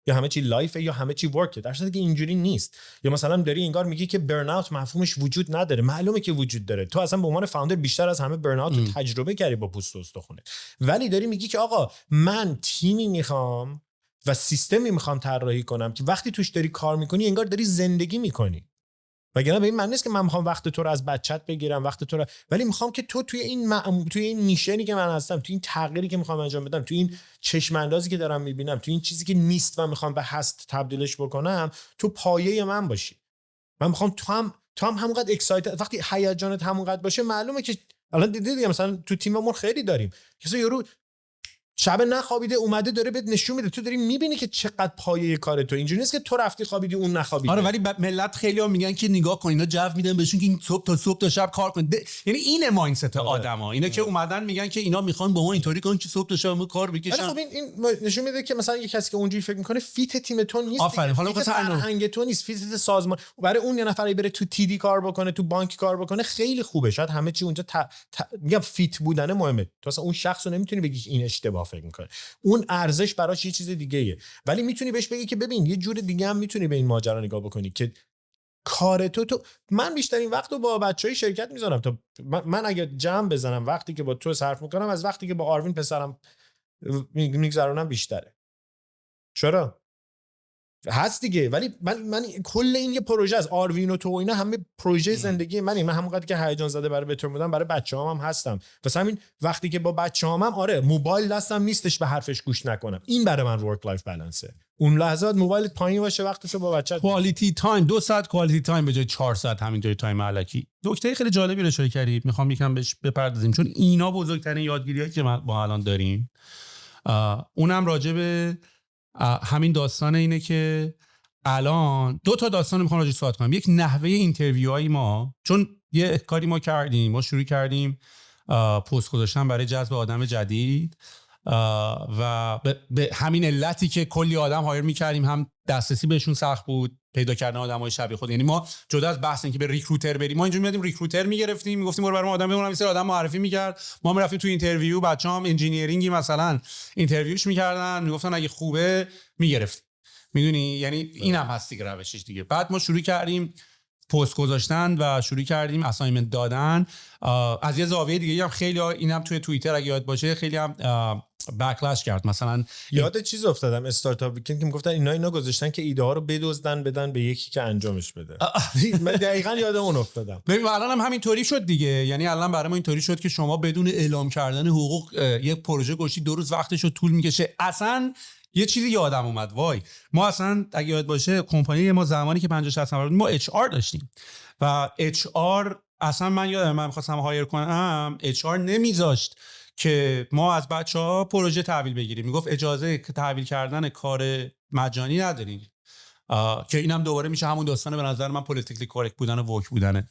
یا همه چی لایفه یا همه چی ورکه، در صورتی که اینجوری نیست. یا مثلا داری انگار میگی که برن اوت مفهومش وجود نداره. معلومه که وجود داره، تو اصلا به عنوان فاوندر بیشتر از همه برن اوت رو تجربه کردی با پوست و استخونت، ولی داری میگی که آقا من تیمی میخوام و سیستمی میخوام طراحی کنم که وقتی توش داری کار میکنی انگار داری زندگی میکنی. وگرنه به این معنی نیست که من میخوام وقت تو رو از بچت بگیرم، وقت تو رو، ولی میخوام که تو توی این میشنی که من هستم، توی این تغییری که میخوام انجام بدم، توی این چشم اندازی که دارم میبینم، توی این چیزی که نیست و میخوام به هست تبدیلش بکنم، تو پایه من باشی. من میخوام تو هم همونقدر اکسایتد، وقتی هیجانت همونقدر باشه معلومه که الان دیدی مثلا تو تیممون خیلی داریم کسی یارو شب نخوابیده اومده داره بهت نشون میده، تو داری میبینی که چقدر پایه کار تو. اینجوری نیست که تو رفتی خوابیدی اون نخوابیده. آره، ولی ملت خیلی ها میگن که نگاه کن اینا جو میدن بهشون که این صبح تا شب کار کن. یعنی این مایندست آدما اینا که اومدن میگن که اینا میخوان با ما اینطوری کنن که صبح تا شب کار بکشن. خب این نشون میده که مثلا یه کسی که اونجوری فکر میکنه فیت تیم تو نیست. آفرین، حالا فیت فرهنگ تو نیست، فیت سازمان. برای اون یه نفری بره تو تیدی کار بکنه، تو بانک کار بکنه، خیلی خوبه. شاید همه چی اونجا میگم فیت بودن مهمه. تو اصلا اون شخصو نمیتونی بگی این اشتباه فکر میکنه، اون ارزش براش یه چیز دیگه ایه. ولی میتونی بهش بگی که ببین یه جور دیگه هم میتونی به این ماجرا نگاه بکنی که کار تو من بیشترین وقت رو با بچهای شرکت میذارم. تا من اگه جمع بزنم وقتی که با تو صرف میکنم از وقتی که با آروین پسرم میگذرونم بیشتره. چرا؟ هست دیگه. ولی من کل این یه پروژه از آروین و تو و اینا همه پروژه زندگی منه. من همونقدر که هیجان زده برای بهتر بودن برای بچه‌هام هم هستم. واسه همین وقتی که با بچه‌هام آره موبایل دستم نیستش به حرفش گوش نکنم. این برای من ورک لایف بالانسه. اون لحظات موبایلت پایین باشه، وقتشو با بچه‌ت کوالیتی تایم 2 ساعت کوالیتی تایم به جای 4 ساعت همینطوری تایم الکی. نکته خیلی جالبی رو اشاره کردید، میخوام یکم بهش بپردازیم چون اینا بزرگترین یادگیریایی که ما الان داریم. اونم راجع به همین داستان اینه که الان 2 تا داستان میخوام راجعش صحبت کنم. یک نحوه اینترویوهای ما، چون یه کاری ما کردیم، ما شروع کردیم پست گذاشتن برای جذب آدم جدید و به همین علتی که کلی آدم هایر میکردیم، هم دسترسی بهشون سخت بود، پیدا کردن آدمای شبیه خود. یعنی ما جدا از بحث اینکه به ریکروتر بریم، ما اینجوری میادیم ریکروتر میگرفتیم، میگفتیم برو برام آدم بمونم، این سری آدم معرفی میکرد، ما میرفتیم تو اینترویو، بچه‌ام انجینیرینگی مثلا اینترویوش میکردن، میگفتن اگه خوبه میگرفتیم. میدونی یعنی اینم هست دیگه روشش دیگه. بعد ما شروع کردیم پست گذاشتن و شروع کردیم اسایمنت دادن. از یه زاویه دیگه هم خیلی اینم توی توییتر اگه یاد باشه خیلی هم بکلاش کرد. مثلا یاد چیز افتادم استارتاپ ویکند که میگفتن اینا گذاشتن که ایده ها رو بدن به یکی که انجامش بده. من دقیقاً یاد اون افتادم. ببین الان هم همینطوری شد دیگه. یعنی الان برای ما اینطوری شد که شما بدون اعلام کردن حقوق یک پروژه گوشی 2 روز وقتش رو طول میکشه. اصلا یه چیزی یادم اومد، وای ما اصلا اگه یاد باشه کمپانی ما زمانی که 50 60 نفر ما اچ آر داشتیم و اچ آر اصلا من یادم من می‌خواستم هایر کنم، اچ آر نمیذاشت که ما از بچه‌ها پروژه تحویل بگیریم. میگفت اجازه تحویل کردن کار مجانی ندارین، که اینم دوباره میشه همون داستانه به نظر من پولیتیکلی کورکت بودن و ووک بودنه.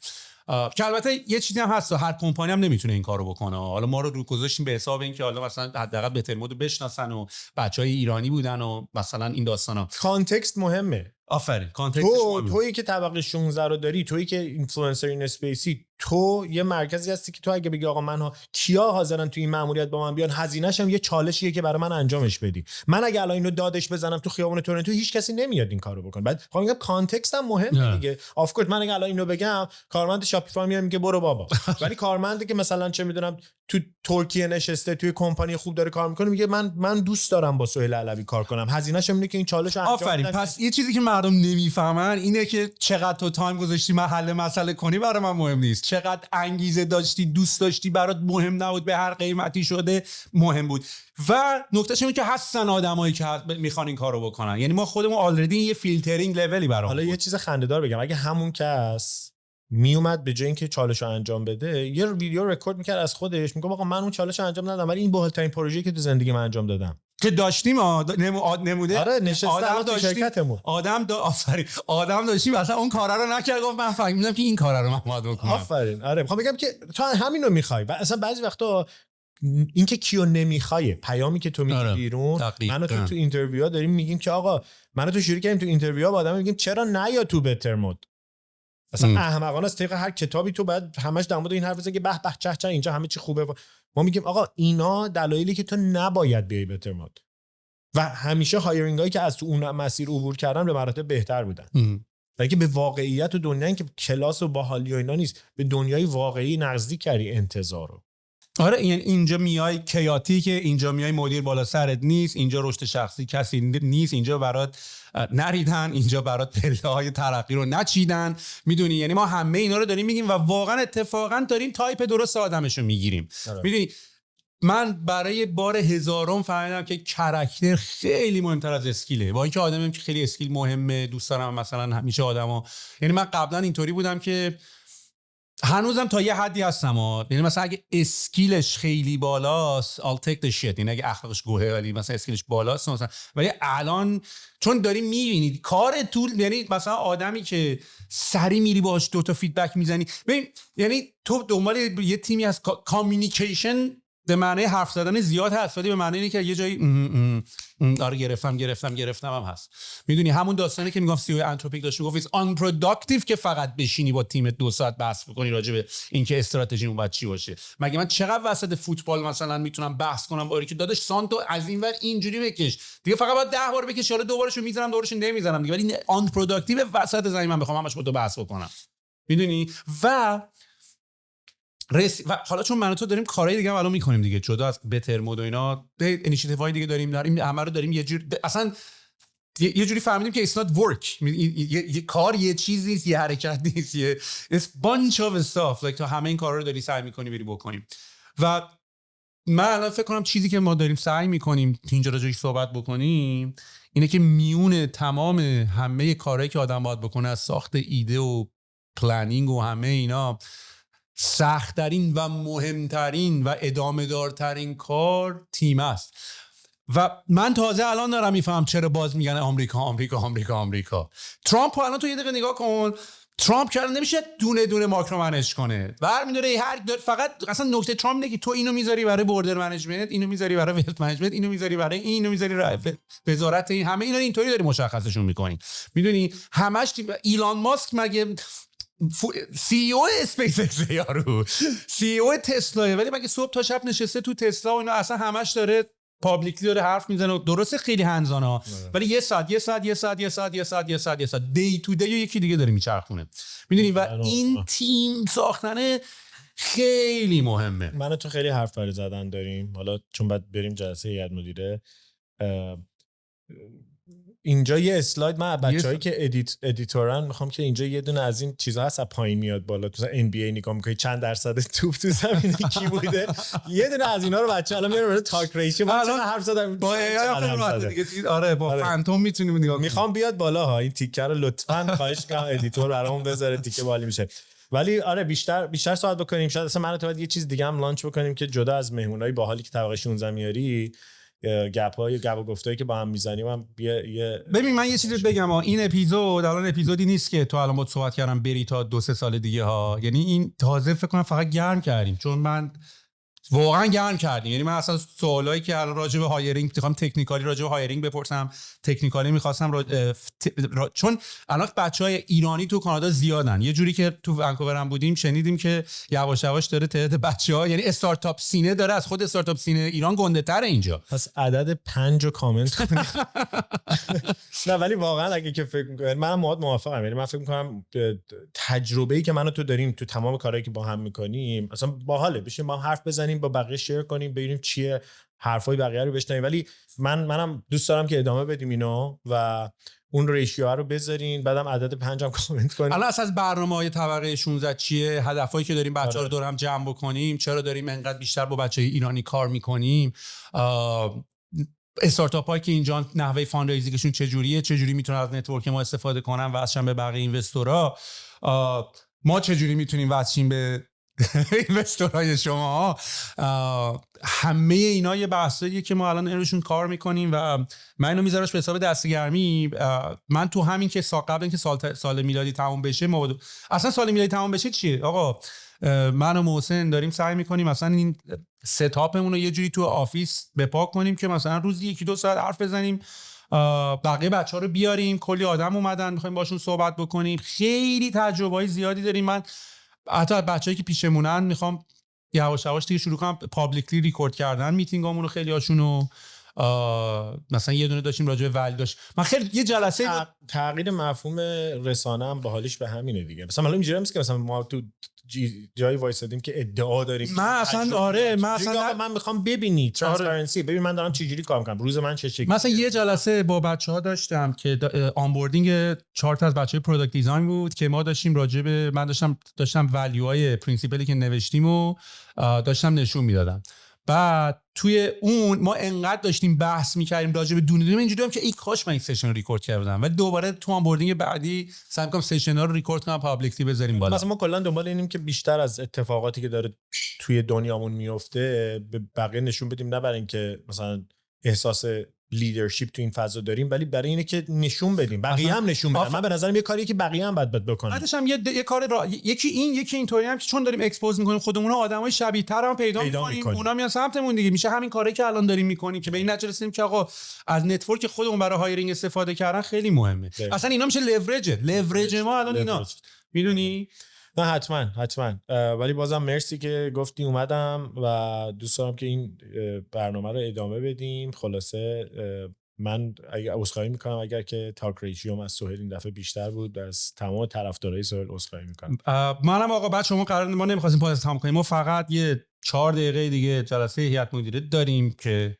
که البته یه چیزی هم هست، هر کمپانی هم نمیتونه این کارو بکنه. حالا ما رو گذاشتیم به حساب اینکه حالا مثلا حداقل بهتر مود بشناسن و بچهای ایرانی بودن و مثلا این داستانا. کانتکست مهمه. آفرین، کانتکست تویی که طبقه 16 رو داری، تویی که اینفلوئنسر این اسپیسی، تو یه مرکزی هستی که تو اگه بگی آقا من کیا حاضرن تو این ماموریت با من بیان، هزینه‌ش هم یه چالشیه که برای من انجامش بدی. من اگه الان اینو دادش بزنم تو خیابون تورنتو هیچ کسی نمیاد این کارو بکنه. بعد خب میگم کانتکست هم مهمه دیگه. آف کورس من اگه الان اینو بگم کارمند شاپیفای میاد میگه برو بابا، ولی کارمندی که مثلا چه میدونم تو ترکیه نشسته توی کمپانی خوب داره کار میکنه میگه من دوست دارم با سهیل علوی کار کنم، هزینه‌ش اینه که این چالش انجام بدم. آفرین. پس یه چیزی که مردم نمیفهمن اینه که چقدر تو تایم گذاشتی حل مسئله کنی برای من مهم نیست، چقدر انگیزه داشتی، دوست داشتی، برات مهم نبود، به هر قیمتی شده مهم بود. و نکتهش اینه که هستن آدمایی که میخوان این کارو بکنن. یعنی ما خودمون آلردی یه فیلترینگ لولی برام. حالا یه چیز خنده‌دار بگم، اگه همون کس میومد به جای اینکه چالشو انجام بده یه ویدیو رکورد میکرد از خودش، میگه آقا من اون چالشو انجام ندادم ولی این باحال‌ترین پروژه‌ای که تو زندگی من انجام دادم که داشتیم نموده. آره نشسته آدم تو شرکتمون، آدم داشتیم اصلا اون کارا رو نکرد، گفت من فهمیدم که این کارا رو من باید بکنم. آفرین. آره میخوام بگم که تو همین رو میخوای و اصلا بعضی وقتا اینکه کیو نمیخوای، پیامی که تو میگی بیرون. منو تو اینترویوها داریم میگیم که آقا منو تو شروع کردیم تو اینترویوها با آدم میگیم چرا نیا تو بهتر مود. اصلا احمقانه است. طبق هر کتابی تو بعد همش در مورد این حرف بزنی که به به چه اینجا همه چی خوبه. ما میگیم آقا اینا دلایلی که تو نباید بیای بهتر مود. و همیشه هایرینگ هایی که از تو اون مسیر عبور کردن به مراتب بهتر بودن. و اینکه به واقعیت و دنیا، این که کلاس و باحالی و اینا نیست، به دنیای واقعی نزدیک کردی انتظارو. آره، یعنی اینجا میای کیاتیکه، اینجا میای مدیر بالا سرت نیست، اینجا رشد شخصی کسی نیست، اینجا برات نریدن، اینجا برات پله‌های ترقی رو نچیدن، میدونی؟ یعنی ما همه اینا رو داریم میگیم و واقعا اتفاقا داریم تایپ درست آدمشو میگیریم. میدونی من برای بار هزارم فهمیدم که کاراکتر خیلی مهمتر از اسکیله. با اینکه آدمم که خیلی اسکیل مهمه، دوست دارم مثلا همیشه آدمو، یعنی من قبلا اینطوری بودم که هنوزم تا یه حدی هستم یعنی مثلا اگه اسکیلش خیلی بالاست I'll take the shit، یعنی اگه اخلاقش گوهه ولی مثلا اسکیلش بالاست مثلا، ولی الان چون داری میبینید کار طول، یعنی مثلا آدمی که سری میری باهاش دوتا فیدبک میزنی، ببین یعنی تو دنبال یه تیمی از کامیونیکیشن به معنی حرف زدن زیاد هست، ولی به معنی اینه که یه جایی آره گرفتم هم هست. میدونی همون داستانی که میگم CEO انتروپیک داشت میگفت it's unproductive که فقط بشینی با تیمت 2 ساعت بحث بکنی راجع به اینکه استراتژیمون باید چی باشه. مگه من چقدر وسط فوتبال مثلا میتونم بحث کنم با که داداش سانتو از این ور اینجوری بکش دیگه، فقط باید 10 بار بکش، حالا دوبارشو میذارم دوبارشو نمیذارم دیگه، ولی unproductive وسط زمین من بخوام همش با تو بحث بکنم. میدونی؟ و حالا چون من و تو داریم کارهای دیگه هم الان میکنیم دیگه، جدا از بتر مود و اینا، اینیشیتیوهای دیگه داریم همه رو داریم یه جوری اصلا یه جوری فهمیدیم که it's not work، یه کار یه چیز نیست، یه حرکت نیست، یه it's bunch of stuff like تو همه این کارا رو داری سعی میکنی بری بکنیم. و من الان فکر کنم چیزی که ما داریم سعی میکنیم اینجا راجعش صحبت بکنیم اینه که میون تمام همه کارهایی که آدم باید بکنه، از ساخت ایده و پلنینگ و همه اینا، سخت‌ترین و مهمترین و ادامه دارترین کار تیم است. و من تازه الان دارم میفهم چرا باز میگن آمریکا. ترامپ الان تو یه دقیقه نگاه کن، ترامپ کرده نمیشه دونه دونه ماکرو منیج کنه، برمی‌داره فقط اصلا نکته ترامپ اینه که تو اینو میذاری برای بوردر منیجمنت، اینو میذاری برای ولت منیجمنت، اینو میذاری برای اینو میذاری وزارت این، همه اینا اینطوری داری مشخصشون می‌کنی. میدونی همش ایلان ماسک مگه CEO اسپیس ایکس یارو، CEO تسلا، ولی مگه صبح تا شب نشسته تو تسلا و اینا، اصلا همش داره پابلیکلی داره حرف میزنه. درسته خیلی هنزانه ها، ولی یه ساعت دی تو دی یکی دیگه داره میچرخونه. میدونی؟ و این تیم ساختن خیلی مهمه. من تو خیلی حرف برای زدن داریم، حالا چون بعد بریم جلسه هیئت مدیره. اینجا یه اسلاید من بچه‌هایی که ادیتورن میخوام که اینجا یه دونه از این چیزا هست از پایین میاد بالا، تو NBA نگاه می‌کنی چند درصد توپ تو زمین کی بوده، یه دونه از اینا رو بچه‌ها الان میرن برای تاک ریشیو الان حرف زدن با AI دیگه. آره با فانتوم میتونیم نگاه کنیم. میخوام بیاد بالا ها این تیکه رو لطفاً خواهش کنم ادیتور برامون بذاره، تیکه بالی میشه. ولی آره بیشتر صحبت بکنیم، شاید اصلا من تو یه چیز دیگه هم لانچ بکنیم که جدا از مهمونای باحالی که طبقه 16 میاری، گپ و گفتایی که با هم میزنیم هم ببین من یه چیزی بگم این اپیزود الان اپیزودی نیست که تو الان با صحبت کردم بری تا 2-3 سال دیگه ها، یعنی این تازه فکر کنم فقط گرم کردیم، چون من واقعا گرم کردیم. یعنی من اصلا سوالایی که الان راجع به هایرینگ میخوام تکنیکالی راجع به هایرینگ بپرسم، تکنیکالی میخواستم چون الان بچهای ایرانی تو کانادا زیادن، یه جوری که تو ونکوور هم بودیم شنیدیم که یواش یواش داره تعداد بچه‌ها، یعنی استارتاپ سینه داره از خود استارتاپ سینه ایران گنده تره اینجا. پس عدد 5 رو کامنت کنید. نه ولی واقعا اگه که فکر می‌کنم منم موافقم، یعنی من فکر می‌کنم تجربه‌ای که من و تو داریم تو تمام کارهایی که با هم می‌کنیم اصلا باحاله، بشیم با هم حرف بزنیم، با بقیه شیر کنیم، ببینیم چیه، حرفای بقیه رو بشنویم. ولی منم دوست دارم که ادامه بدیم اینو و اون ریشیو رو بذارین، بعدم عدد 5 هم کامنت کنین. الان از برنامه‌های طبقه 16 چیه، هدفایی که داریم بچه‌ها رو دور هم جمع بکنیم، چرا داریم انقدر بیشتر با بچه‌های ایرانی کار می‌کنیم، استارتاپ‌هایی که اینجا نحوه فاندریزینگشون چجوری میتونن از نتورک ما استفاده کنن و واسه به بقیه اینوستورها، ما چجوری میتونیم واسه به اینوستورهای شما. همه اینا یه بحثاییه که ما الان روشون کار میکنیم و من اینو میذارمش به حساب دستگرمی. من تو همین که قبل اینکه سال میلادی تموم بشه، اصلا سال میلادی تموم بشه چیه آقا، من و محسن داریم سعی میکنیم مثلا این ستاپمون رو یه جوری تو آفیس بپا کنیم که مثلا روزی 1-2 ساعت حرف بزنیم، بقیه بچه‌ها رو بیاریم، کلی آدم اومدن میخوایم باشون صحبت بکنیم، خیلی تجربه‌های زیادی داریم. من حتی بچه‌ای که پیشمونن میخوام یواش یواش دیگه شروع کنم پابلیکلی ریکورد کردن میتینگامون رو، خیلی هاشونو مثلا یه دونه داشتیم راجع به ولی داشت من خیلی یه جلسه تغییر مفهوم رسانه هم باحالیش به همینه دیگه. مثلا الان اینجوری نیست که مثلا ما تو جایی وایسادیم که ادعا داریم. من اصلا من میخوام ببینی ترانسپرنسی، ببین من دارم چجوری کار میکنم، روز من چه شکلی. مثلا یه جلسه با بچه‌ها داشتم که آنبوردینگ 4 تا از بچه‌های پروداکت دیزاین بود که ما داشتیم راجع به من داشتم ولیوهای پرینسیپلی که نوشتیم و داشتم نشون میدادم. بعد توی اون ما انقدر داشتیم بحث می‌کردیم راجع به دونه اینجوری هم که ای کاش من این سشن رو ریکورد کردم و دوباره تو آنبوردینگ بعدی سعی می‌کنم سشن‌ها رو ریکورد کنم پابلیکلی بذاریم بالا. مثلا ما کلا دنبال اینیم که بیشتر از اتفاقاتی که داره توی دنیامون میفته به بقیه نشون بدیم، نه برای اینکه مثلا احساس لیدرشپ تو این فضا داریم، ولی برای اینه که نشون بدیم بقیه هم نشون بدن. من به نظرم یه کاریه که بقیه هم باید بکنن. بعدش هم یه کار یکی اینطوری هم که چون داریم اکسپوز می‌کنیم خودمون رو آدمای شبیه‌تر هم پیدا می‌کنیم، اونا میان سمتمون دیگه. میشه همین کاری که الان داریم می‌کنیم که به این نتیجه رسیدیم که آقا از نتورک خودمون برای هایرینگ استفاده کردن خیلی مهمه. اصلا اینا میشه لورج ما الان اینا، میدونی؟ نه حتما ولی بازم مرسی که گفتی اومدم و دوست دارم که این برنامه رو ادامه بدیم. خلاصه من عذرخواهی میکنم اگر که تاک ریشیوم از سهیل این دفعه بیشتر بود، از تمام طرفدارای سهیل عذرخواهی میکنم. منم آقا بچه‌ها ما قرار ما نمی‌خواستیم پادکست تمام کنیم، ما فقط یه 4 دقیقه دیگه جلسه هیئت مدیره داریم که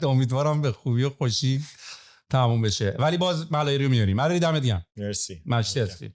امیدوارم به خوبی و خوشی تموم بشه، ولی باز ملایری رو میاریم. دمت گرم. مرسی. مشتی هستی.